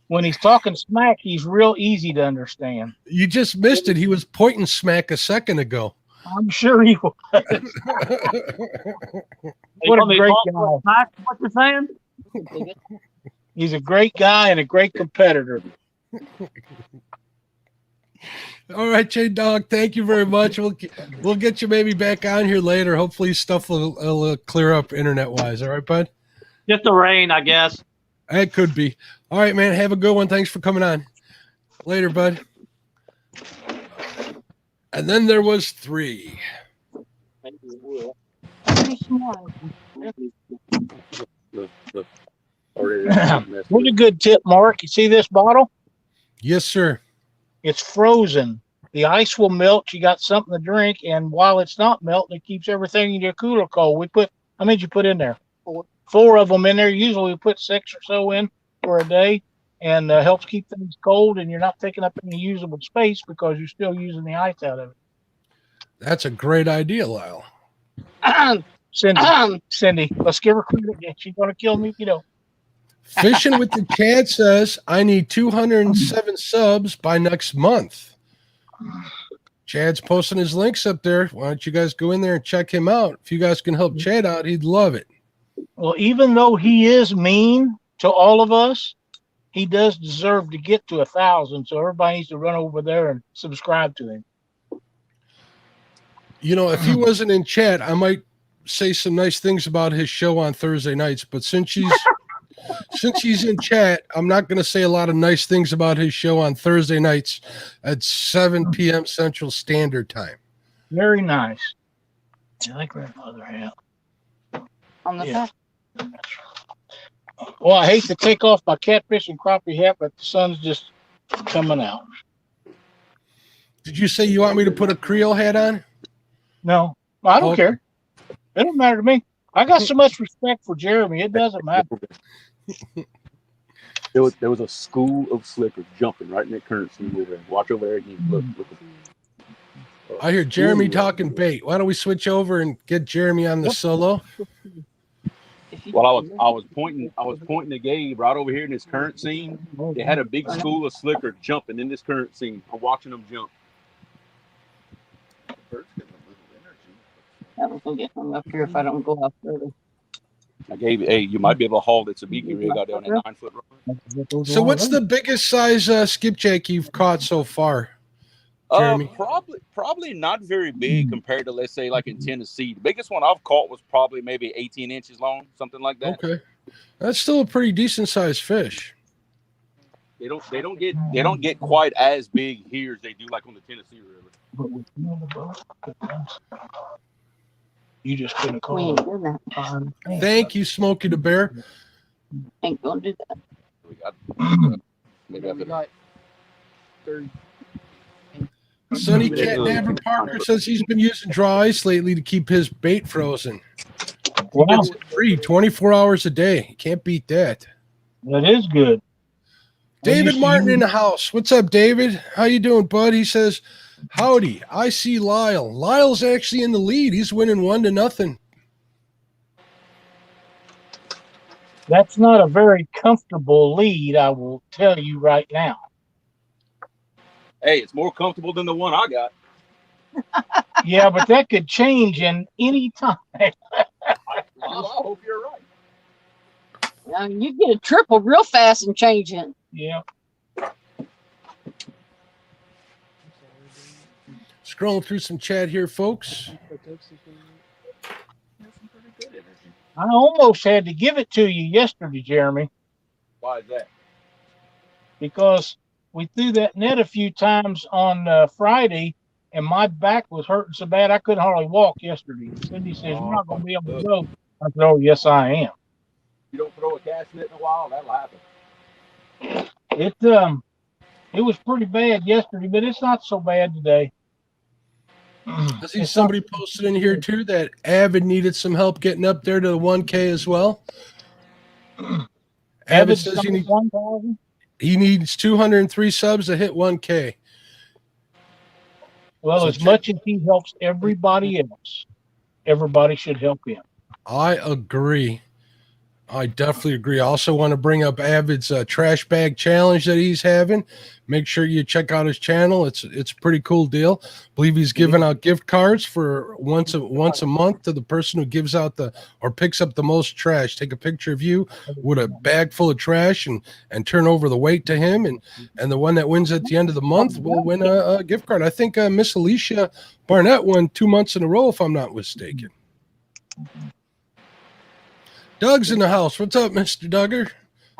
When he's talking smack, he's real easy to understand. You just missed it. He was pointing smack a second ago. I'm sure he was. What a great guy. What you saying? He's a great guy and a great competitor. All right, J Dog. Thank you very much. We'll get you maybe back on here later. Hopefully, stuff will clear up internet wise. All right, bud. Just the rain, I guess. It could be. All right, man. Have a good one. Thanks for coming on. Later, bud. And then there was 3. What's a good tip, Mark? You see this bottle? Yes, sir. It's frozen. The ice will melt. You got something to drink, and while it's not melting, it keeps everything in your cooler cold. How many did you put in there? 4 of them in there. Usually we put 6 or so in for a day, and helps keep things cold, and you're not taking up any usable space because you're still using the ice out of it. That's a great idea, Lyle. Cindy, let's give her credit. She's going to kill me if you don't. Fishing with the Chad says, I need 207 subs by next month. Chad's posting his links up there. Why don't you guys go in there and check him out? If you guys can help Chad out, he'd love it. Well, even though he is mean to all of us, he does deserve to get to 1,000. So everybody needs to run over there and subscribe to him. You know, if he wasn't in chat, I might say some nice things about his show on Thursday nights. But since since he's in chat, I'm not going to say a lot of nice things about his show on Thursday nights at 7 p.m. Central Standard Time. Very nice. I like grandmother hat. On the Yeah. back. Well, I hate to take off my catfish and crappie hat, but the sun's just coming out. Did you say you want me to put a Creole hat on? No, I don't Okay. care. It don't matter to me. I got so much respect for Jeremy. It doesn't matter. There was a school of slickers jumping right in that current scene over there. Watch over there again. Look. I hear Jeremy talking bait. Why don't we switch over and get Jeremy on the solo? Well, I was pointing to Gabe right over here in this current scene. They had a big school of slicker jumping in this current scene. I'm watching them jump. That was gonna get hung up here if I don't go up further. I gave it. Hey, you might be able to haul that Sabiki rig out there on that 9-foot rod. So what's the biggest size skipjack you've caught so far, Jeremy? Probably not very big compared to, let's say, like in Tennessee. The biggest one I've caught was probably maybe 18 inches long, something like that. Okay, that's still a pretty decent sized fish. They don't get quite as big here as they do like on the Tennessee River. You just couldn't We call ain't it. doing that. Thank you, Smokey the Bear. Ain't gonna do that. We got, maybe We got 30. Sonny Cat Nabber Parker says he's been using dry ice lately to keep his bait frozen. Wow, Gets it free 24 hours a day. Can't beat that. that is good. David Martin in the house. What's up, David? How you doing, bud? He says, howdy, I see Lyle. Lyle's actually in the lead. He's winning 1-0. That's not a very comfortable lead, I will tell you right now. hey, it's more comfortable than the one I got. Yeah, but that could change in any time. I hope you're right. You get a triple real fast and change it. Yeah. Scrolling through some chat here, folks. I almost had to give it to you yesterday, Jeremy, Why is that? because we threw that net a few times on Friday, and my back was hurting so bad I couldn't hardly walk yesterday. Cindy says, you're not going to be able to go. I said, oh, yes, I am. You don't throw a cast net in a while, that'll happen. It was pretty bad yesterday, but it's not so bad today. I see somebody posted in here, too, that Avid needed some help getting up there to the 1K as well. Avid says he needs 203 subs to hit 1K. Well, So as much as he helps everybody else, everybody should help him. I agree. I definitely agree. I also want to bring up Avid's trash bag challenge that he's having. Make sure you check out his channel. It's a pretty cool deal. I believe he's giving out gift cards for once a month to the person who gives out or picks up the most trash. Take a picture of you with a bag full of trash and turn over the weight to him, and the one that wins at the end of the month will win a gift card. I think Miss Alicia Barnett won 2 months in a row, if I'm not mistaken. Doug's in the house. What's up, Mr. Duggar?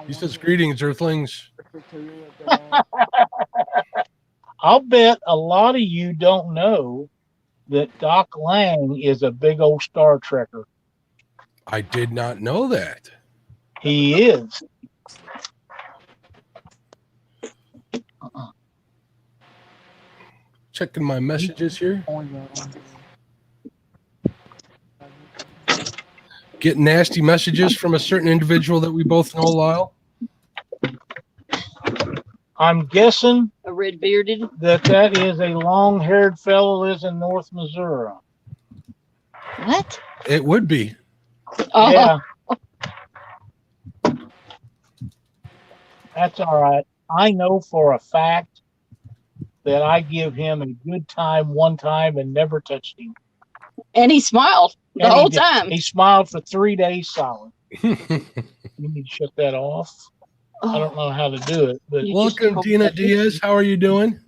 He says, greetings, Earthlings. I'll bet a lot of you don't know that Doc Lang is a big old Star Trekker. I did not know that. He is. Checking my messages here. Get nasty messages from a certain individual that we both know, Lyle. I'm guessing A red bearded. that is a long-haired fellow lives in North Missouri. What? It would be. Oh, Yeah. That's all right. I know for a fact that I give him a good time one time and never touched him. and he smiled the And he whole did. time. He smiled for 3 days solid. You need to shut that off. I don't know how to do it, but You just Welcome, hope Dina that- Diaz. How are you doing?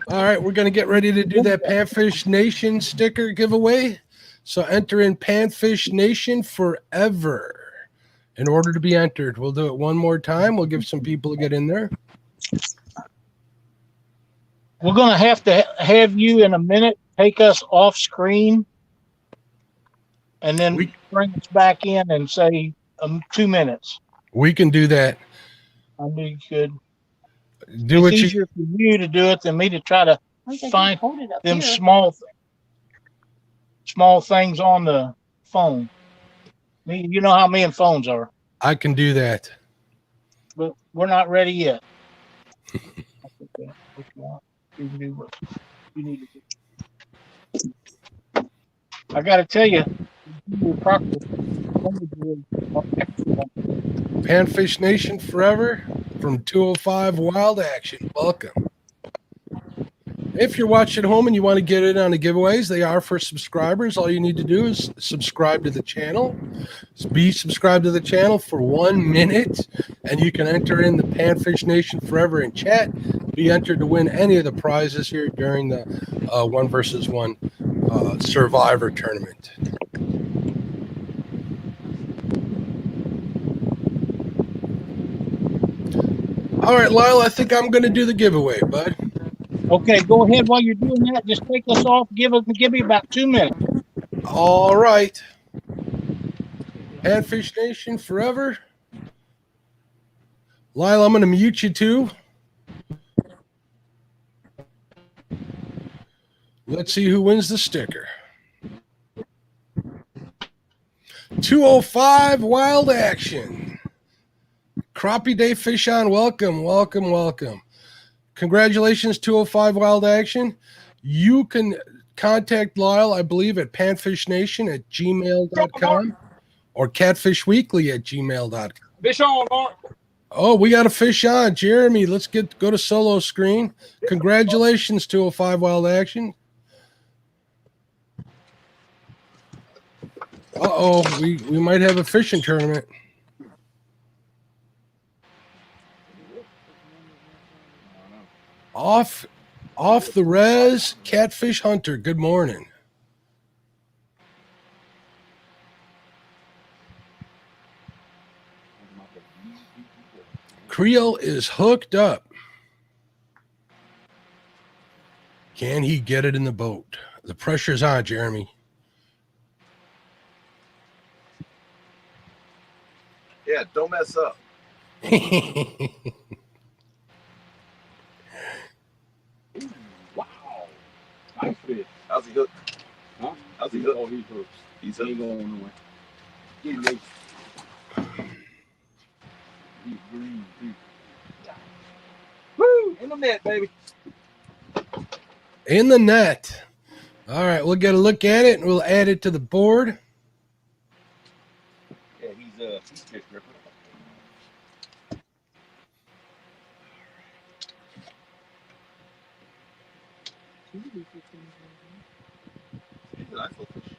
All right, we're going to get ready to do that Panfish Nation sticker giveaway. So enter in Panfish Nation forever. in order to be entered. We'll do it one more time. We'll give some people to get in there. We're going to have you in a minute take us off screen and then bring us back in and say 2 minutes. We can do that. I mean, you could. Do It's what easier for you to do it than me to try to find them here. small things on the phone. You know how me and phones are, I can do that. but we're not ready yet. Okay. What you want? You can do what you need to do. I got to tell you, Panfish Nation forever from 205 Wild Action. Welcome. If you're watching at home and you want to get in on the giveaways, they are for subscribers. All you need to do is subscribe to the channel. Be subscribed to the channel for 1 minute, and you can enter in the Panfish Nation forever in chat. Be entered to win any of the prizes here during the 1 versus 1 Survivor tournament. All right, Lyle, I think I'm going to do the giveaway, bud. Okay, go ahead while you're doing that. Just take us off. Give me about 2 minutes. All right. Catfish Nation forever. Lyle, I'm going to mute you too. Let's see who wins the sticker. 205 Wild Action. Crappie Day Fish On. Welcome, welcome, welcome. Congratulations, 205 Wild Action. You can contact Lyle, I believe, at panfishnation@gmail.com or catfishweekly@gmail.com. Fish on, Mark. Oh, we got a fish on. Jeremy, let's go to solo screen. Congratulations, 205 Wild Action. Uh-oh, we might have a fishing tournament. Off the res, Catfish Hunter. Good morning. Creel is hooked up. Can he get it in the boat? The pressure's on, Jeremy. Yeah, don't mess up. Wow. Nice fish. How's he hooked? Huh? How's he hooked? Oh, he's hooked. He's He ain't hooked. going nowhere. Get him, Nate. He's green, too. Woo! In the net, baby. In the net. All right, we'll get a look at it and we'll add it to the board. Yeah, he's fish gripper. 'He's a nice little fish.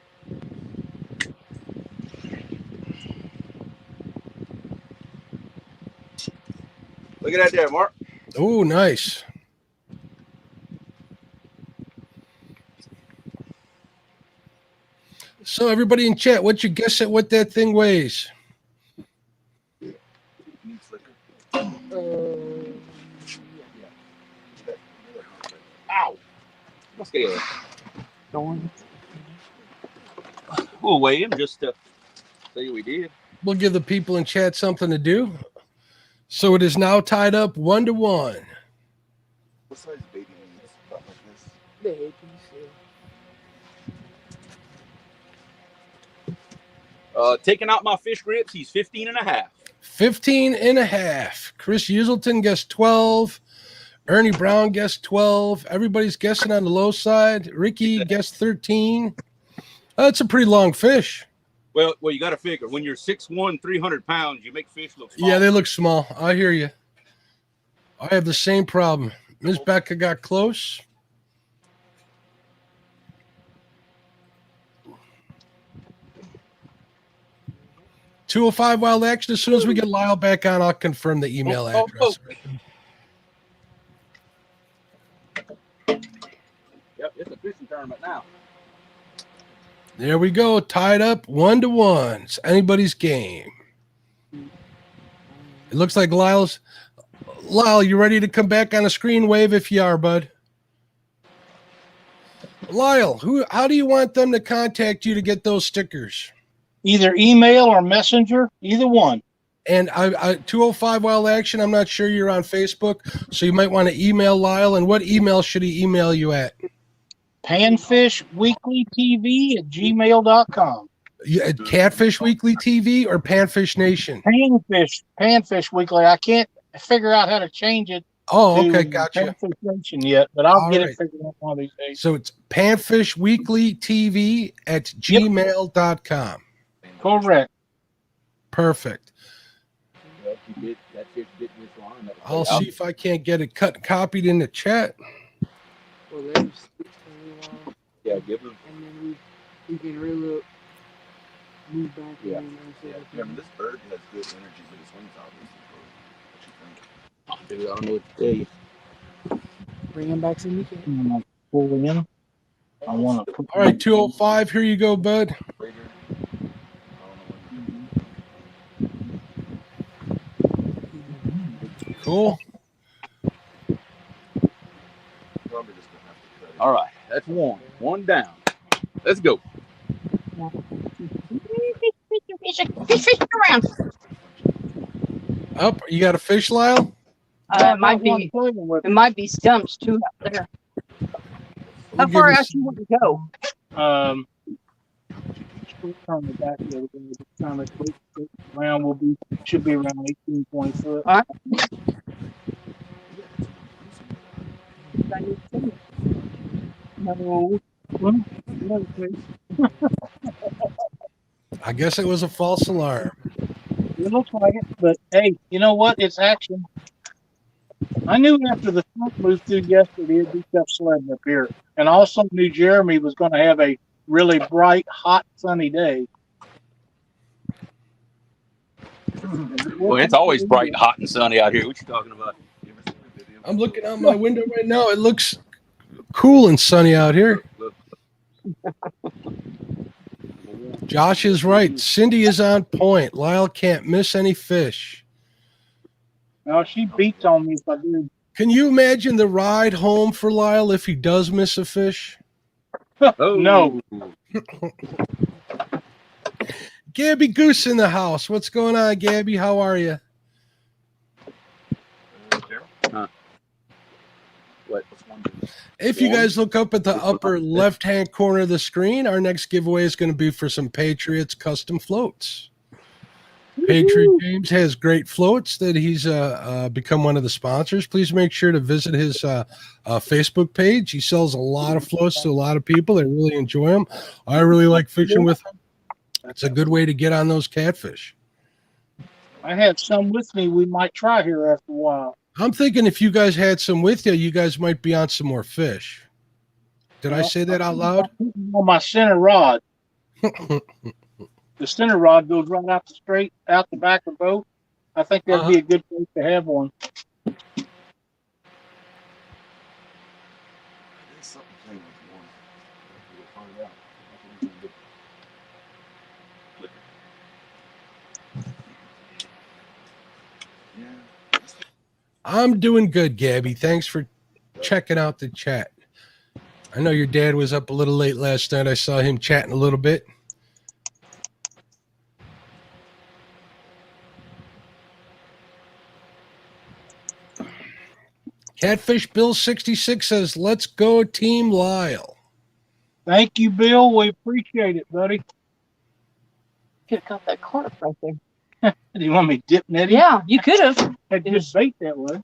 Look at that there, Mark. Oh, nice. So everybody in chat, what's your guess at what that thing weighs? Neat slicker. Ow! Let's get it. We'll weigh him just to say we did. We'll give the people in chat something to do. So it is now tied up 1-1. What size baby needs stuff like this? Taking out my fish grips, he's 15 and a half. 15 and a half. Chris Uselton guessed 12. Ernie Brown guessed 12. Everybody's guessing on the low side. Ricky guessed 13. That's a pretty long fish. Well, you got to figure when you're 6'1", 300 pounds, you make fish look small. Yeah, they look small. I hear you. I have the same problem. Ms. Becca got close. $205 Wild Action. As soon as we get Lyle back on, I'll confirm the email address. Yep, it's a fishing tournament now. There we go. Tied up 1-1. It's anybody's game. It looks like Lyle, you ready to come back on the screen? Wave if you are, bud. Lyle, how do you want them to contact you to get those stickers? Either email or messenger, either one. And I 205 Wild Action, I'm not sure you're on Facebook, so you might want to email Lyle. And what email should he email you at? panfishweeklytv@gmail.com. At Catfish Weekly TV or Panfish Nation? Panfish Weekly. I can't figure out how to change it. Oh, okay, gotcha. Panfish Nation yet, but I'll get right. it figured out one of these days. So it's panfishweeklytv@gmail.com. Correct. Perfect. I'll see if I can't get it cut and copied in the chat. Well, there's 6:21. Yeah, give them. And then we can really move back. Yeah. And Yeah, I mean, this bird has good energy with his wings, obviously. What you think? Dude, I don't know what to tell you. bring him back some weekend. Pull in. I want to put. All right, 205, here you go, bud. Cool. All right, that's one. One down. Let's go. Fish around. Up, you got a fish, Lyle? It might be stumps too out there. How far out you want to go? On the back of the time it round should be around 18, 20 foot. All right. No. I guess it was a false alarm. It looks like it, but hey, you know what? It's action. I knew after the truck moved through yesterday, it'd be tough sledding up here. And also knew Jeremy was going to have a really bright, hot, sunny day. Well, it's always bright and hot and sunny out here. What you talking about? I'm looking out my window right now. It looks cool and sunny out here. Josh is right. Cindy is on point. Lyle can't miss any fish. No, she beats on me if I do. Can you imagine the ride home for Lyle if he does miss a fish? Oh. No. Gabby Goose in the house. What's going on, Gabby? How are you? If you guys look up at the upper left-hand corner of the screen, our next giveaway is going to be for some Patriots custom floats. Patriot James has great floats that he's become one of the sponsors. Please make sure to visit his Facebook page. He sells a lot of floats to a lot of people. They really enjoy them. I really like fishing with him. It's a good way to get on those catfish. I have some with me we might try here after a while. I'm thinking if you guys had some with you, you guys might be on some more fish. Did I say that out loud? On my center rod. The center rod goes right out the back of the boat. I think that'd be a good place to have one. I'm doing good, Gabby. Thanks for checking out the chat. I know your dad was up a little late last night. I saw him chatting a little bit. Catfish Bill 66 says, "Let's go, Team Lyle." Thank you, Bill. We appreciate it, buddy. Could have got that carp right there. Do you want me to dip net? Yeah, you could have. Had just bait that way.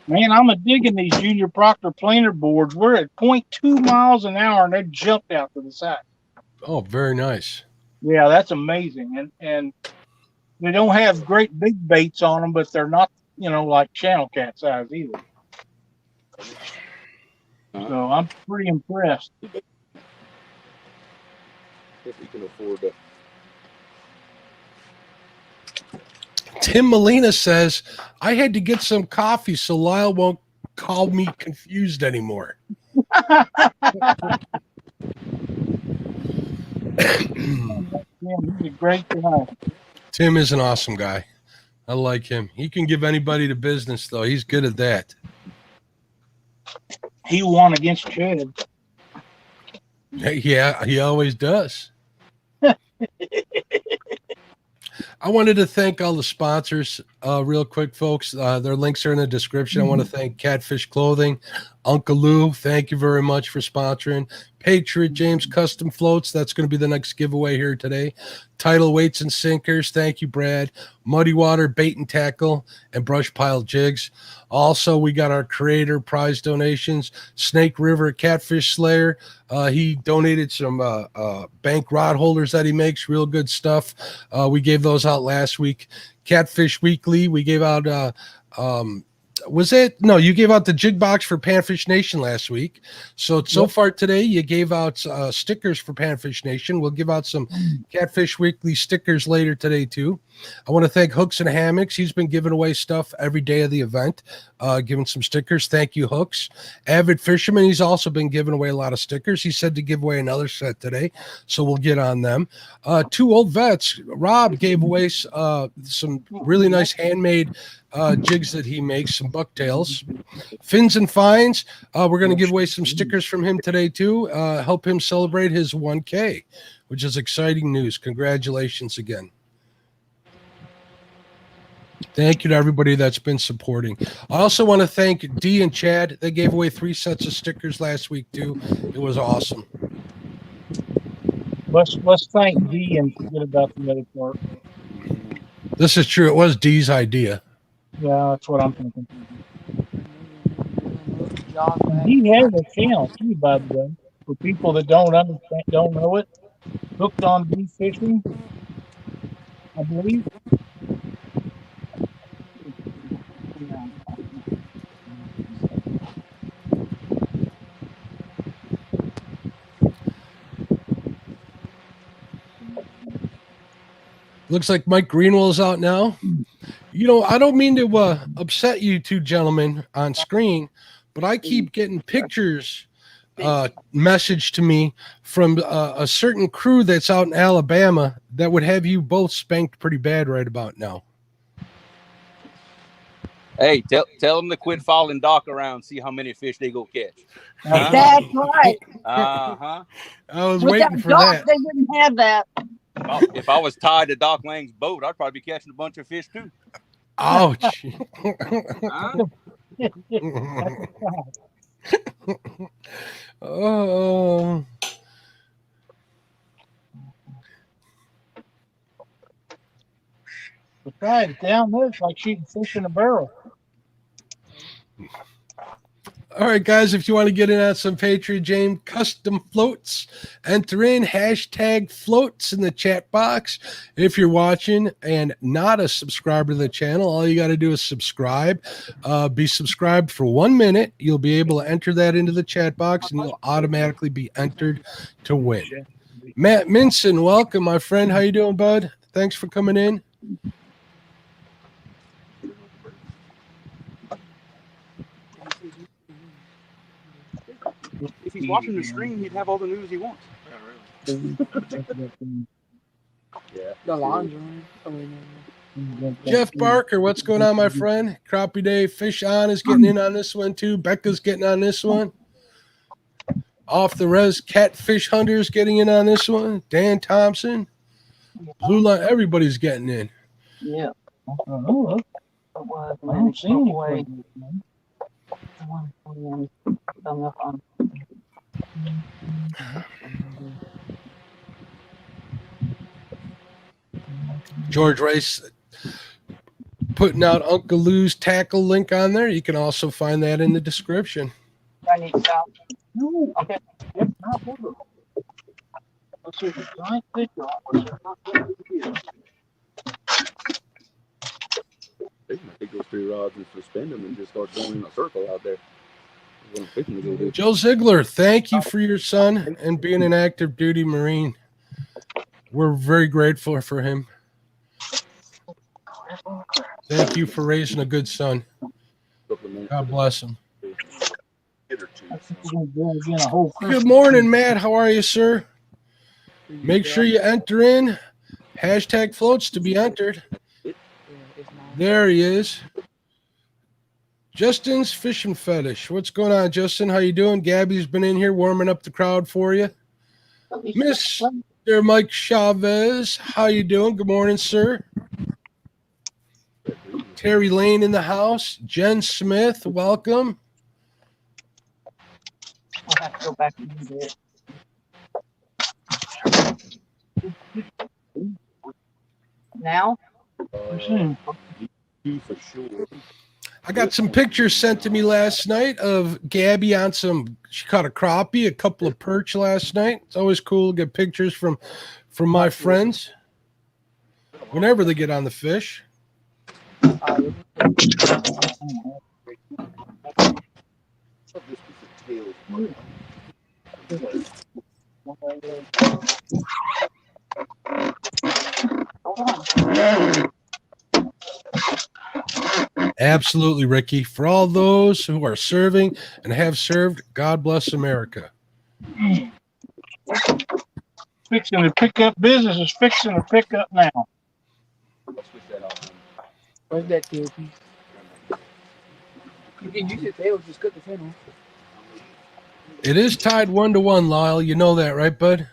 Man, I'm digging these Junior Proctor planer boards. We're at 0.2 miles an hour, and they jumped out to the side. Oh, very nice. Yeah, that's amazing. And they don't have great big baits on them, but they're not, like channel cat size either. So I'm pretty impressed. If we can afford to. Tim Molina says, I had to get some coffee so Lyle won't call me confused anymore. Yeah, he's a great guy. Tim is an awesome guy. I like him. He can give anybody the business, though. He's good at that. He won against Chad. Yeah, he always does. I wanted to thank all the sponsors real quick, folks. Their links are in the description. I want to thank Catfish Clothing, Uncle Lou. Thank you very much for sponsoring. Patriot James Custom Floats. That's going to be the next giveaway here today. Tidal Weights and Sinkers. Thank you, Brad. Muddy Water Bait and Tackle and Brush Pile Jigs. Also, we got our creator prize donations. Snake River Catfish Slayer. He donated some bank rod holders that he makes. Real good stuff. We gave those out last week. Catfish Weekly. We gave out was it? No, you gave out the jig box for Panfish Nation last week. So far today, you gave out stickers for Panfish Nation. We'll give out some Catfish Weekly stickers later today, too. I want to thank Hooks and Hammocks. He's been giving away stuff every day of the event, giving some stickers. Thank you, Hooks. Avid Fisherman, he's also been giving away a lot of stickers. He said to give away another set today, so we'll get on them. Two Old Vets. Rob gave away some really nice handmade jigs that he makes, some bucktails. Fins and Fines, we're going to give away some stickers from him today, too. Help him celebrate his 1K, which is exciting news. Congratulations again. Thank you to everybody that's been supporting. I also want to thank Dee and Chad. They gave away 3 sets of stickers last week, too. It was awesome. Let's thank Dee and forget about the other part. This is true. It was Dee's idea. Yeah, that's what I'm thinking. Dee has a channel, too, by the way. For people that don't know it. Hooked on Dee Fishing, I believe. Looks like Mike Greenwell is out now. You know, I don't mean to upset you two gentlemen on screen, but I keep getting pictures messaged to me from a certain crew that's out in Alabama that would have you both spanked pretty bad right about now. Hey, tell them to quit following Doc around, see how many fish they go catch. That's right. Uh-huh. I was With waiting that for dock, that. they wouldn't have that. If I was tied to Doc Lang's boat, I'd probably be catching a bunch of fish too. Ouch. Huh? Oh. Besides, down there, it's like shooting fish in a barrel. All right, guys, if you want to get in on some Patriot James custom floats, enter in hashtag floats in the chat box. If you're watching and not a subscriber to the channel, all you got to do is subscribe. Be subscribed for 1 minute. You'll be able to enter that into the chat box, and you'll automatically be entered to win. Matt Minson, welcome, my friend. How you doing, bud? Thanks for coming in. If he's watching the stream, he'd have all the news he wants. Yeah. The laundry. Jeff Barker, what's going on, my friend? Crappie Day Fish On is getting in on this one, too. Becca's getting on this one. Off the Res Catfish Hunters getting in on this one. Dan Thompson. Blue Line, everybody's getting in. Yeah. I don't see anything. George Rice putting out Uncle Lou's tackle link on there. You can also find that in the description. I need to stop. Okay. Yep, not over. Let's see if it's giant fish on. They might take those 3 rods and suspend them and just start going in a circle out there. What I'm fixing to go do. Joe Ziegler, thank you for your son and being an active duty Marine. We're very grateful for him. Thank you for raising a good son. God bless him. Good morning, Matt. How are you, sir? Make sure you enter in. Hashtag floats to be entered. There he is. Justin's Fishing Fetish. What's going on, Justin? How you doing? Gabby's been in here warming up the crowd for you. Mr. Mike Chavez, how you doing? Good morning, sir. Terry Lane in the house. Jen Smith, welcome. I'll have to go back and do it. Now? For sure. I got some pictures sent to me last night of Gabby on she caught a crappie, a couple of perch last night. It's always cool to get pictures from my friends whenever they get on the fish. Absolutely, Ricky. For all those who are serving and have served, God bless America. Fixing to pick up business is fixing to pick up now. Where's that tail piece? You can use your tail, just cut the fin off. It is tied 1-1, Lyle. You know that, right, bud?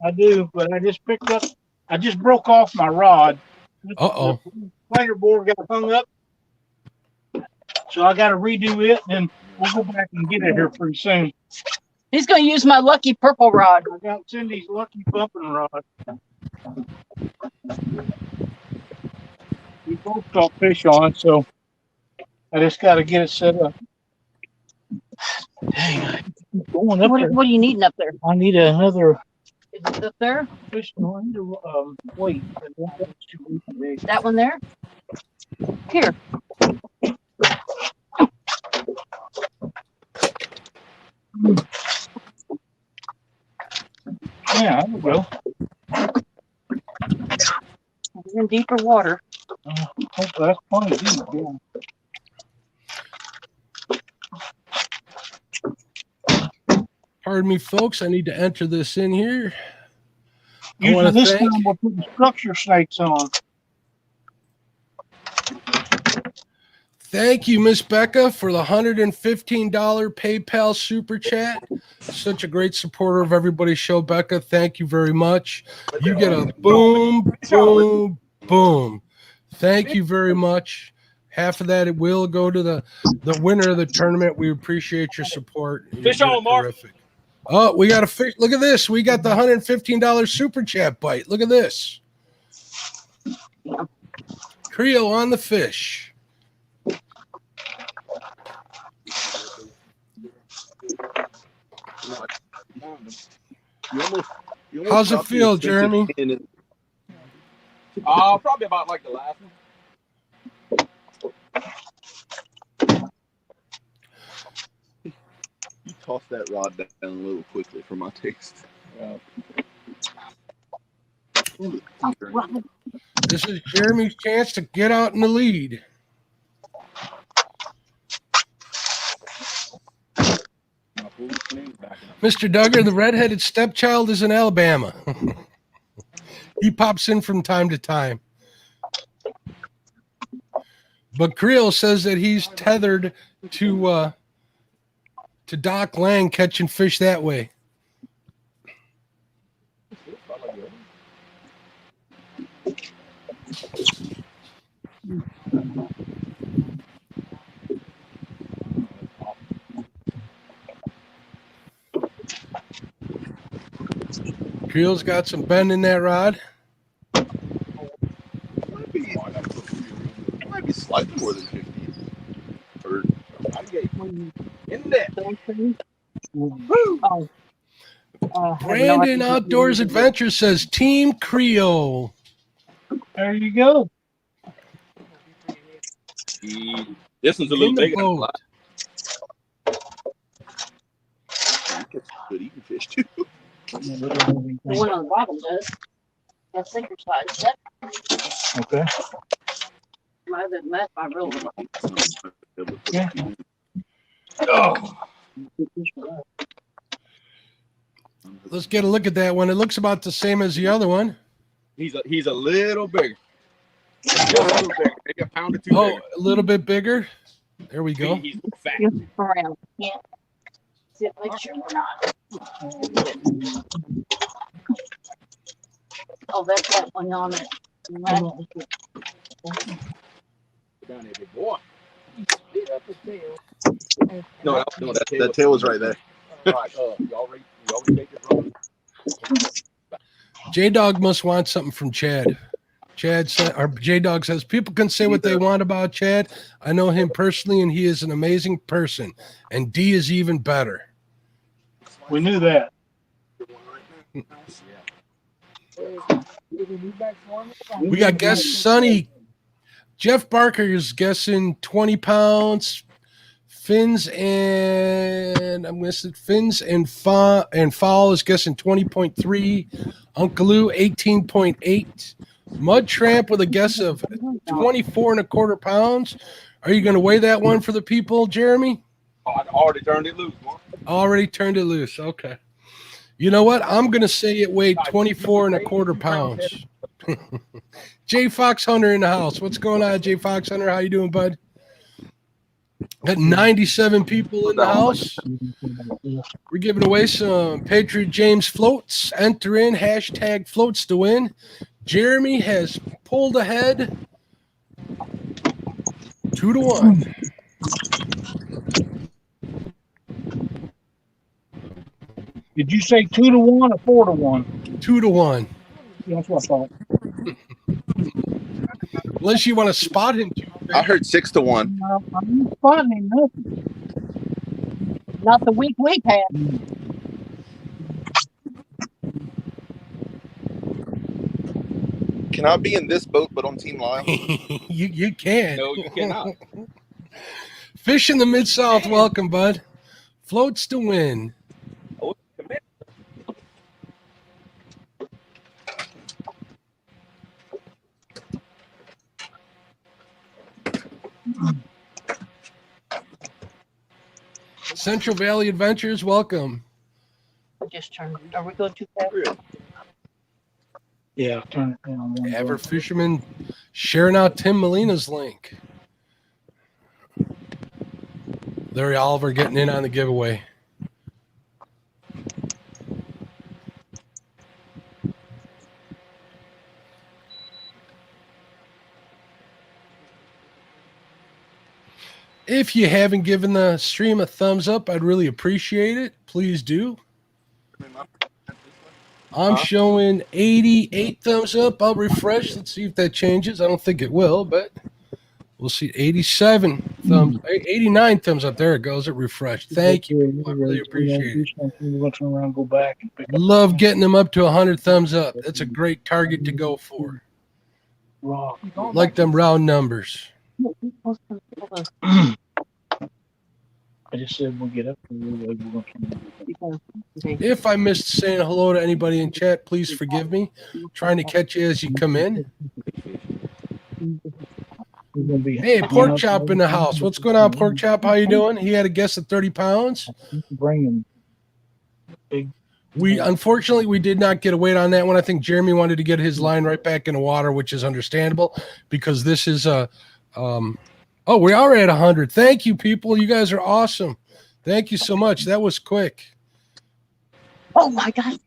I do, but I just broke off my rod. Uh-oh. The planer board got hung up. So I got to redo it, and we'll go back and get it here pretty soon. He's going to use my lucky purple rod. I got Cindy's lucky bumping rod. We both caught fish on it, so I just got to get it set up. Dang, I keep going up there. What are you needing up there? I need another Is it up there? fish. No, I need to wait. That one there? Here. Yeah, there we go. We're in deeper water. Hope that's plenty deep. Yeah. Pardon me, folks. I need to enter this in here. Usually this time we'll put the structure snakes on. Thank you, Miss Becca, for the $115 PayPal super chat. Such a great supporter of everybody's show, Becca. Thank you very much. You get a boom, boom, boom. Thank you very much. Half of that it will go to the winner of the tournament. We appreciate your support. Fish on, Mark. Oh, we got a fish. Look at this. We got the $115 super chat bite. Look at this. Creo on the fish. How's it feel, Jeremy? Probably about like the last one. You tossed that rod down a little quickly for my taste. This is Jeremy's chance to get out in the lead. Mr. Duggar, the redheaded stepchild, is in Alabama. He pops in from time to time. But Creel says that he's tethered to Doc Lang catching fish that way. Creel's got some bend in that rod. Might be slightly more than 50. Or in there. Brandon Outdoors Adventure says Team Creo. There you go. This one's a little bigger. Boat. Good eating fish too. The one on the bottom does. That sinker size. Okay. That's my real one. Yeah. Oh. Let's get a look at that one. It looks about the same as the other one. He's a little bigger. Just a little bigger. Maybe a pound or two Oh, bigger. a little bit bigger. There we go. He's fat. Around. Yeah. Sit, make sure we're not. Oh, that's that one on it. Down there, big boy. No, That tail was right there. All right, you already made your roll. J-Dog must want something from Chad. Chad said, or J-Dog says, people can say what they want about Chad. I know him personally, and he is an amazing person. And D is even better. We knew that. We got guest Sonny. Jeff Barker is guessing 20 pounds. Fins and Fowl is guessing 20.3. Uncle Lou 18.8. Mud Tramp with a guess of 24.25 pounds. Are you going to weigh that one for the people, Jeremy? Oh, I already turned it loose. Already turned it loose. Okay. You know what? I'm going to say it weighed 24.25 pounds. Jay Fox Hunter in the house. What's going on, Jay Fox Hunter? How you doing, bud? Got 97 people in the house. We're giving away some Patriot James floats. Enter in hashtag floats to win. Jeremy has pulled ahead 2-1. Did you say 2-1 or 4-1? 2-1. That's what I thought. Unless you want to spot him. I heard 6-1. No, I'm not spotting him nothing. Not the week we've had. Can I be in this boat but on Team Lyle? you can. No, you cannot. Fish in the Mid-South, welcome, bud. Floats to win. Oh, come here. Central Valley Adventures, welcome. Just turn. Are we going too fast? Yeah, turn it down. Ever Fisherman sharing out Tim Molina's link. Larry Oliver getting in on the giveaway. If you haven't given the stream a thumbs up, I'd really appreciate it. Please do. I'm showing 88 thumbs up. I'll refresh. Let's see if that changes. I don't think it will, but we'll see. 87 thumbs, 89 thumbs up. There it goes. It refreshed. Thank you. I really appreciate it. Around, go back and pick Love getting them up to 100 thumbs up. That's a great target to go for. rock. Like them round numbers. I just said we'll get up. If I missed saying hello to anybody in chat, please forgive me. Trying to catch you as you come in. Hey, Pork Chop in the house. What's going on, Pork Chop? How you doing? He had a guess at 30 pounds. Bring him. Unfortunately, we did not get a weight on that one. I think Jeremy wanted to get his line right back in the water, which is understandable because this is a oh, we are at 100. Thank you, people. You guys are awesome. Thank you so much. That was quick. Oh my God!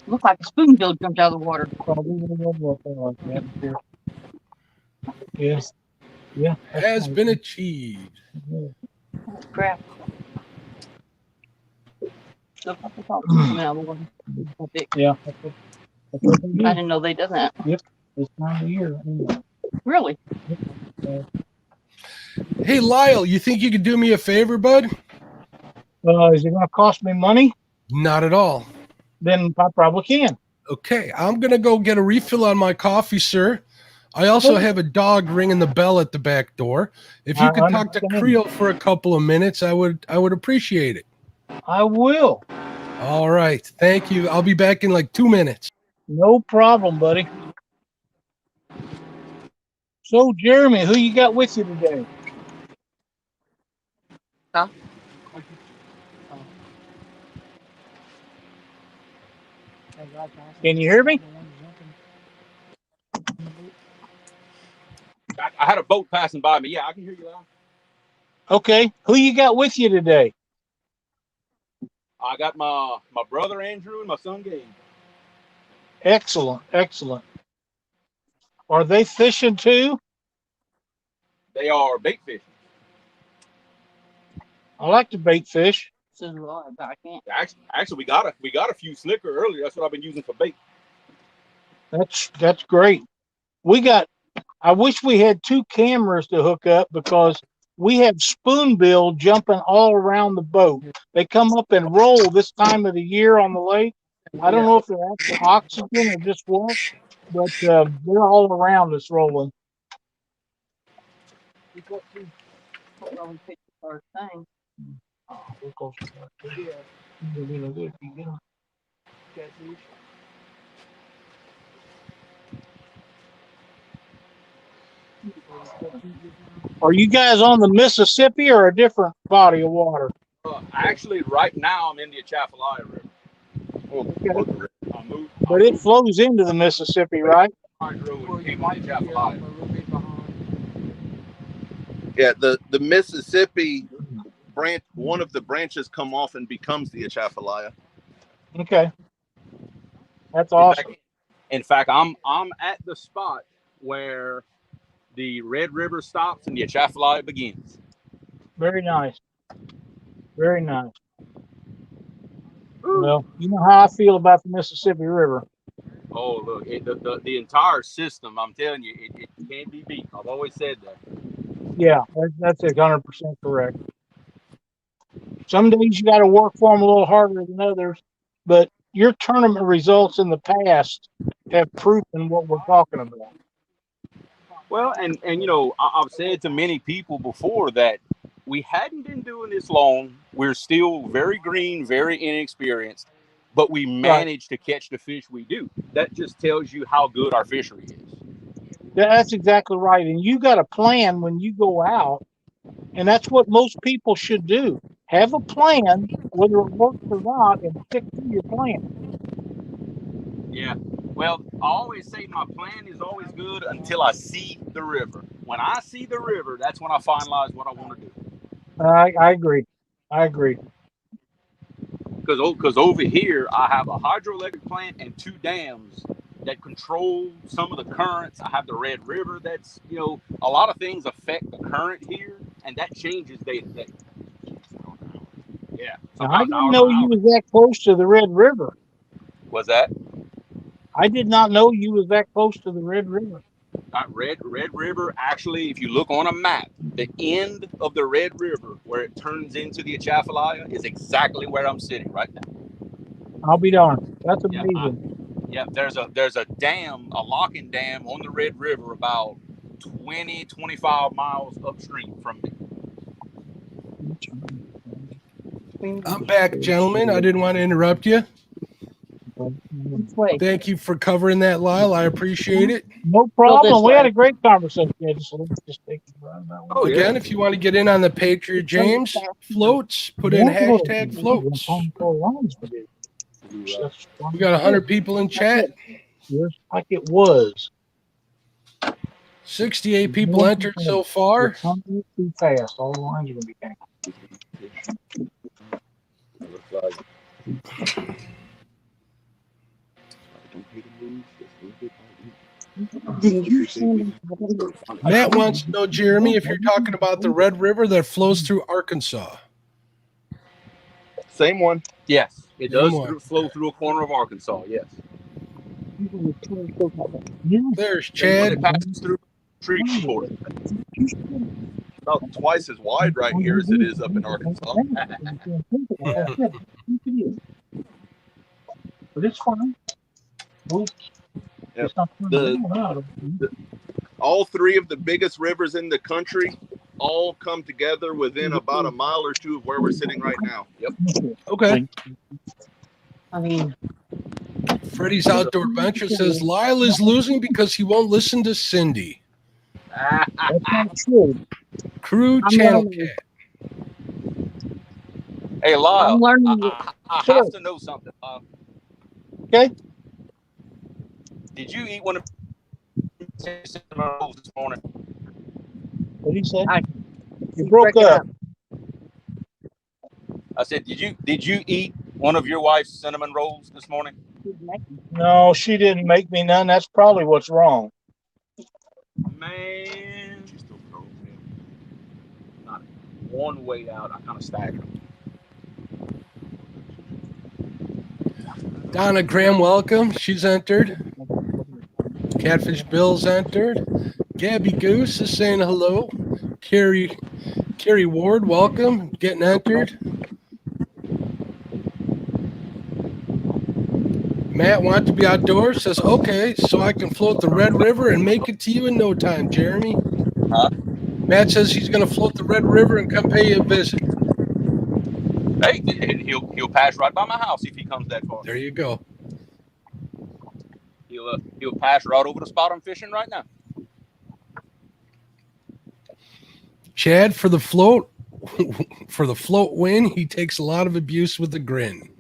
Looked like a spoonbill jumped out of the water. Yes. Yeah. Has been achieved. Oh, crap! Yeah. I didn't know they done that. Yep. This time of year. Really? Hey, Lyle, you think you could do me a favor, bud? Is it going to cost me money? Not at all. Then I probably can. Okay, I'm going to go get a refill on my coffee, sir. I also have a dog ringing the bell at the back door. If you could talk to Creel for a couple of minutes, I would appreciate it. I will. All right. Thank you. I'll be back in like 2 minutes. No problem, buddy. So, Jeremy, who you got with you today? Huh? Can you hear me? I had a boat passing by me. Yeah, I can hear you loud. Okay. Who you got with you today? I got my brother Andrew and my son Gabe. Excellent. Excellent. Are they fishing too? They are bait fishing. I like to bait fish. So do I, but I can't. Actually, we got a few slicker earlier. That's what I've been using for bait. That's great. I wish we had 2 cameras to hook up because we have spoonbill jumping all around the boat. They come up and roll this time of the year on the lake. I don't know if they're after oxygen or just what, but they're all around us rolling. Well, we picked the first thing. Oh, we're close to that. Yeah. You're doing good. You get 'em. Catfish. Are you guys on the Mississippi or a different body of water? Actually, right now I'm in the Atchafalaya River. Okay. I moved, But it flows into the Mississippi, right? Yeah, the Mississippi branch, one of the branches come off and becomes the Atchafalaya. Okay. That's awesome. In fact, I'm at the spot where the Red River stops and the Atchafalaya begins. Very nice. Very nice. Well, you know how I feel about the Mississippi River. Oh, look, the entire system, I'm telling you, it can't be beat. I've always said that. Yeah, that's 100% correct. Some days you got to work for them a little harder than others, but your tournament results in the past have proven what we're talking about. Well, and you know, I've said to many people before that we hadn't been doing this long. We're still very green, very inexperienced, but we managed to catch the fish we do. That just tells you how good our fishery is. That's exactly right. And you got a plan when you go out, and that's what most people should do. Have a plan, whether it works or not, and stick to your plan. Yeah. Well, I always say my plan is always good until I see the river. When I see the river, that's when I finalize what I want to do. I agree. I agree. Because over here, I have a hydroelectric plant and 2 dams that control some of the currents. I have the Red River. That's, you know, a lot of things affect the current here, and that changes day to day. Yeah. Now, I didn't know you was that close to the Red River. What's that? I did not know you was that close to the Red River. Red River, actually, if you look on a map, the end of the Red River, where it turns into the Atchafalaya, is exactly where I'm sitting right now. I'll be darned. That's amazing. Yeah, there's a dam, a locking dam on the Red River about 20, 25 miles upstream from me. I'm back, gentlemen. I didn't want to interrupt you. Thank you for covering that, Lyle. I appreciate it. No problem. We had a great conversation. Just take it right now. Again, if you want to get in on the Patriot James floats, put in hashtag floats. We got 100 people in chat. Just like it was. 68 people entered so far. Too fast. All the lines are going to be Matt wants to know, Jeremy, if you're talking about the Red River that flows through Arkansas. Same one. Yes, it does flow through a corner of Arkansas. Yes. There's Chad. It passes through Shreveport. About twice as wide right here as it is up in Arkansas. But it's fine. Yep. All 3 of the biggest rivers in the country all come together within about a mile or 2 of where we're sitting right now. Yep. Okay. I mean, Freddie's Outdoor Venture says Lyle is losing because he won't listen to Cindy. That's not true. Crew I'm Channel learning. Cat. Hey, Lyle, I'm learning. I Sure. have to know something. Okay. Did you eat one of the cinnamon rolls this morning? What do you say? You He's broke breaking up. I said, did you eat one of your wife's cinnamon rolls this morning? No, she didn't make me none. That's probably what's wrong. Man, not one way out. I kind of staggered them. Donna Graham, welcome. She's entered. Catfish Bill's entered. Gabby Goose is saying hello. Carrie Ward, welcome. Getting entered. Matt wants to be outdoors. Says, okay, so I can float the Red River and make it to you in no time, Jeremy. Huh? Matt says he's going to float the Red River and come pay you a visit. Hey, he'll pass right by my house if he comes that far. There you go. He'll pass right over the spot I'm fishing right now. Chad, for the float win, he takes a lot of abuse with a grin.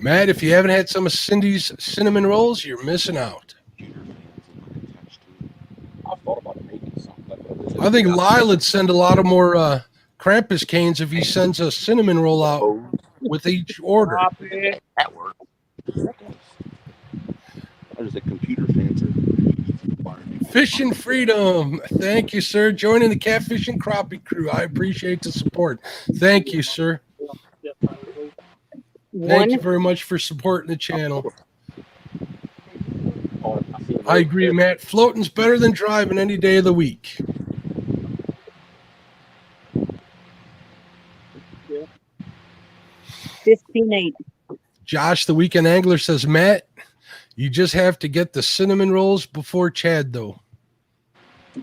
Matt, if you haven't had some of Cindy's cinnamon rolls, you're missing out. I thought about making something. I think Lyle would send a lot of more Krampus canes if he sends a cinnamon roll out with each order. That works. There's a computer fancy. Fishing Freedom. Thank you, sir. Joining the Catfish and Crappie crew. I appreciate the support. Thank you, sir. Thank you very much for supporting the channel. I agree, Matt. Floating's better than driving any day of the week. $15.8. Josh, the Weekend Angler, says, Matt, you just have to get the cinnamon rolls before Chad, though.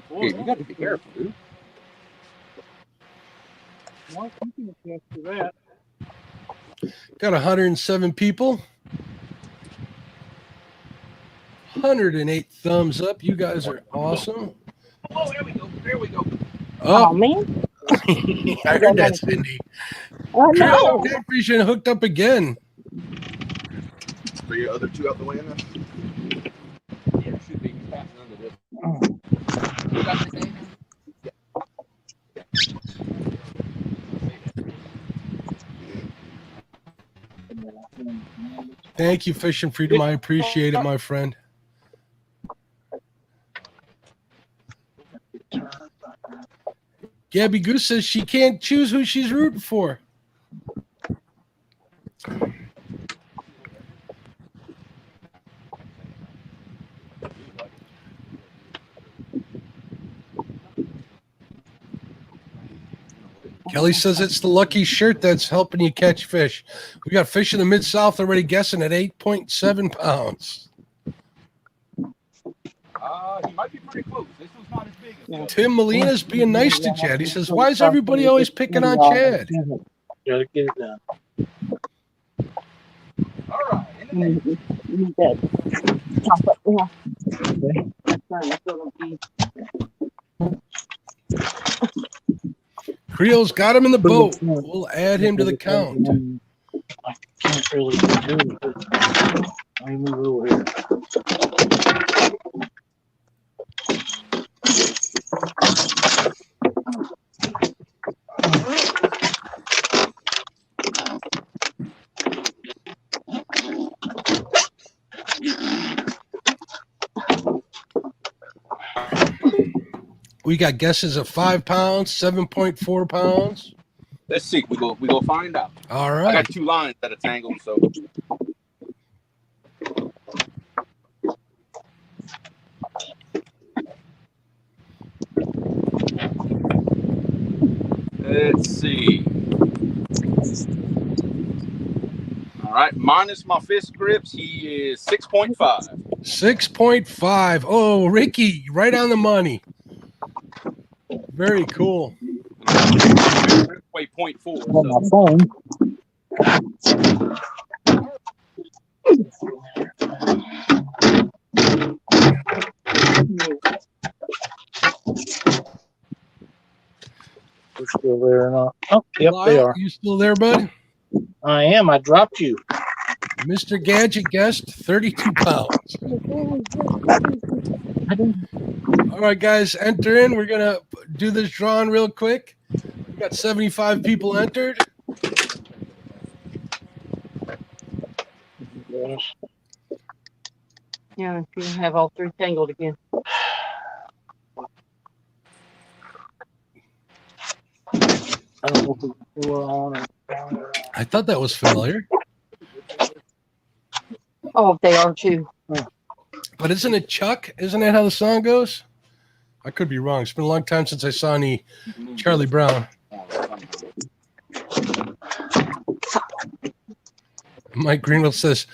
Hey, you got to be careful, dude. Well, you can attest to that. Got 107 people. 108 thumbs up. You guys are awesome. Oh, there we go. There we go. Oh, man. I heard that, Cindy. Oh, no. Catfishing hooked up again. Are your other two out the way now? Yeah, it should be passing under this. You got the name? Thank you, Fishing Freedom. I appreciate it, my friend. Gabby Goose says she can't choose who she's rooting for. Kelly says it's the lucky shirt that's helping you catch fish. We got fish in the Mid-South already guessing at 8.7 pounds. He might be pretty close. This one's not as big as the other. Tim Molina's being nice to Chad. He says, why is everybody always picking on Chad? Gotta get it done. All right. In Creel's got him in the boat. We'll add him to the count. I can't really do it. Let me move over here. We got guesses of 5 pounds, 7.4 pounds. Let's see. We go find out. All I right. got two lines that are tangled, so. Let's see. All right, minus my fist grips, he is 6.5. 6.5. Oh, Ricky, right on the money. Very cool. Weigh 0.4. On my So. phone. We're still there or not? Oh, yep, they Lyle, are. you still there, bud? I am. I dropped you. Mr. Gadget guest, 32 pounds. All right, guys, enter in. We're going to do this drawing real quick. We got 75 people entered. Yeah, if you have all three tangled again. I don't know if we're on or I thought that was familiar. Oh, they are too. But isn't it Chuck? Isn't that how the song goes? I could be wrong. It's been a long time since I saw any Charlie Brown. Mike Greenwell says,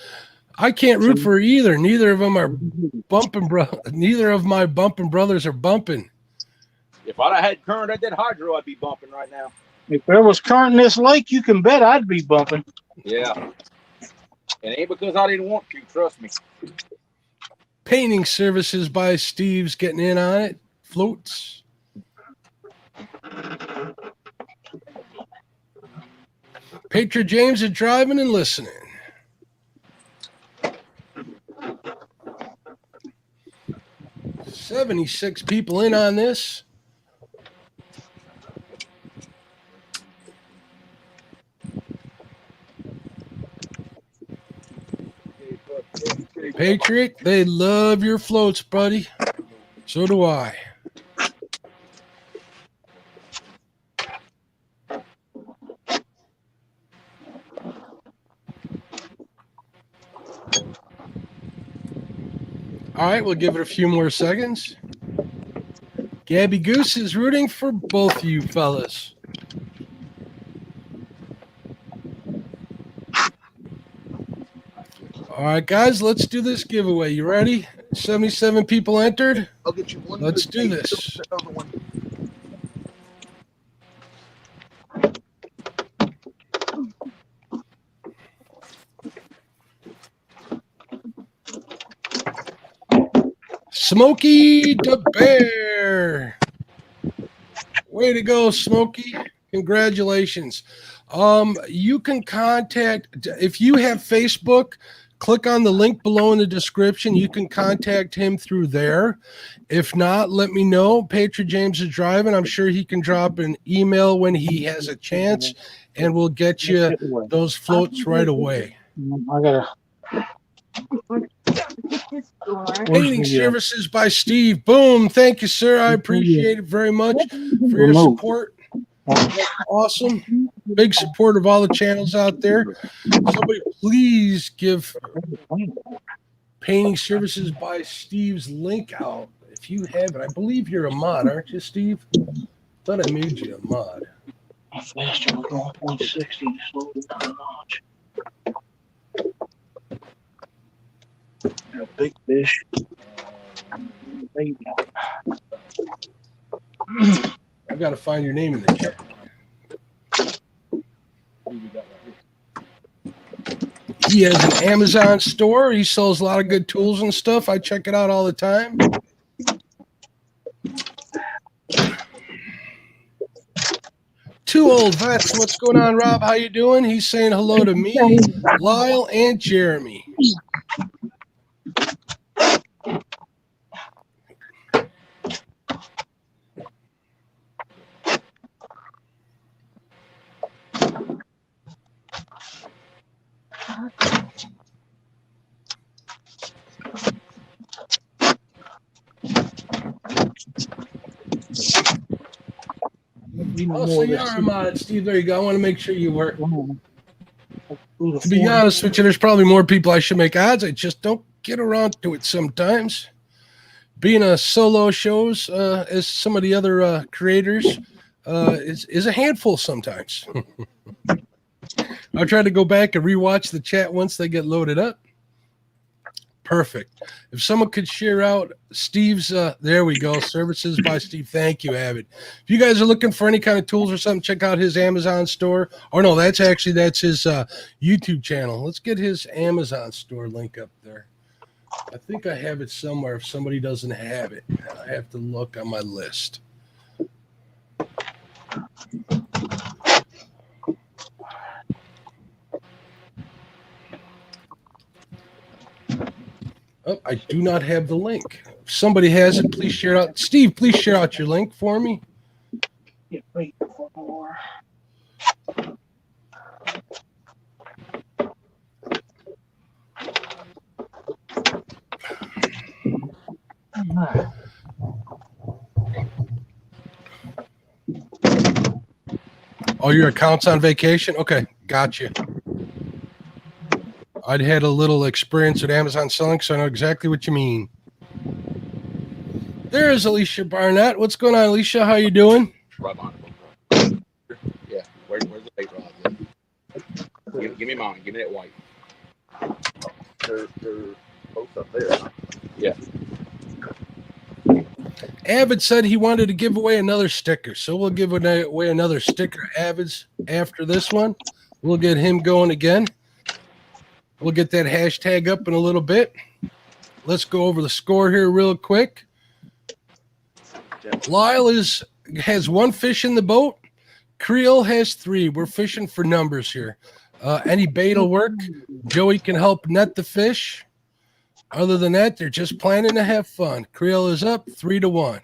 I can't root for either. Neither of them are bumping, bro. Neither of my bumping brothers are bumping. If I'd have had current at that hydro, I'd be bumping right now. if there was current in this lake, you can bet I'd be bumping. Yeah. It ain't because I didn't want to, trust me. Painting services by Steve's getting in on it. Floats. Patriot James is driving and listening. $76 people in on this. Patriot, they love your floats, buddy. So do I. All right, we'll give it a few more seconds. Gabby Goose is rooting for both of you fellas. All right, guys, let's do this giveaway. You ready? 77 people entered. I'll get you one. Let's do this. Smokey the Bear. Way to go, Smokey. Congratulations. You can contact, if you have Facebook, click on the link below in the description. You can contact him through there. If not, let me know. Patriot James is driving. I'm sure he can drop an email when he has a chance, and we'll get you those floats right away. I gotta. Painting services by Steve. Boom. Thank you, sir. I appreciate it very much for your support. Awesome. Big support of all the channels out there. Somebody please give Painting Services by Steve's link out if you have it. I believe you're a mod, aren't you, Steve? Thought I made you a mod. Faster, we're going 160. Slow it down a notch. A big fish. Baby. I've got to find your name in the chat. He has an Amazon store. He sells a lot of good tools and stuff. I check it out all the time. Two old vets. What's going on, Rob? How you doing? He's saying hello to me, Lyle, and Jeremy. Oh, so you are a mod, Steve. There you go. I want to make sure you were. To be honest with you, there's probably more people I should make odds. I just don't get around to it sometimes. Being a solo shows, as some of the other creators, is a handful sometimes. I'll try to go back and rewatch the chat once they get loaded up. Perfect. If someone could share out Steve's, there we go. Services by Steve. Thank you, Avid. If you guys are looking for any kind of tools or something, check out his Amazon store. Oh no, that's his YouTube channel. Let's get his Amazon store link up there. I think I have it somewhere. If somebody doesn't have it, I have to look on my list. Oh, I do not have the link. If somebody has it, please share it out. Steve, please share out your link for me. Yeah, wait for more. Oh, your account's on vacation? Okay, gotcha. I'd had a little experience with Amazon selling, so I know exactly what you mean. There's Alicia Barnett. What's going on, Alicia? How you doing? Right behind it. Yeah. Where's the bait rod? Give me mine. Give me that white. They're both up there. Yeah. Avid said he wanted to give away another sticker, so we'll give away another sticker. Avid's after this one. We'll get him going again. We'll get that hashtag up in a little bit. Let's go over the score here real quick. Lyle has 1 fish in the boat. Creel has 3. We're fishing for numbers here. Any bait will work. Joey can help net the fish. Other than that, they're just planning to have fun. Creel is up 3-1.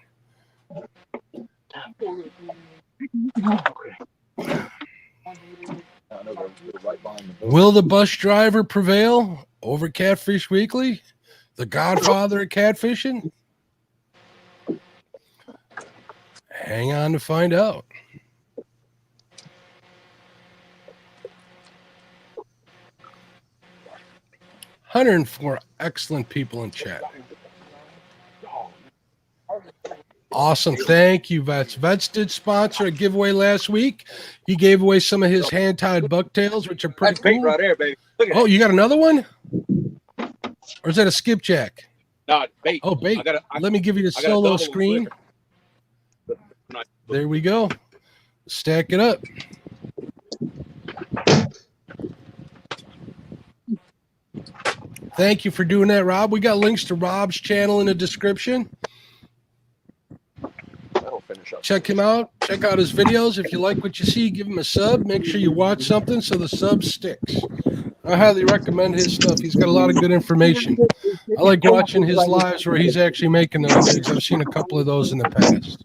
Will the bus driver prevail over Catfish Weekly? The Godfather of Catfishing? Hang on to find out. $104 excellent people in chat. Awesome. Thank you, Vets. Vets did sponsor a giveaway last week. He gave away some of his hand-tied bucktails, which are pretty That's bait cool. right there, baby. Look at Oh, you got another one? Or is that a skipjack? No, bait. Oh, bait. Let me give you the I got a solo double screen. Nice. There we go. Stack it up. Thank you for doing that, Rob. We got links to Rob's channel in the description. That'll finish up. Check him out. Check out his videos. If you like what you see, give him a sub. Make sure you watch something so the sub sticks. I highly recommend his stuff. He's got a lot of good information. I like watching his lives where he's actually making those things. I've seen a couple of those in the past.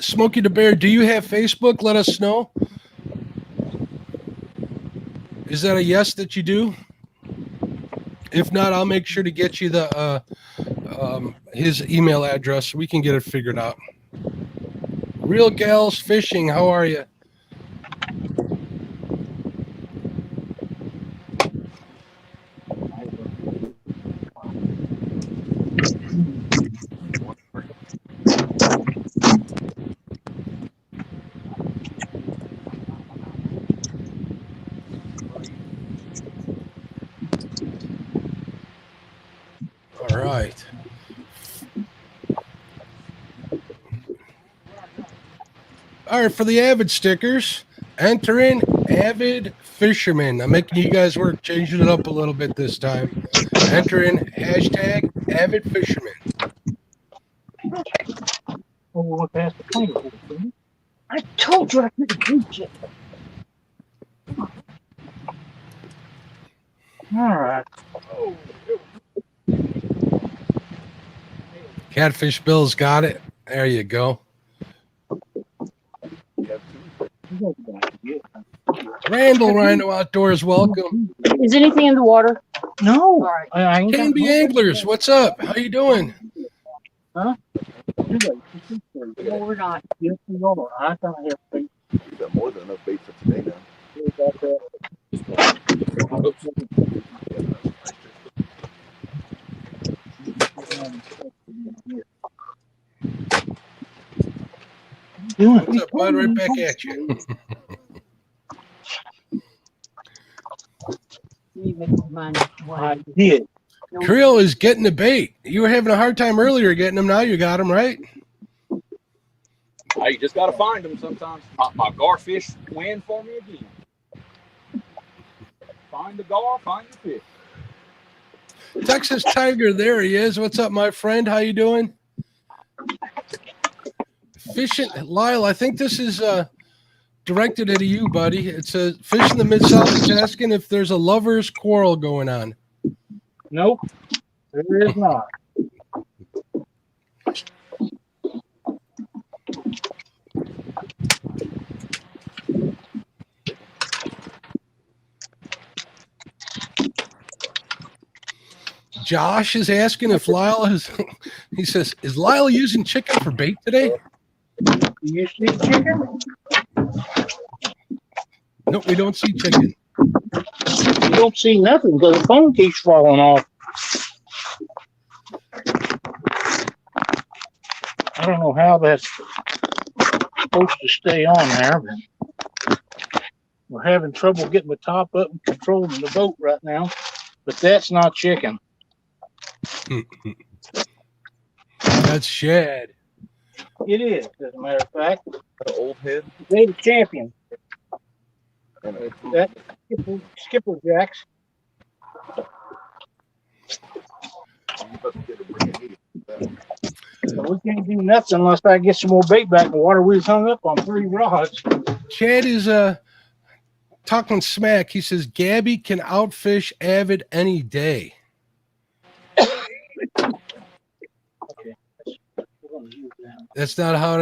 Smokey the Bear, do you have Facebook? Let us know. Is that a yes that you do? If not, I'll make sure to get you the his email address so we can get it figured out. Real Gals Fishing, how are you? All right. All right, for the Avid stickers, enter in Avid Fisherman. I'm making you guys work, changing it up a little bit this time. Enter in hashtag Avid Fisherman. I told you I couldn't reach it. All right. Catfish Bill's got it. There you go. Randall Rhino Outdoors, welcome. Is anything in the water? No. All right. I ain't got Can be Anglers, what's up? How you doing? Huh? No, we're not. Yes, we are. I thought I have faith. You got more than enough bait for today now. We got that. doing? What's up, bud? Right back at you. I did. Creel is getting the bait. You were having a hard time earlier getting them. Now you got them, right? You just got to find them sometimes. My garfish win for me again. Find the gar, find the fish. Texas Tiger, there he is. What's up, my friend? How you doing? Fishing, Lyle, I think this is directed at you, buddy. It says, Fish in the Mid-South is asking if there's a lover's quarrel going on. Nope, there is not. Josh is asking if Lyle is, he says, is Lyle using chicken for bait today? You see chicken? Nope, we don't see chicken. You don't see nothing because the phone keeps falling off. I don't know how that's supposed to stay on there, but we're having trouble getting the top up and controlling the boat right now. But that's not chicken. That's shad. It is, as a matter of fact. The old head. They the champion. That skipper jacks. So we can't do nothing unless I get some more bait back in the water. We was hung up on 3 rods. Chad is talking smack. He says Gabby can outfish Avid any day. Okay. We're gonna use that. That's not how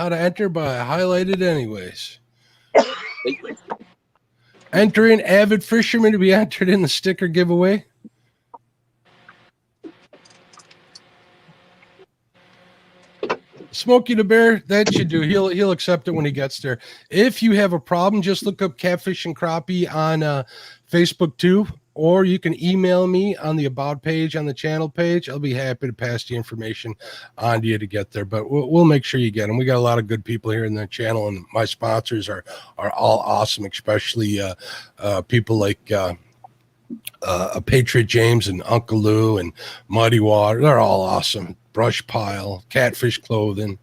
to enter, but I highlighted anyways. Entering Avid fisherman to be entered in the sticker giveaway. Smokey the Bear, that should do. He'll accept it when he gets there. If you have a problem, just look up Catfish and Crappie on Facebook too, or you can email me on the About page on the channel page. I'll be happy to pass the information on to you to get there, but we'll make sure you get them. We got a lot of good people here in the channel, and my sponsors are all awesome, especially people like Patriot James and Uncle Lou and Muddy Water. They're all awesome. Brush Pile, Catfish Clothing.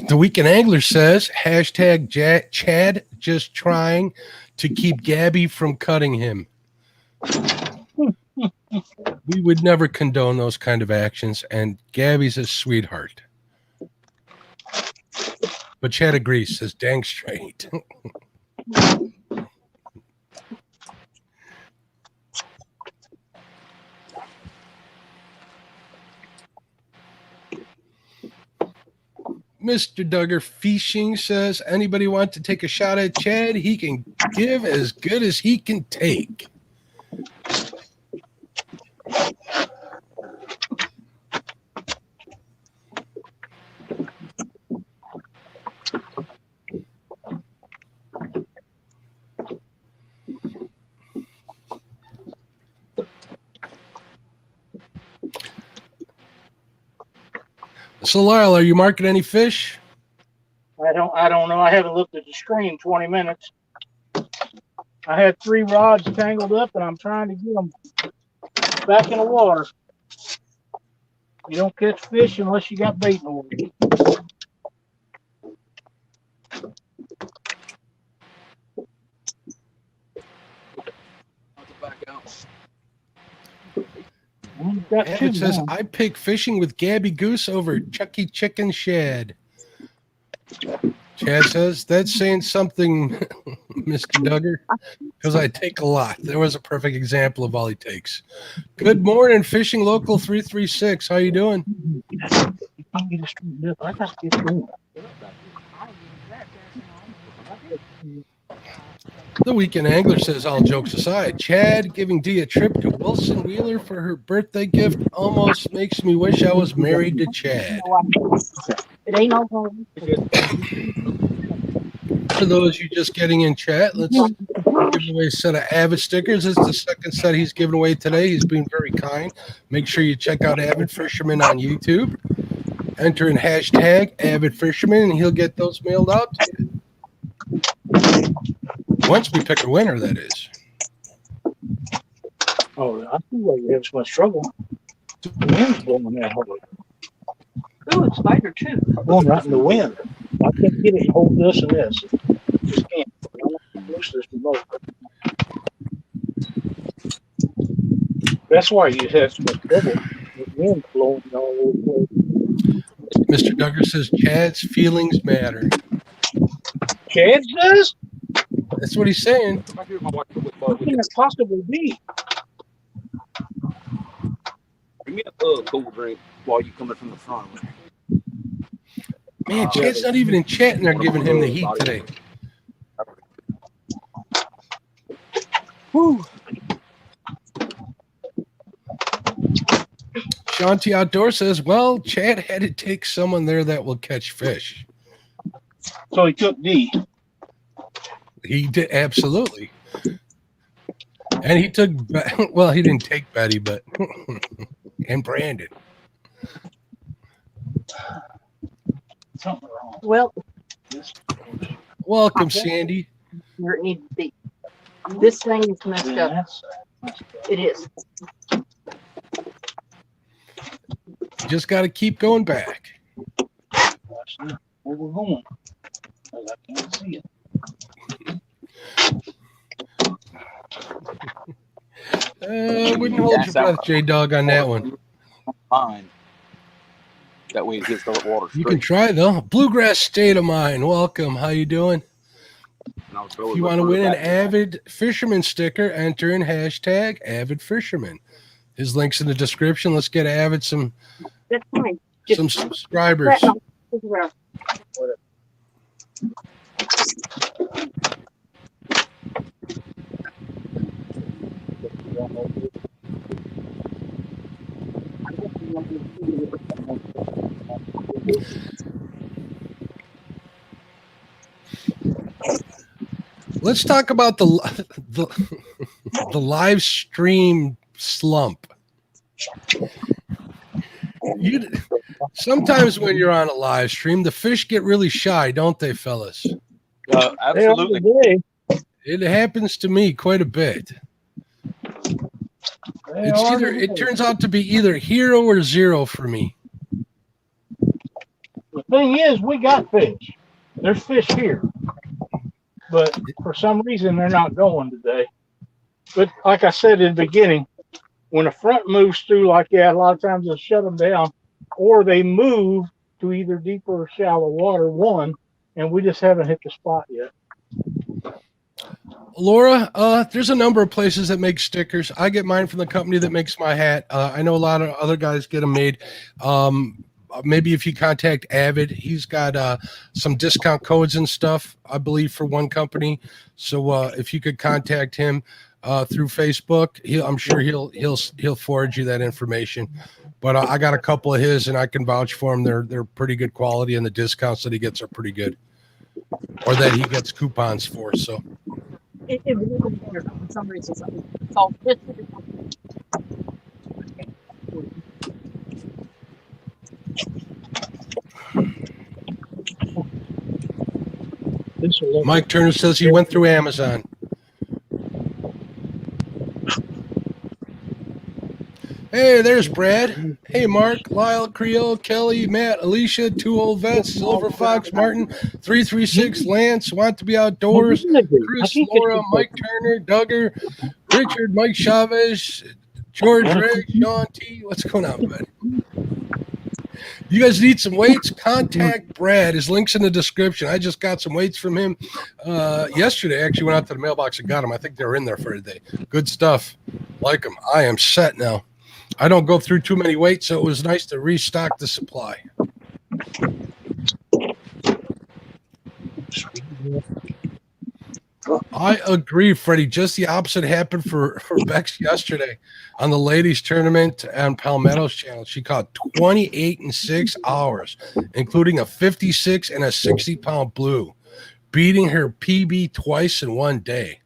The Weekend Angler says, hashtag Chad just trying to keep Gabby from cutting him. We would never condone those kind of actions, and Gabby's a sweetheart. But Chad agrees, says dang straight. Mr. Duggar Fishing says, anybody want to take a shot at Chad? He can give as good as he can take. So, Lyle, are you marking any fish? I don't know. I haven't looked at the screen 20 minutes. I had 3 rods tangled up, and I'm trying to get them back in the water. You don't catch fish unless you got bait in the water. It says, I pick fishing with Gabby Goose over Chucky Chicken Shad. Chad says, that's saying something, Mr. Duggar, because I take a lot. There was a perfect example of all he takes. Good morning, Fishing Local 336. How you doing? I got to get going. The Weekend Angler says, all jokes aside, Chad giving Dee a trip to Wilson Wheeler for her birthday gift almost makes me wish I was married to Chad. It ain't no problem. For those you just getting in chat, let's give away a set of Avid stickers. This is the second set he's giving away today. He's been very kind. Make sure you check out Avid Fisherman on YouTube. Enter in hashtag Avid Fisherman, and he'll get those mailed out to you. Once we pick a winner, that is. Oh, I see why you have so much trouble. The wind's blowing that hard. Ooh, it's spider too. Going right in the wind. I can't get it to hold this and this. Just can't. I want to loose this remote. That's why you have so much trouble. The wind's blowing all over the place. Mr. Duggar says Chad's feelings matter. Chad does? That's what he's saying. How can it possibly be? Give me a cool drink while you coming from the front. Man, Chad's not even in chat, and they're giving him the heat today. Whew. Shanti Outdoor says, well, Chad had to take someone there that will catch fish. So he took D. He did, absolutely. And he took, well, he didn't take Betty, but, and Brandon. Something wrong. Well, Welcome, Sandy. where it needs to be. This thing is messed up. It is. Just got to keep going back. Where we're going. I can't see it. Wouldn't hold your breath, J-Dog, on that one. Fine. That way it gets the water straight. You can try, though. Bluegrass State of Mind. Welcome. How you doing? If you want to win an Avid Fisherman sticker, enter in hashtag Avid Fisherman. His link's in the description. Let's get Avid some subscribers. Let's talk about the live stream slump. Sometimes when you're on a live stream, the fish get really shy, don't they, fellas? Absolutely. It happens to me quite a bit. It turns out to be either hero or zero for me. The thing is, we got fish. There's fish here. But for some reason, they're not going today. But like I said in the beginning, when a front moves through like that, a lot of times they'll shut them down, or they move to either deeper or shallow water, and we just haven't hit the spot yet. Laura, there's a number of places that make stickers. I get mine from the company that makes my hat. I know a lot of other guys get them made. Maybe if you contact Avid, he's got some discount codes and stuff, I believe, for one company. So if you could contact him through Facebook, I'm sure he'll forward you that information. But I got a couple of his, and I can vouch for them. They're pretty good quality, and the discounts that he gets are pretty good, or that he gets coupons for. So. It really for some reason. It's all fit. Mike Turner says he went through Amazon. Hey, there's Brad. Hey, Mark, Lyle, Creole, Kelly, Matt, Alicia, 2 Old Vets, Silver Fox, Martin, 336, Lance, Want to Be Outdoors, Chris, Laura, Mike Turner, Duggar, Richard, Mike Chavez, George Ray, Sean T. What's going on, bud? You guys need some weights? Contact Brad. His link's in the description. I just got some weights from him yesterday. Actually went out to the mailbox and got them. I think they were in there for today. Good stuff. Like them. I am set now. I don't go through too many weights, so it was nice to restock the supply. I agree, Freddie. Just the opposite happened for Bex yesterday on the ladies tournament on Palmetto's channel. She caught 28 in 6 hours, including a 56 and a 60-pound blue, beating her PB twice in one day.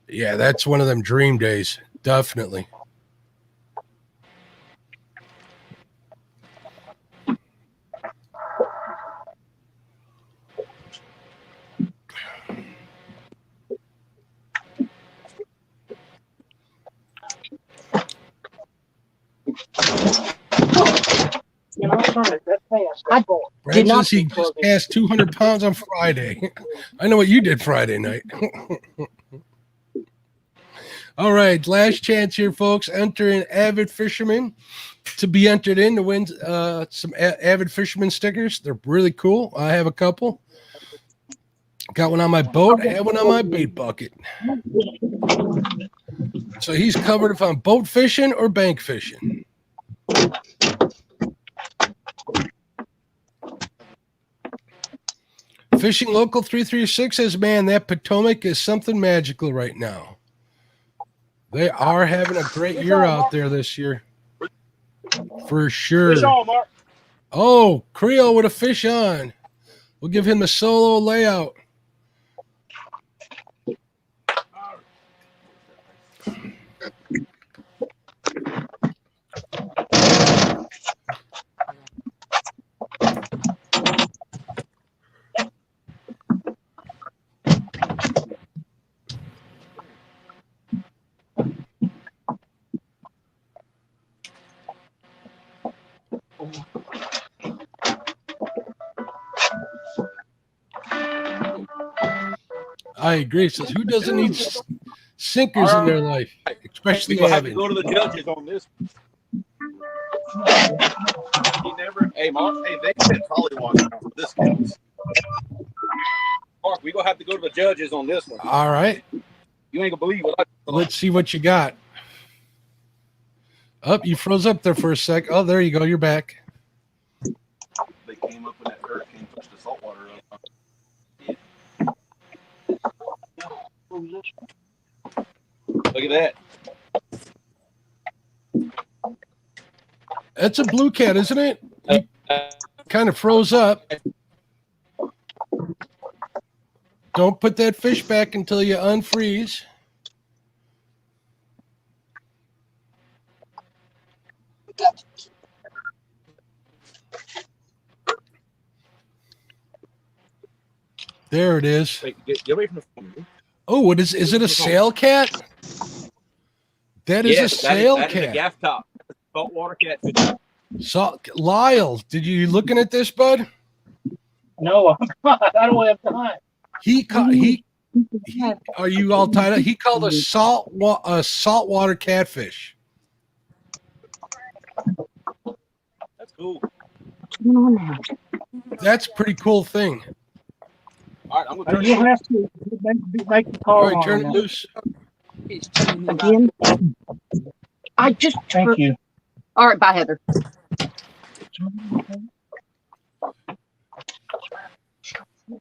Yeah, that's one of them dream days. Definitely. You know, turn it that fast. Brad says he just cast 200 pounds on Friday. I know what you did Friday night. All right, last chance here, folks. Enter an avid fisherman to be entered in to win some avid fisherman stickers. They're really cool. I have a couple. Got one on my boat. I have one on my bait bucket. So he's covered if I'm boat fishing or bank fishing. Fishing Local 336 says, man, that Potomac is something magical right now. They are having a great year out there this year. For sure. Fish on, Mark. Oh, Creole with a fish on. We'll give him a solo layout. I agree. Says, who doesn't need sinkers in their life, especially We'll have to avid? go to the judges on this. He never. Hey, Mark. Hey, they said Hollywood for this case. Mark, we're gonna have to go to the judges on this one. All right. You ain't gonna believe what I. Let's see what you got. Oh, you froze up there for a sec. Oh, there you go. You're back. They came up when that hurricane pushed the saltwater up. Look at that. That's a blue cat, isn't it? You kind of froze up. Don't put that fish back until you unfreeze. There it is. Hey, get away from the phone. Oh, what is it a sail cat? That is a sail that is a cat. gaff top. Saltwater catfish. So, Lyle, did you looking at this, bud? No, I'm not. I don't have time. He are you all tied up? He called a saltwater catfish. That's cool. That's a pretty cool thing. All right, I'm gonna turn You it. have to make the call All right, on turn it that. loose. Again, I just. Thank you. All right, bye, Heather.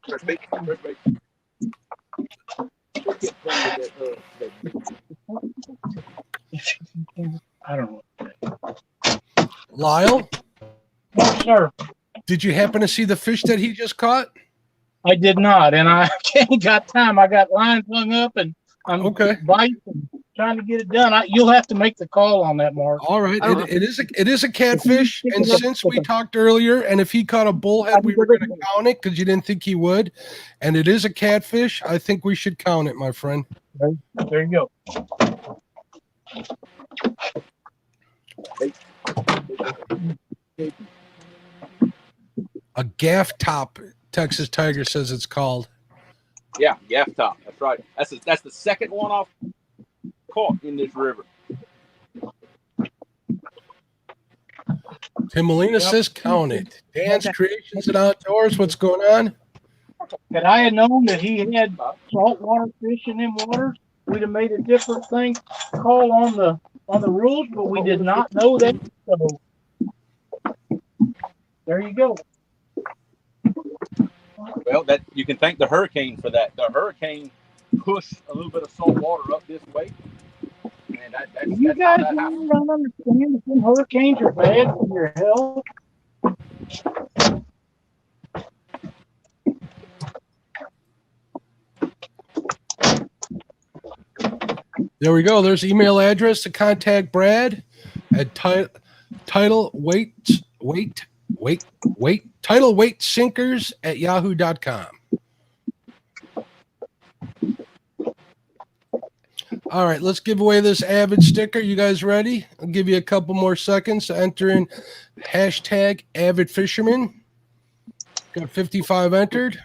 Press bait. Press bait. I don't know. Lyle, No, sir. did you happen to see the fish that he just caught? I did not, and I ain't got time. I got lines hung up, and I'm Okay. biting, trying to get it done. You'll have to make the call on that, Mark. All right. It is a catfish. And since we talked earlier, and if he caught a bullhead, we were going to count it because you didn't think he would. And it is a catfish. I think we should count it, my friend. There you go. A gaff top, Texas Tiger says it's called. Yeah, gaff top. That's right. That's the second one off caught in this river. Tim Molina says count it. Dan's Creations and Outdoors. What's going on? Had I had known that he had saltwater fish in them waters, we'd have made a different thing call on the rules, but we did not know that. So there you go. Well, that you can thank the hurricane for that. The hurricane push a little bit of salt water up this way. And You guys don't understand that some hurricanes are bad for your health. There we go. There's email address to contact Brad at title weight sinkers at yahoo.com. All right, let's give away this Avid sticker. You guys ready? I'll give you a couple more seconds to enter in hashtag Avid Fisherman. Got 55 entered.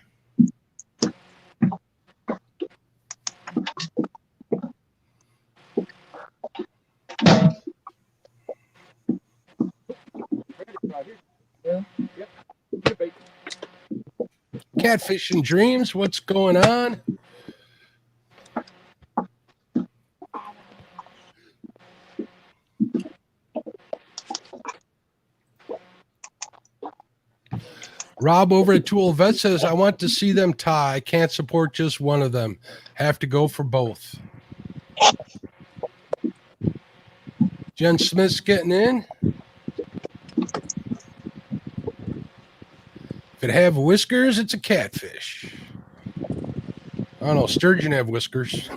Catfishing Dreams, what's going on? Rob over at Tool Vet says, I want to see them tie. I can't support just one of them. Have to go for both. Jen Smith's getting in. If it have whiskers, it's a catfish. I don't know. Sturgeon have whiskers.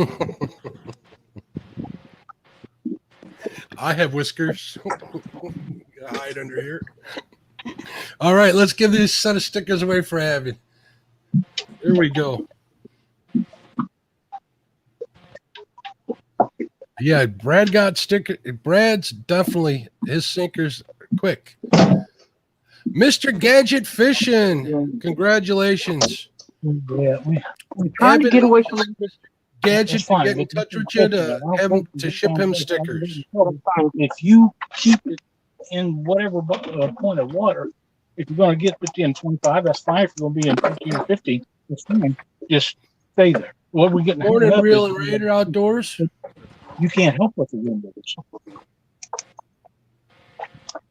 I have whiskers. Hide under here. All right, let's give this set of stickers away for Avid. Here we go. Yeah, Brad got sticker. Brad's definitely his sinkers quick. Mr. Gadget Fishing, congratulations. Yeah, we trying to get away from this. Gadget to get in touch with you to have him to ship him stickers. If you keep it in whatever point of water, if you're going to get 50 and 25, that's fine. If you're going to be in 50 or 50, that's fine. Just stay there. What we getting? Morning, Reel and Raider Outdoors. You can't help with the wind.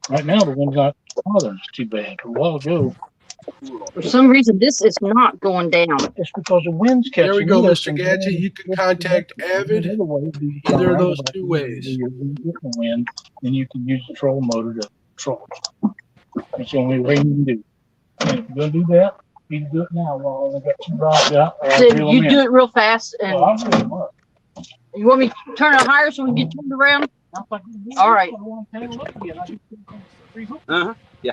Right now, the wind's not bothering us too bad. A while ago, For some reason, this is not going down. it's because the wind's catching. There we go, Mr. Gadget. You can contact Avid either of those two ways. You're getting the wind, then you can use the troll motor to troll. That's the only way you can do it. And if you're going to do that, you can do it now while I got two rods out. So you do it real fast, and Well, I'll tell you what. you want me to turn it higher so we can get turned around? All right. Yeah.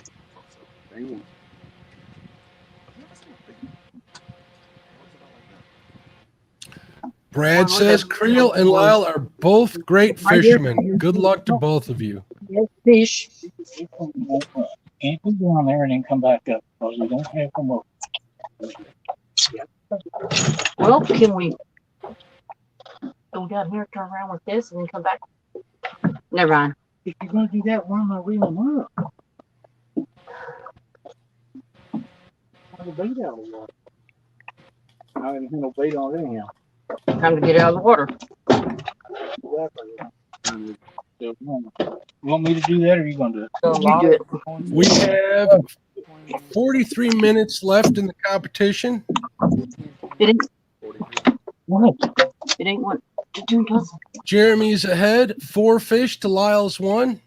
Brad says Creel and Lyle are both great fishermen. Good luck to both of you. Yes, fish. Can't go down there and then come back up because we don't have them up. Well, can we go down here, turn around with this, and then come back? Never mind. If you're going to do that, why am I reeling up? Have the bait out of the water. I haven't had no bait on it anyhow. Time to get out of the water. You want me to do that, or are you going to do it? You do it. We have 43 minutes left in the competition. It ain't. What? It ain't what to do. Does it? Jeremy's ahead, 4 fish to Lyle's 1.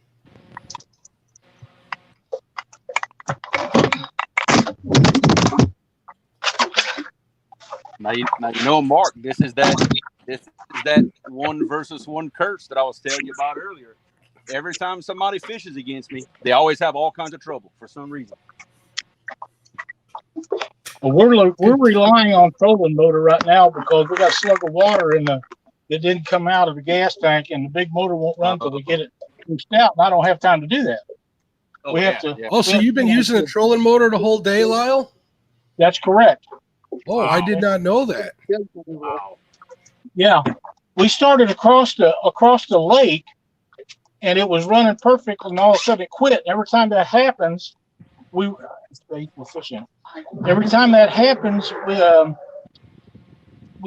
Now you know, Mark. This is that 1 versus 1 curse that I was telling you about earlier. Every time somebody fishes against me, they always have all kinds of trouble for some reason. Well, we're relying on trolling motor right now because we got a slug of water in that didn't come out of the gas tank, and the big motor won't run until we get it pushed out. And I don't have time to do that. Oh, we have to. Yeah. Oh, so you've been using a trolling motor the whole day, Lyle? That's correct. Oh, I did not know that. Wow. Yeah, we started across the lake, and it was running perfect, and all of a sudden it quit. Every time that happens, we're fishing. Every time that happens, we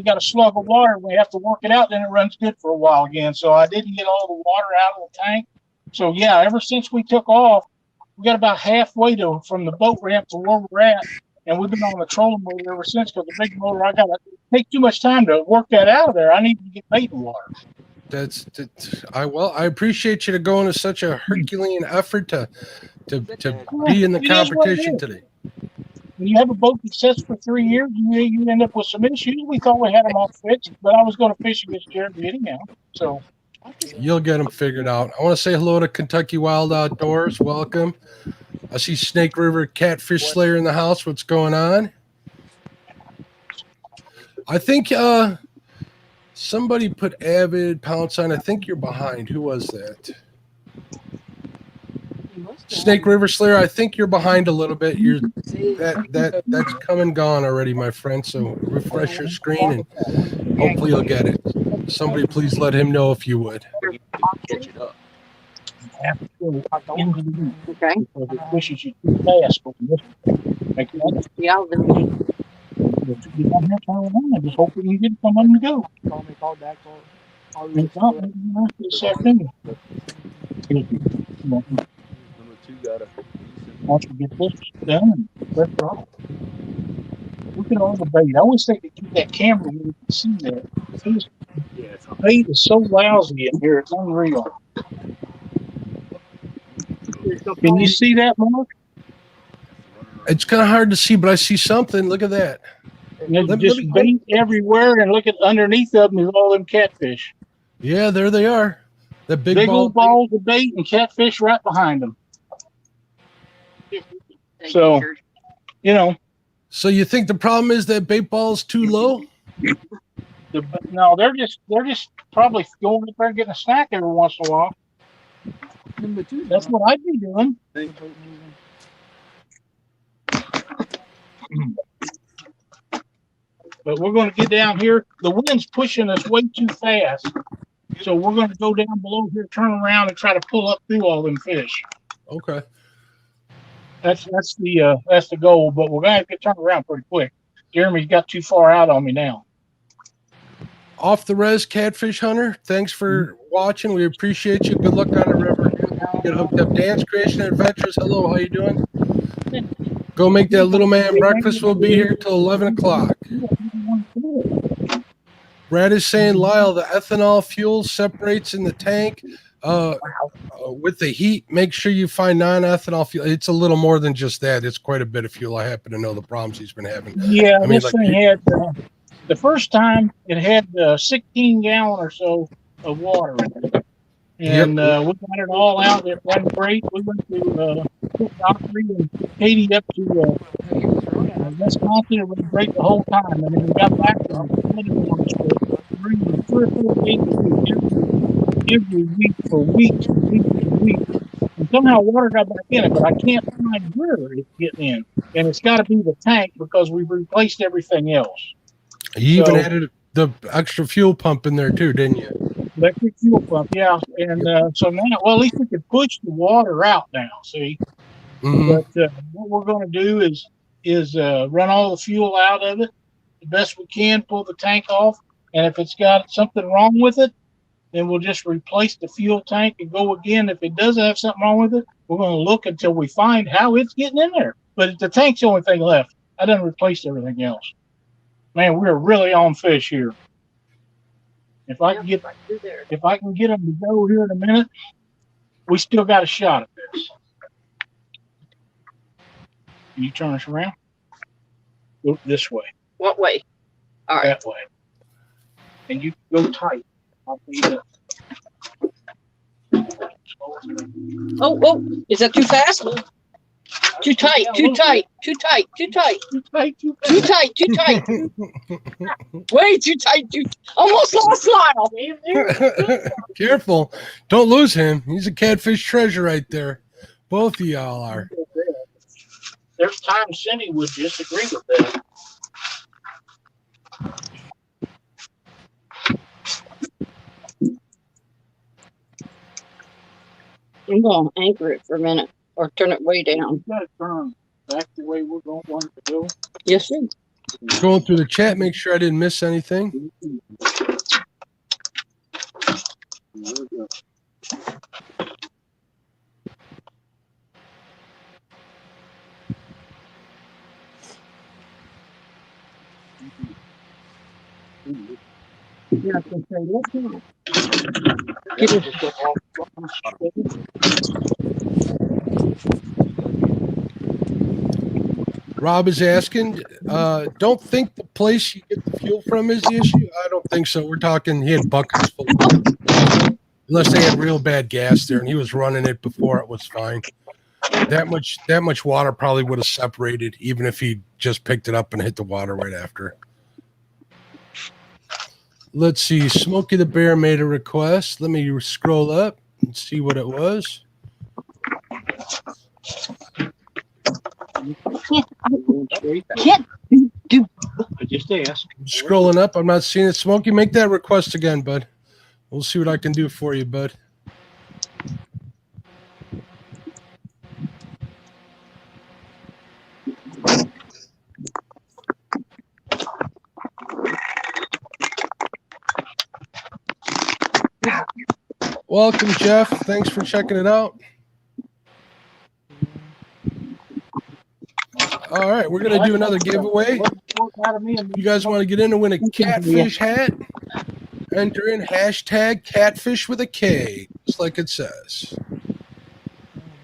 got a slug of water. We have to work it out. Then it runs good for a while again. So I didn't get all the water out of the tank. So yeah, ever since we took off, we got about halfway from the boat ramp to where we're at, and we've been on the trolling motor ever since. Because the big motor, I got to take too much time to work that out of there. I need to get bait in water. I appreciate you to go into such a Herculean effort to be in the competition today. When you have a boat that sits for 3 years, you end up with some issues. We thought we had them all fixed, but I was going to fish against Jeremy anyhow. So you'll get them figured out. I want to say hello to Kentucky Wild Outdoors. Welcome. I see Snake River Catfish Slayer in the house. What's going on? I think somebody put Avid Pounce on. I think you're behind. Who was that? Snake River Slayer, I think you're behind a little bit. That's come and gone already, my friend. So refresh your screen and hopefully you'll get it. Somebody please let him know if you would. Catch it up. Okay. Because it pushes you too fast. Yeah, I'll do You don't have to turn around. I just hope we can get some of them to go. Call back. It's not this afternoon. Once we get this done, and let's roll. Look at all the bait. I always think to keep that camera where you can see that. The bait is so lousy in here, it's unreal. Can you see that, Mark? It's kind of hard to see, but I see something. Look at that. Just bait everywhere, and look at underneath of them is all them catfish. Yeah, there they are. The big old balls of bait and catfish right behind them. So, So you think the problem is that bait ball is too low? No, they're just probably going up there and getting a snack every once in a while. That's what I'd be doing. But we're going to get down here. The wind's pushing us way too fast. So we're going to go down below here, turn around, and try to pull up through all them fish. Okay. That's the goal, but we're going to have to turn around pretty quick. Jeremy's got too far out on me now. Off the res Catfish Hunter, thanks for watching. We appreciate you. Good luck on the river. Get hooked up. Dance Creation Adventures. Hello, how you doing? Go make that little man breakfast. We'll be here till 11 o'clock. Brad is saying, Lyle, the ethanol fuel separates in the tank. With the heat, make sure you find non-ethanol fuel. It's a little more than just that. It's quite a bit of fuel. I happen to know the problems he's been having. Yeah, this thing had the first time it had 16 gallon or so of water in it. And we got it all out. It ran great. We went to Dockery and Katie up to Wisconsin. It was great the whole time. And then we got back to 3 or 4 days every week for weeks and weeks and weeks. And somehow water got back in it, but I can't find where it's getting in. And it's got to be the tank because we've replaced everything else. You even added the extra fuel pump in there too, didn't you? Electric fuel pump, yeah. And so now, well, at least we can push the water out now, see? Mm-hmm. But what we're going to do is run all the fuel out of it the best we can, pull the tank off. And if it's got something wrong with it, then we'll just replace the fuel tank and go again. If it doesn't have something wrong with it, we're going to look until we find how it's getting in there. But if the tank's the only thing left, I done replaced everything else. Man, we're really on fish here. If I can get them to go here in a minute, we still got a shot at this. Can you turn us around? Go this way. What way? All right. That way. And you go tight. I'll be the... Oh, is that too fast? Too tight, too tight, too tight, too tight, too tight, too tight, too tight. Way too tight, almost lost Lyle. Careful. Don't lose him. He's a catfish treasure right there. Both of y'all are. There's times Cindy would disagree with that. I'm going to anchor it for a minute or turn it way down. You got to turn back the way we're going to want it to go. Yes, sir. Going through the chat, make sure I didn't miss anything. Yeah, I can say that. Get it. Rob is asking, don't think the place you get the fuel from is the issue. I don't think so. We're talking he had buckets full of water. Unless they had real bad gas there and he was running it before, it was fine. That much water probably would have separated even if he just picked it up and hit the water right after. Let's see. Smokey the Bear made a request. Let me scroll up and see what it was. Can't do. I just asked. Scrolling up. I'm not seeing it. Smokey, make that request again, bud. We'll see what I can do for you, bud. Welcome, Jeff. Thanks for checking it out. All right, we're going to do another giveaway. You guys want to get in and win a Catfish hat? Enter in hashtag Catfish with a K, just like it says.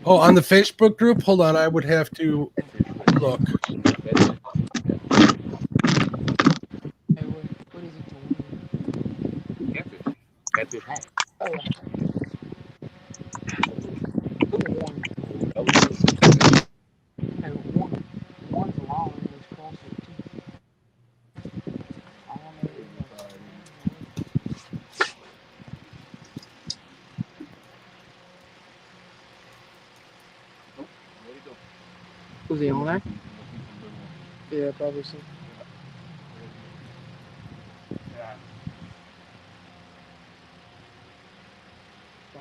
Oh, on the Facebook group? Hold on, I would have to look. Catfish hat. One's long and it's closer Was he on there? Yeah, probably so.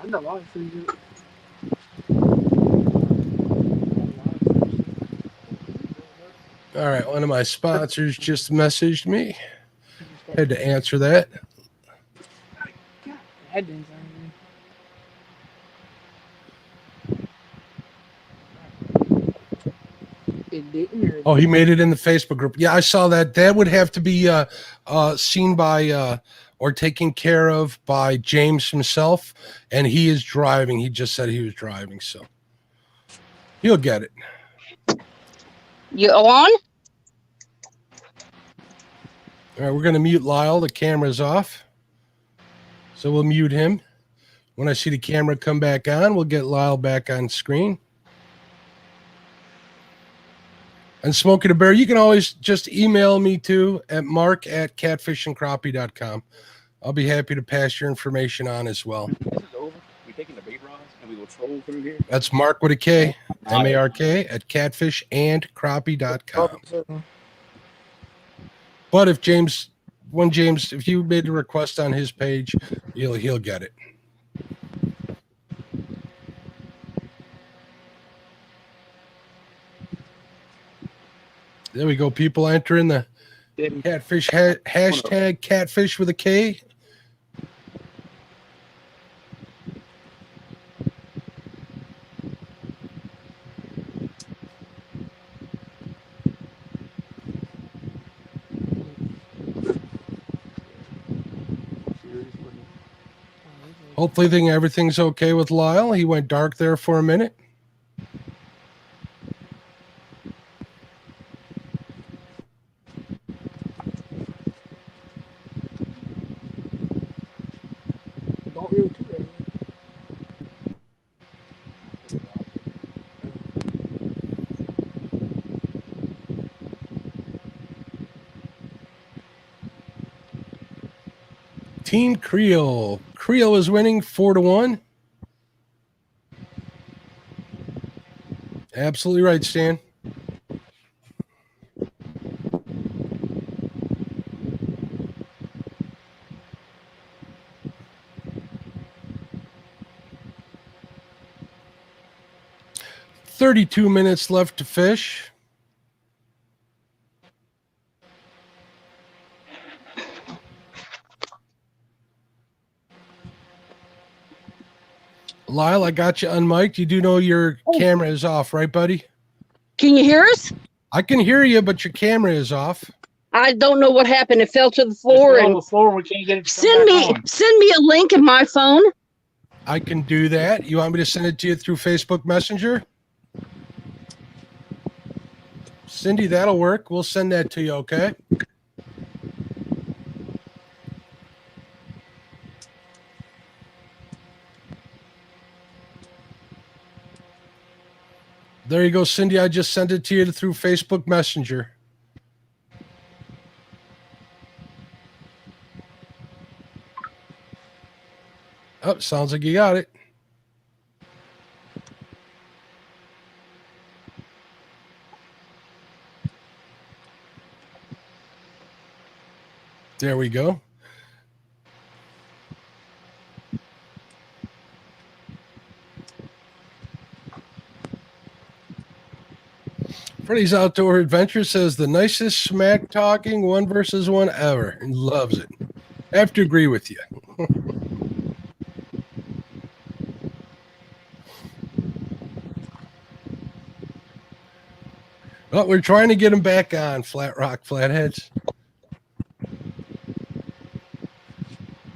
I know a lot of things. All right, one of my sponsors just messaged me. Had to answer that. Headings It didn't. Oh, he made it in the Facebook group. Yeah, I saw that. That would have to be seen by or taken care of by James himself, and he is driving. He just said he was driving, so he'll get it. You on? All right, we're going to mute Lyle. The camera's off, so we'll mute him. When I see the camera come back on, we'll get Lyle back on screen. And Smokey the Bear, you can always just email me too at mark@catfishandcrappie.com. I'll be happy to pass your information on as well. This is over. We're taking the bait rods and we will troll through here. That's Mark with a K, MARK at catfishandcrappie.com. But if James, if you made a request on his page, he'll get it. There we go. People enter in the Catfish hashtag Catfish with a K. Hopefully everything's okay with Lyle. He went dark there for a minute. Don't reel too early. Team Creole. Creole is winning 4-1. Absolutely right, Stan. "32 minutes left to fish." Lyle, I got you unmiked. You do know your camera is off, right, buddy? Can you hear us? I can hear you, but your camera is off. I don't know what happened. It fell to the floor, It's on and the floor. We can't get it. send me a link in my phone. I can do that. You want me to send it to you through Facebook Messenger? Cindy, that'll work. We'll send that to you, okay? There you go, Cindy. I just sent it to you through Facebook Messenger. Oh, sounds like you got it. There we go. Freddy's Outdoor Adventure says the nicest smack talking 1v1 ever and loves it. I have to agree with you. Well, we're trying to get him back on Flat Rock Flatheads.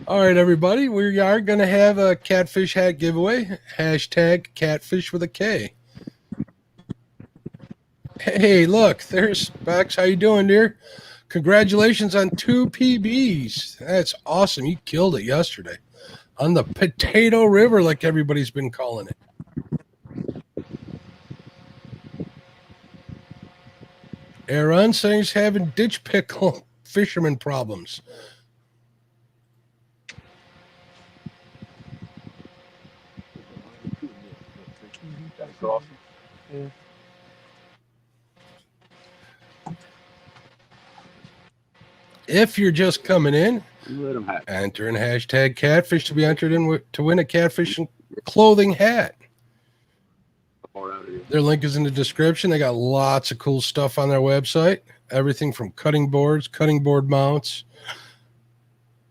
All right, everybody, we are going to have a catfish hat giveaway. Hashtag catfish with a K. Hey, look, there's Bex. How you doing, dear? Congratulations on 2 PBs. That's awesome. You killed it yesterday on the Potato River, like everybody's been calling it. Aaron saying he's having ditch pickle fisherman problems. If you're just coming in, enter in hashtag catfish to be entered in to win a catfish clothing hat. Their link is in the description. They got lots of cool stuff on their website. Everything from cutting boards, cutting board mounts,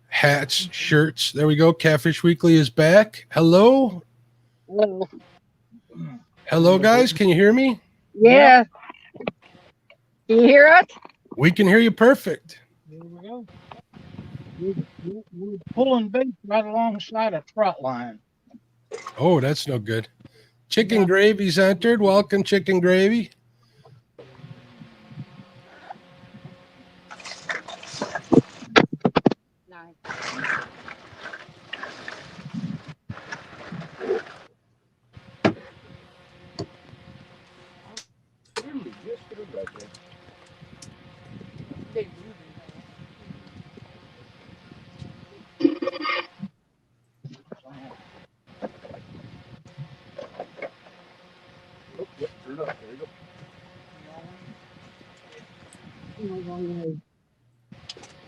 hats, shirts. There we go. Catfish Weekly is back. Hello. Hello. Hello, guys. Can you hear me? Yeah. Can you hear us? We can hear you perfect. There we go. We're pulling bait right alongside a trot line. Oh, that's no good. Chicken Gravy's entered. Welcome, Chicken Gravy. Nice.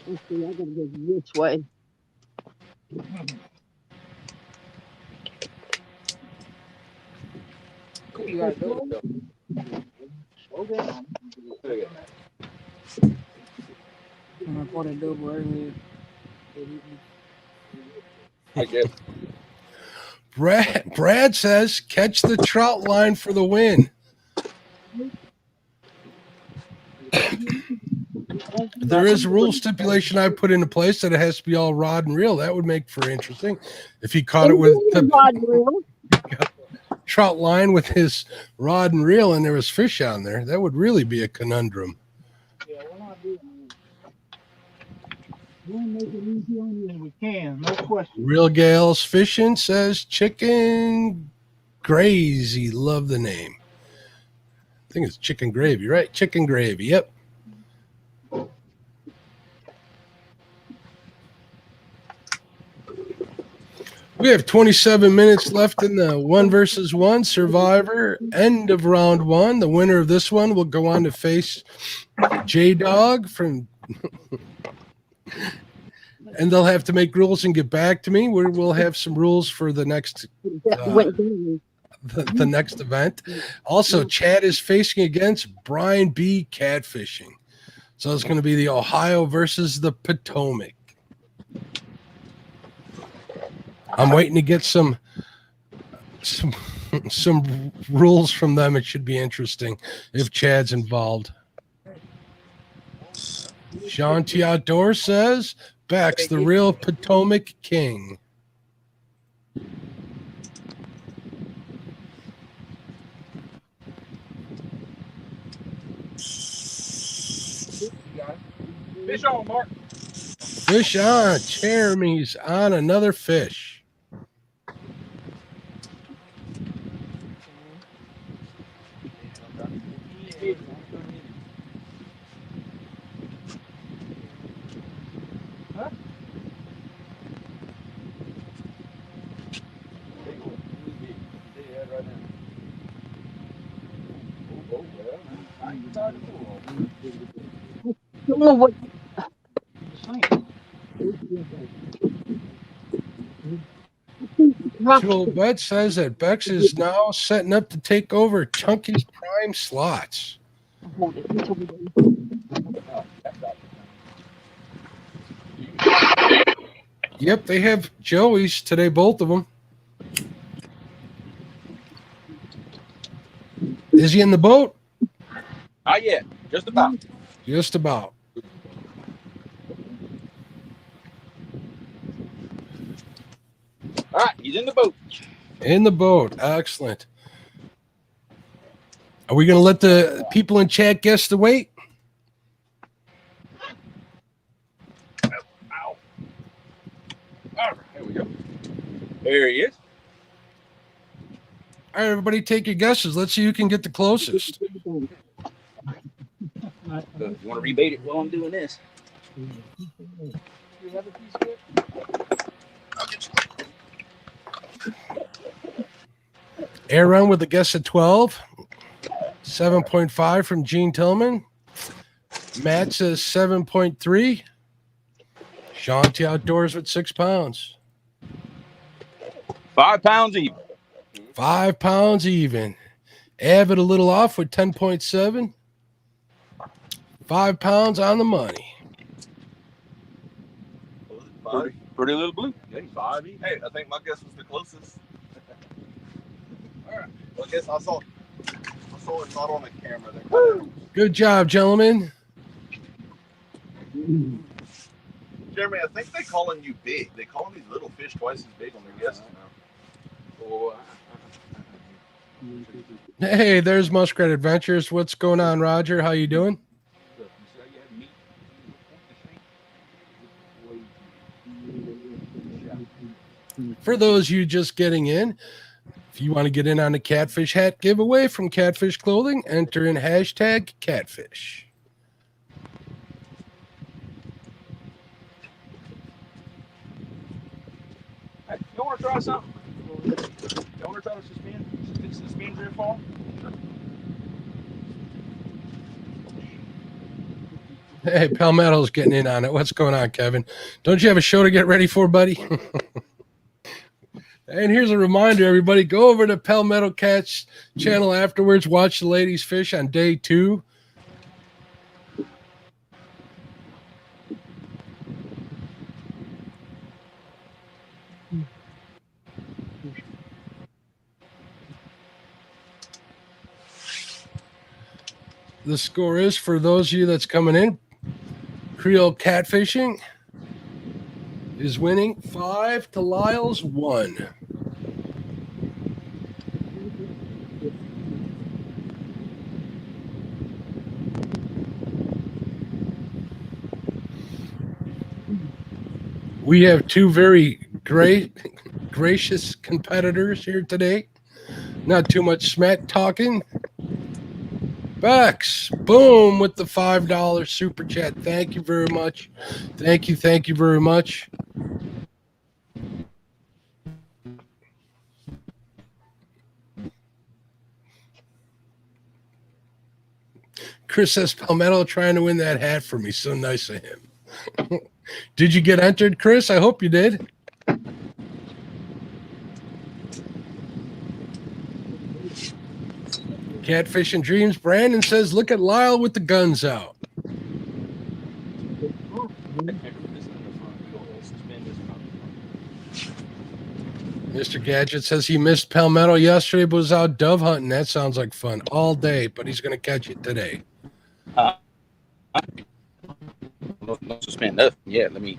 Let's see, I gotta go this way. You gotta go. Slow down. I guess. Brad says, catch the trout line for the win. There is a rule stipulation I put into place that it has to be all rod and reel. That would make for interesting. If he caught it with the trout line with his rod and reel and there was fish on there, that would really be a conundrum. Yeah, we're not doing that. We'll make it easy on you as we can, no question. Real Gales Fishing says Chicken Grazy. Love the name. I think it's Chicken Gravy, right? Chicken Gravy. Yep. We have 27 minutes left in the 1v1 Survivor. End of round 1. The winner of this one will go on to face J-Dog from... and they'll have to make rules and get back to me. We'll have some rules for the next the next event. Also, Chad is facing against Brian B. Catfishing. So it's going to be the Ohio versus the Potomac. I'm waiting to get some rules from them. It should be interesting if Chad's involved. Sean T. Outdoor says, Beck's the real Potomac King. Fish on, Mark. Fish on. Jeremy's on another fish. Don't know what. Jewel Bet says that Bex is now setting up to take over Chunky's Prime Slots. Yep, they have Joey's today, both of them. Is he in the boat? Not yet. Just about. Just about. All right, he's in the boat. In the boat. Excellent. Are we going to let the people in chat guess the weight? Ow. All right, here we go. There he is. All right, everybody take your guesses. Let's see who can get the closest. You want to rebate it while I'm doing this? Aaron with a guess at 12. 7.5 from Gene Tillman. Matt says 7.3. Sean T. Outdoors with 6 pounds. 5 pounds even. 5 pounds even. Avid a little off with 10.7. 5 pounds on the money. Pretty little blue. Hey, I think my guess was the closest. All right. Well, I guess I saw it not on the camera. Good job, gentlemen. Jeremy, I think they calling you big. They calling these little fish twice as big on their guesses now. Hey, there's Muskrat Adventures. What's going on, Roger? How you doing? For those of you just getting in, if you want to get in on the Catfish hat giveaway from Catfish Clothing, enter in hashtag Catfish. Hey, you want to try something? You want to try to suspend your fall? Hey, Palmetto's getting in on it. What's going on, Kevin? Don't you have a show to get ready for, buddy? And here's a reminder, everybody. Go over to Palmetto Cat's channel afterwards. Watch the ladies fish on day 2. The score is, for those of you that's coming in, Creole Catfishing is winning 5 to Lyle's 1. We have 2 very gracious competitors here today. Not too much smack talking. Bex, boom, with the $5 super chat. Thank you very much. Thank you very much. Chris says Palmetto trying to win that hat for me. So nice of him. Did you get entered, Chris? I hope you did. Catfish and Dreams. Brandon says, look at Lyle with the guns out. Mr. Gadget says he missed Palmetto yesterday, but was out dove hunting. That sounds like fun all day, but he's going to catch it today. Don't suspend nothing yet. Let me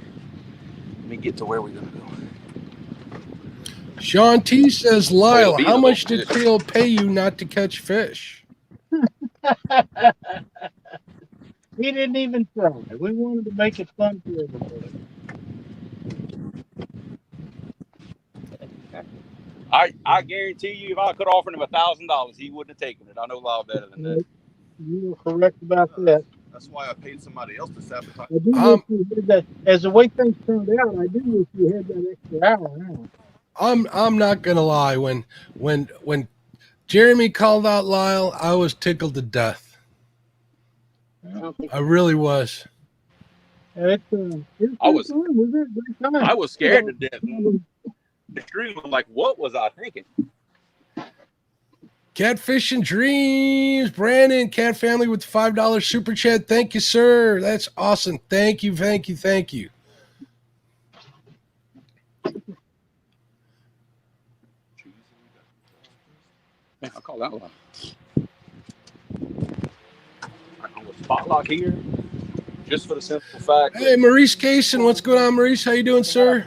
get to where we're gonna go. Sean T says, Lyle, Well, how much did Creole pay you not to catch fish? He didn't even try. We wanted to make it fun for everybody. I guarantee you, if I could offer him $1,000, he wouldn't have taken it. I know Lyle better than that. You were correct about that. That's why I paid somebody else to sabotage. I do wish you had that. As the way things turned out, I do wish you had that extra hour now. I'm not gonna lie. When Jeremy called out Lyle, I was tickled to death. I really was. I was scared to death. The stream was like, what was I thinking? Catfishing Dreams, Brandon, Cat Family with the $5 super chat. Thank you, sir. That's awesome. Thank you. Man, I'll call that one. I call a spot lock here, just for the simple fact. Hey, Maurice Cason, what's going on, Maurice? How you doing, sir?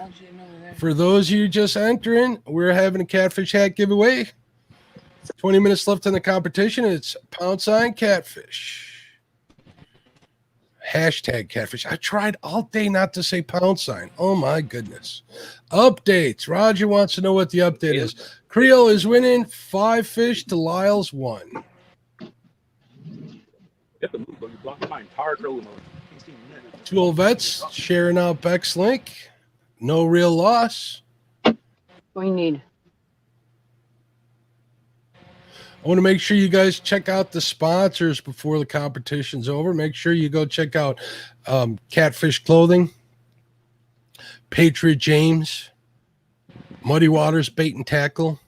For those of you just entering, we're having a Catfish hat giveaway. 20 minutes left in the competition. It's # catfish. #catfish. I tried all day not to say #. Oh my goodness. Updates. Roger wants to know what the update is. Creole is winning 5 fish to Lyle's 1. You're blocking my entire trolling mode. 2 old vets sharing out Beck's link. No real loss. We need. I want to make sure you guys check out the sponsors before the competition's over. Make sure you go check out Catfish Clothing, Patriot James, Muddy Waters Bait and Tackle,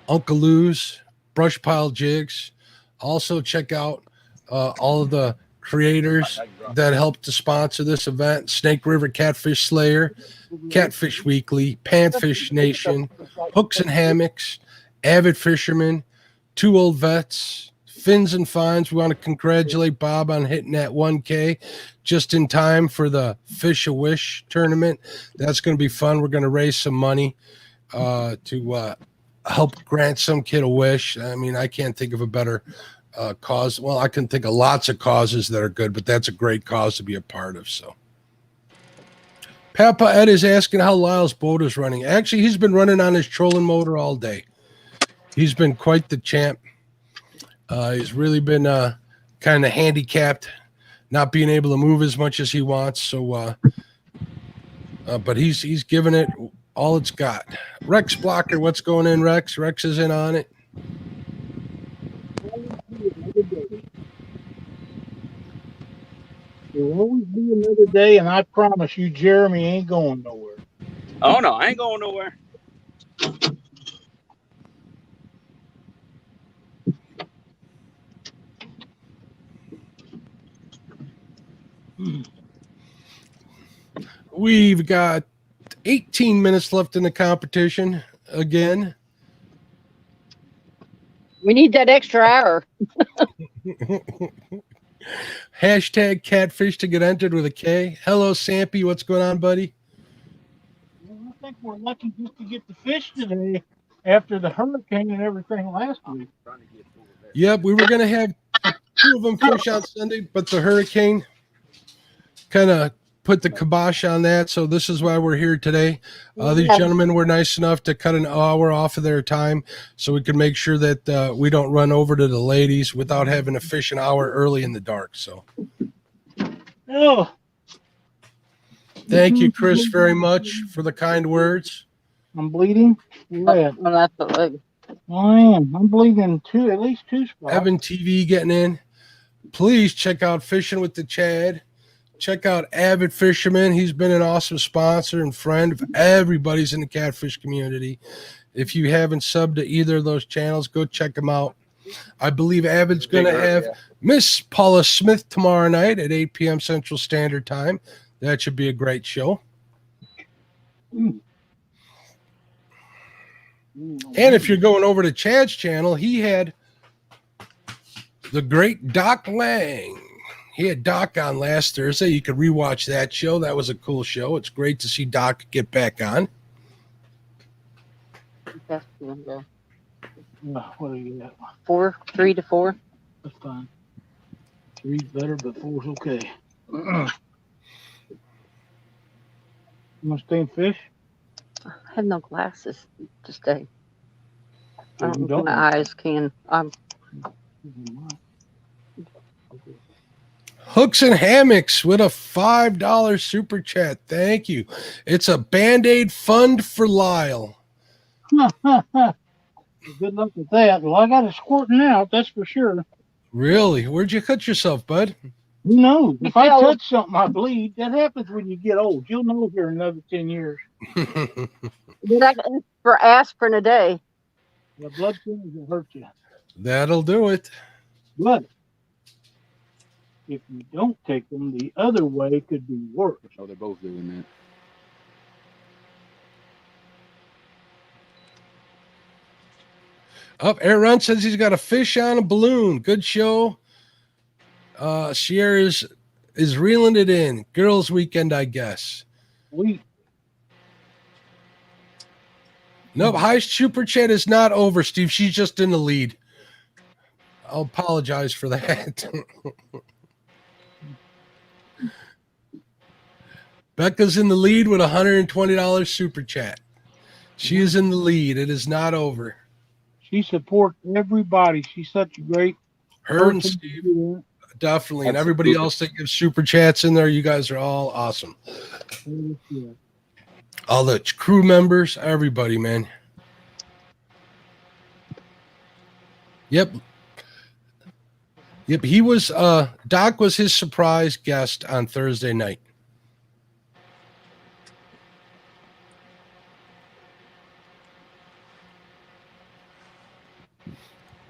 Uncle Lou's, Brush Pile Jigs. Also check out all of the creators that helped to sponsor this event: Snake River Catfish Slayer, Catfish Weekly, Panfish Nation, Hooks and Hammocks, Avid Fisherman, 2 old vets, Fins and Finds. We want to congratulate Bob on hitting that 1K just in time for the Fish a Wish tournament. That's going to be fun. We're going to raise some money to help grant some kid a wish. I mean, I can't think of a better cause. Well, I can think of lots of causes that are good, but that's a great cause to be a part of. So Papa Ed is asking how Lyle's boat is running. Actually, he's been running on his trolling motor all day. He's been quite the champ. He's really been kind of handicapped, not being able to move as much as he wants. So, but he's given it all it's got. Rex Blocker, what's going in, Rex? Rex is in on it. There will always be another day, and I promise you, Jeremy ain't going nowhere. Oh, no, I ain't going nowhere. We've got 18 minutes left in the competition again. We need that extra hour. #catfish to get entered with a K. Hello, Sampy. What's going on, buddy? Well, I think we're lucky just to get the fish today after the hurricane and everything last week. Yep, we were going to have 2 of them fish on Sunday, but the hurricane kind of put the kibosh on that. So this is why we're here today. These gentlemen were nice enough to cut an hour off of their time so we can make sure that we don't run over to the ladies without having to fish an hour early in the dark. So thank you, Chris, very much for the kind words. I'm bleeding. Well, that's the leg. I am. I'm bleeding at least 2 spots. Evan TV getting in. Please check out Fishing with the Chad. Check out Avid Fisherman. He's been an awesome sponsor and friend of everybody's in the catfish community. If you haven't subbed to either of those channels, go check them out. I believe Avid's going to have Miss Paula Smith tomorrow night at 8 p.m. Central Standard Time. That should be a great show. And if you're going over to Chad's channel, he had the great Doc Lang He had Doc on last Thursday. You could rewatch that show. That was a cool show. It's great to see Doc get back on. That's good. What do you got? 3 to 4. That's fine. 3's better, but 4's okay. You want to stay and fish? I have no glasses to stay. I You don't don't? think my eyes can. Hooks and Hammocks with a $5 super chat. Thank you. It's a Band-Aid fund for Lyle. Good luck with that. Well, I got it squirting out, that's for sure. Really? Where'd you cut yourself, bud? Who knows? If I touch something, I bleed. That happens when you get old. You'll know here in another 10 years. For aspirin a day. The blood thinners will hurt you. That'll do it. But if you don't take them, the other way could be worse. Oh, they're both doing that. Aaron says he's got a fish on a balloon. Good show. Sierra is reeling it in. Girls' weekend, I guess. Nope, high super chat is not over, Steve. She's just in the lead. I'll apologize for that. Becca's in the lead with $120 super chat. She is in the lead. It is not over. She supports everybody. She's such a great Her and Steve, definitely. And everybody else that gives super chats in there, you guys are all awesome. All the crew members, everybody, man. Yep. He was Doc was his surprise guest on Thursday night.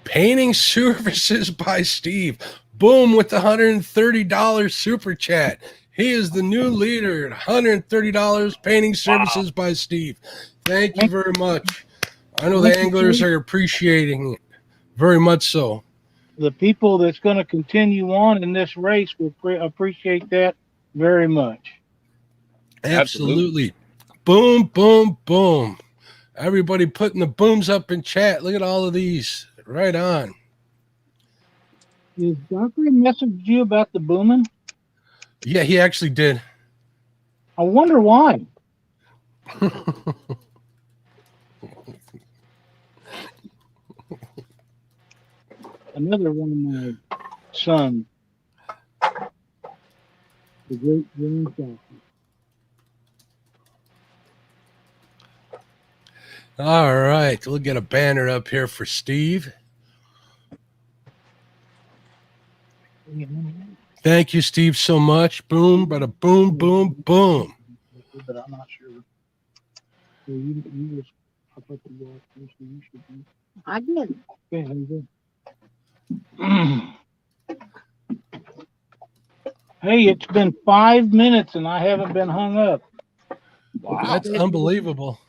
Painting services by Steve. Boom with the $130 super chat. He is the new leader at $130 painting services by Steve. Thank you very much. I know the anglers are appreciating it very much so. The people that's going to continue on in this race will appreciate that very much. Absolutely. Boom, boom, boom. Everybody putting the booms up in chat. Look at all of these. Right on. Did Zachary message you about the booming? Yeah, he actually did. I wonder why. Another one of my sons. The great James Catfish. All right, we'll get a banner up here for Steve. Thank you, Steve, so much. Boom, bada boom, boom, boom. But I'm not sure. So you just, I thought you were first, so you should be. I did. Okay, how you doing? Hey, it's been 5 minutes and I haven't been hung up. Wow, that's unbelievable.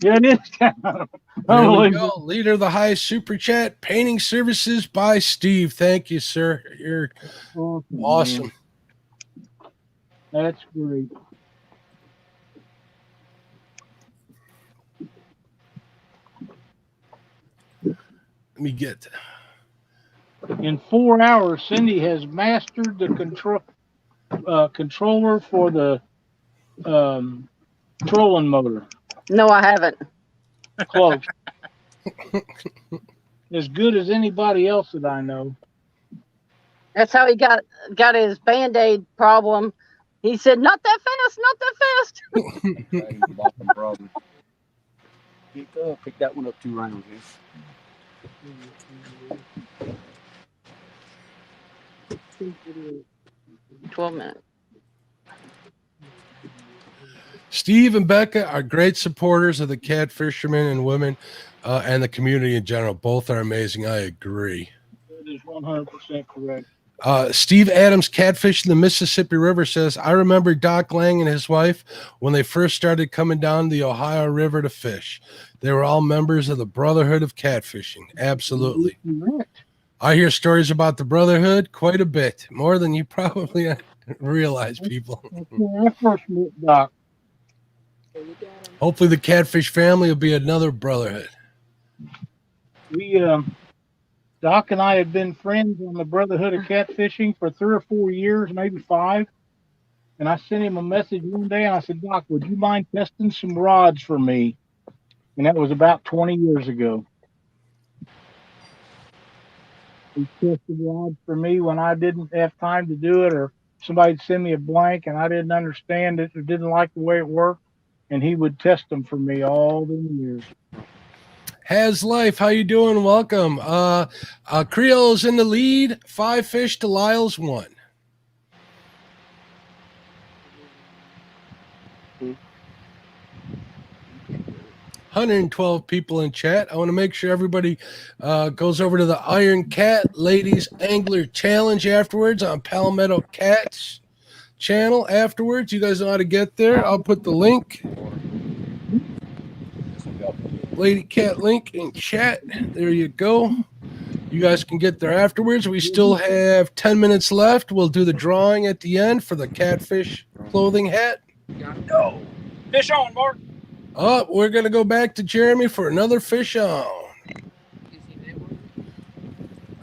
Yeah, it is kind of there we go. Leader of the highest super chat, painting services by Steve. Thank you, sir. You're awesome. That's great. Let me get. In 4 hours, Cindy has mastered the controller for the trolling motor. No, I haven't. Close. As good as anybody else that I know. That's how he got his Band-Aid problem. He said, "Not that fast, not that fast." Problem. Pick that one up 2 rounds. 12 minutes. Steve and Becca are great supporters of the catfishermen and women and the community in general. Both are amazing. I agree. That is 100% correct. Steve Adams, Catfish in the Mississippi River, says, I remember Doc Lang and his wife when they first started coming down the Ohio River to fish. They were all members of the Brotherhood of Catfishing. Absolutely. Correct. I hear stories about the Brotherhood quite a bit, more than you probably realize, people. That's where I first met Doc. Hopefully the Catfish family will be another Brotherhood. We, Doc and I had been friends on the Brotherhood of Catfishing for 3 or 4 years, maybe 5. And I sent him a message one day and I said, Doc, would you mind testing some rods for me? And that was about 20 years ago. He tested rods for me when I didn't have time to do it, or somebody'd send me a blank and I didn't understand it or didn't like the way it worked. And he would test them for me all the years. Has Life, how you doing? Welcome. Creole's in the lead. 5 fish to Lyle's 1. Hmm. 112 people in chat. I want to make sure everybody goes over to the Iron Cat Ladies Angler Challenge afterwards on Palmetto Cats channel afterwards. You guys know how to get there. I'll put the link. Lady Cat link in chat. There you go. You guys can get there afterwards. We still have 10 minutes left. We'll do the drawing at the end for the Catfish clothing hat. No. Fish on, Mark. Oh, we're going to go back to Jeremy for another fish on.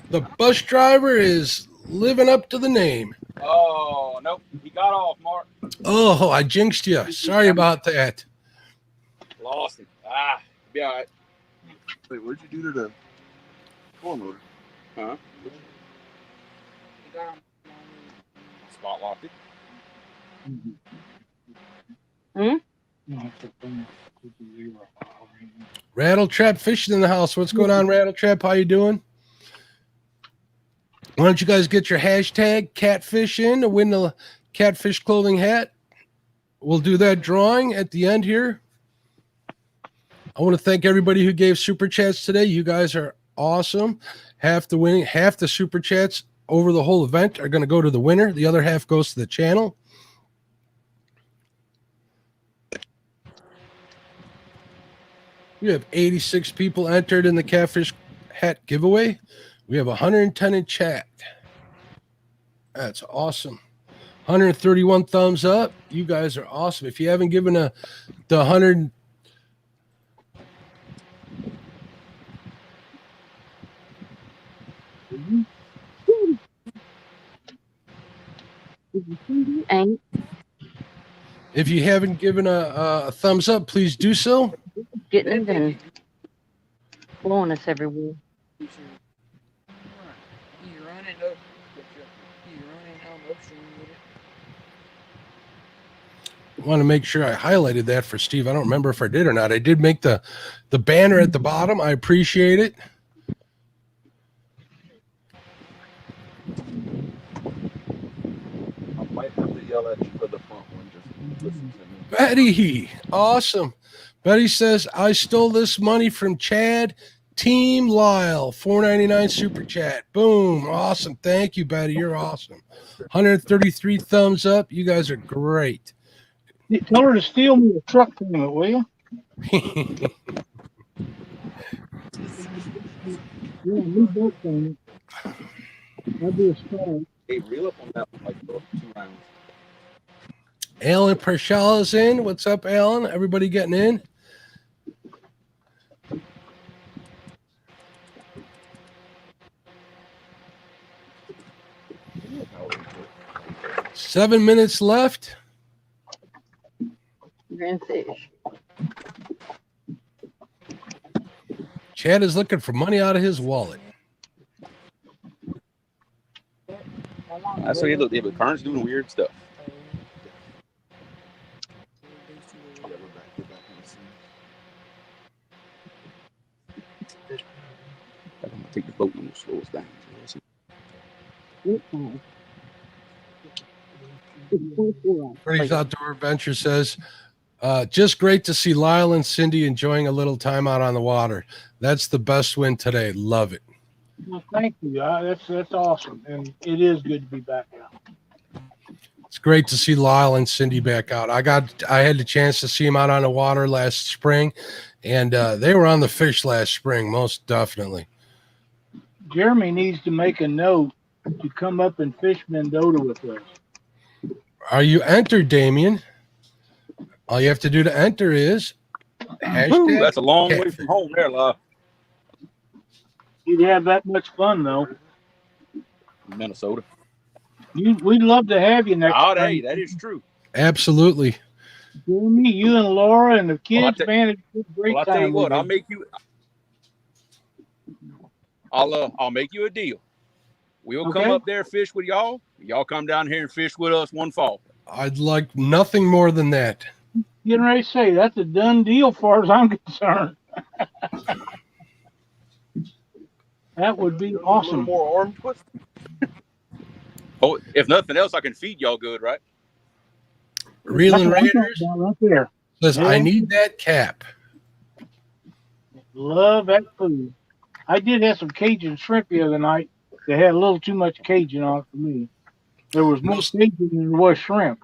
The bus driver is living up to the name. Oh, nope. He got off, Mark. Oh, I jinxed you. Sorry about that. Lost him. Be all right. Wait, what'd you do to the corn motor? Huh? Spot locked it. Rattle Trap Fishing in the house. What's going on, Rattle Trap? How you doing? Why don't you guys get your hashtag Catfish in to win the Catfish clothing hat? We'll do that drawing at the end here. I want to thank everybody who gave super chats today. You guys are awesome. Half the super chats over the whole event are going to go to the winner. The other half goes to the channel. We have 86 people entered in the Catfish hat giveaway. We have 110 in chat. That's awesome. 131 thumbs up. You guys are awesome. If you haven't given the 100 If you haven't given a thumbs up, please do so. Getting it and blowing us everywhere. I want to make sure I highlighted that for Steve. I don't remember if I did or not. I did make the banner at the bottom. I appreciate it. I might have to yell at you for the front one. Just listen to me. Betty, awesome. Betty says, I stole this money from Chad. Team Lyle, $4.99 super chat. Boom. Awesome. Thank you, Betty. You're awesome. 133 thumbs up. You guys are great. Tell her to steal me a truck payment, will you? Yeah, new boat payment. That'd be a start. Hey, reel up on that one like 2 rounds. Alan Pershall is in. What's up, Alan? Everybody getting in? Seven minutes left. Grand fish. Chad is looking for money out of his wallet. That's what he looked. Yeah, but Karn's doing weird stuff. Yeah, we're back on the scene. I'm gonna take the boat and slow us down. Freddy's Outdoor Adventure says, just great to see Lyle and Cindy enjoying a little time out on the water. That's the best win today. Love it. Well, thank you. That's awesome, and it is good to be back out. It's great to see Lyle and Cindy back out. I had the chance to see them out on the water last spring, and they were on the fish last spring, most definitely. Jeremy needs to make a note to come up and fish Mendota with us. Are you entered, Damien? All you have to do to enter is Ooh, that's a long way Catfish. from home there, Lyle. You'd have that much fun though. Minnesota. We'd love to have you next Oh, time. hey, that is true. Absolutely. Jeremy, you and Laura and the kids, man, it's a great Well, I'll time. tell you what, with I'll make you a deal. We'll come Okay. up there, fish with y'all. Y'all come down here and fish with us one fall. I'd like nothing more than that. Getting ready to say that's a done deal, far as I'm concerned. That would be A little awesome. more arm twist. Oh, if nothing else, I can feed y'all good, right? Reeling That's what I'm talking Raiders about right there. says, Yeah. I need that cap. Love that food. I did have some Cajun shrimp the other night. They had a little too much Cajun on it for me. There was more Cajun than there was shrimp.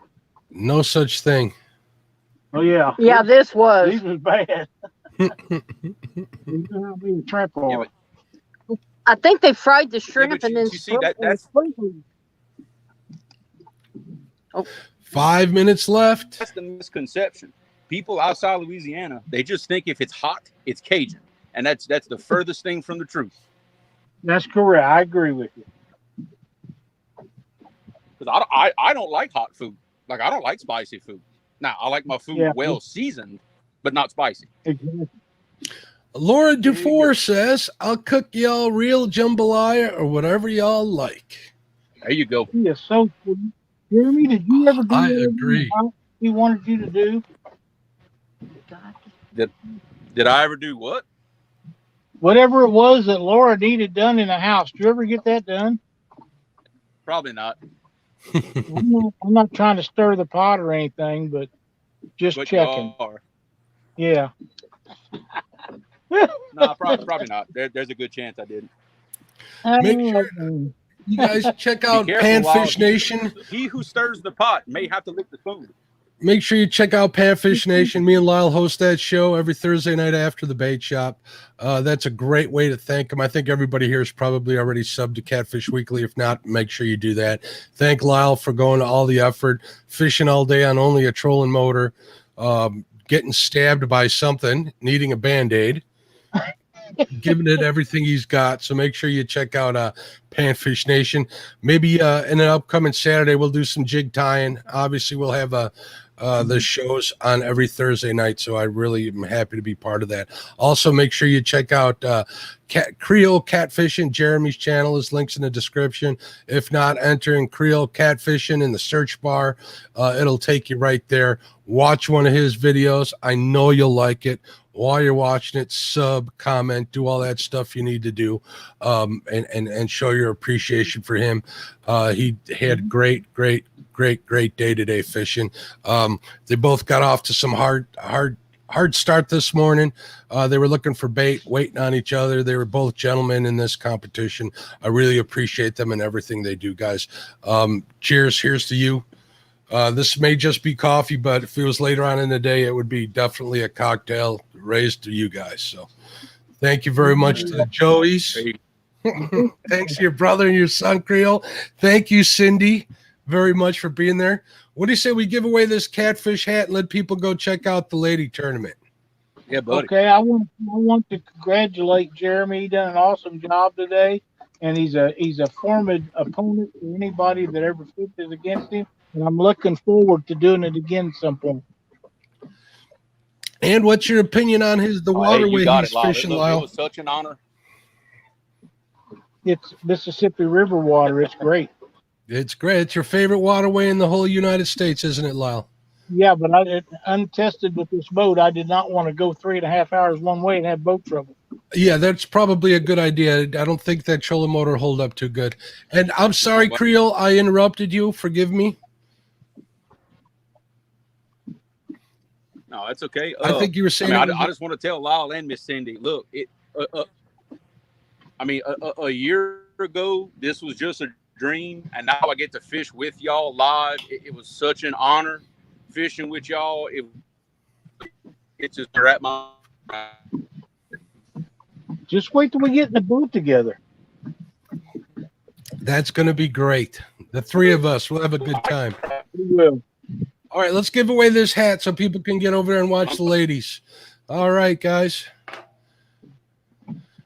No such thing. Oh yeah. Yeah, this was. These was bad. You know how big shrimp are. Yeah, I think they fried the Yeah, shrimp but and then you see that's 5 minutes left. the misconception. People outside Louisiana, they just think if it's hot, it's Cajun, and that's the furthest thing from the truth. That's correct. I agree with you. Because I don't like hot food. Like I don't like spicy food. Now I like my food well seasoned, but not spicy. Exactly. Laura Dufour says, I'll cook y'all real jambalaya or whatever y'all like. There you go. He is so sweet. Jeremy, did you ever do I whatever agree. he wanted you to do? Did I ever do what? Whatever it was that Laura needed done in the house, did you ever get that done? Probably not. I'm not trying to stir the pot or anything, but just But checking. you are. Yeah. No, probably not. There's a good chance I didn't. Make sure you guys check out careful, Panfish Lyle. Nation. He who stirs the pot may have to lick the spoon. Make sure you check out Panfish Nation. Me and Lyle host that show every Thursday night after the bait shop. That's a great way to thank them. I think everybody here is probably already subbed to Catfish Weekly. If not, make sure you do that. Thank Lyle for going to all the effort, fishing all day on only a trolling motor, getting stabbed by something, needing a Band-Aid, giving it everything he's got. So make sure you check out Panfish Nation. Maybe in an upcoming Saturday, we'll do some jig tying. Obviously, we'll have the shows on every Thursday night, so I really am happy to be part of that. Also, make sure you check out Creole Catfishing. Jeremy's channel is links in the description. If not, enter in Creole Catfishing in the search bar. It'll take you right there. Watch one of his videos. I know you'll like it. While you're watching it, sub, comment, do all that stuff you need to do, and show your appreciation for him. He had a great day today fishing. They both got off to some hard start this morning. They were looking for bait, waiting on each other. They were both gentlemen in this competition. I really appreciate them and everything they do, guys. Cheers. Here's to you. This may just be coffee, but if it was later on in the day, it would be definitely a cocktail raised to you guys. So thank you very much to the Joeys. Thanks to your brother and your son, Creole. Thank you, Cindy, very much for being there. What do you say we give away this catfish hat and let people go check out the lady tournament? Yeah, buddy. Okay, I want to congratulate Jeremy. He done an awesome job today, and he's a formidable opponent for anybody that ever fishes against him. And I'm looking forward to doing it again some point. And what's your opinion on the waterway he's fishing, Lyle? It was such an honor. It's Mississippi River water. It's great. It's great. It's your favorite waterway in the whole United States, isn't it, Lyle? Yeah, but untested with this boat, I did not want to go 3.5 hours one way and have boat trouble. Yeah, that's probably a good idea. I don't think that trolling motor hold up too good. And I'm sorry, Creole, I interrupted you. Forgive me. No, that's okay. I think you were saying. I just want to tell Lyle and Miss Cindy, look, a year ago, this was just a dream, and now I get to fish with y'all live. It was such an honor fishing with y'all. It's just at my. Just wait till we get in the boat together. That's going to be great. The three of us will have a good time. We will. All right, let's give away this hat so people can get over there and watch the ladies. All right, guys.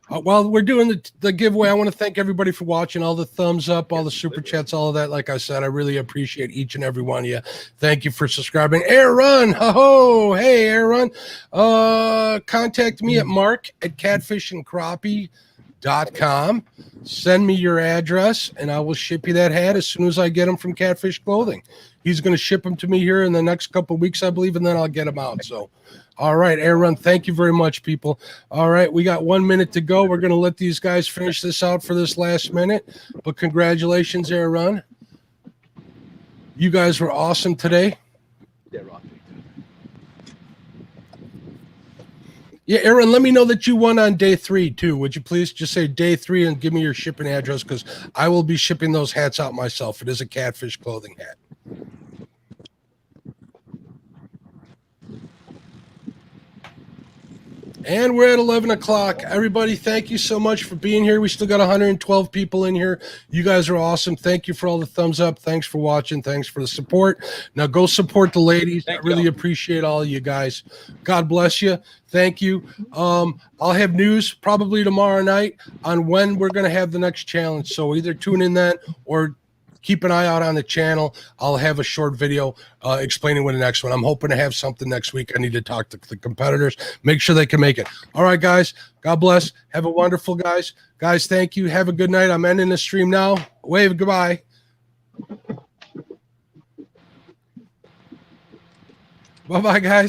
While we're doing the giveaway, I want to thank everybody for watching, all the thumbs up, all the super chats, all of that. Like I said, I really appreciate each and every one of you. Thank you for subscribing. Aaron, ho, hey, Aaron. Contact me at mark@catfishingcrappie.com. Send me your address, and I will ship you that hat as soon as I get them from Catfish Clothing. He's going to ship them to me here in the next couple of weeks, I believe, and then I'll get them out. So, all right, Aaron, thank you very much, people. All right, we got 1 minute to go. We're going to let these guys finish this out for this last minute. But congratulations, Aaron. You guys were awesome today. Yeah, Aaron, let me know that you won on day 3, too. Would you please just say day 3 and give me your shipping address, because I will be shipping those hats out myself. It is a Catfish Clothing hat. And we're at 11 o'clock. Everybody, thank you so much for being here. We still got 112 people in here. You guys are awesome. Thank you for all the thumbs up. Thanks for watching. Thanks for the support. Now go support the ladies. I really appreciate all of you guys. God bless you. Thank you. I'll have news probably tomorrow night on when we're going to have the next challenge. So either tune in then or keep an eye out on the channel. I'll have a short video explaining when the next one. I'm hoping to have something next week. I need to talk to the competitors, make sure they can make it. All right, guys. God bless. Have a wonderful, guys. Guys, thank you. Have a good night. I'm ending the stream now. Wave goodbye. Bye-bye, guys.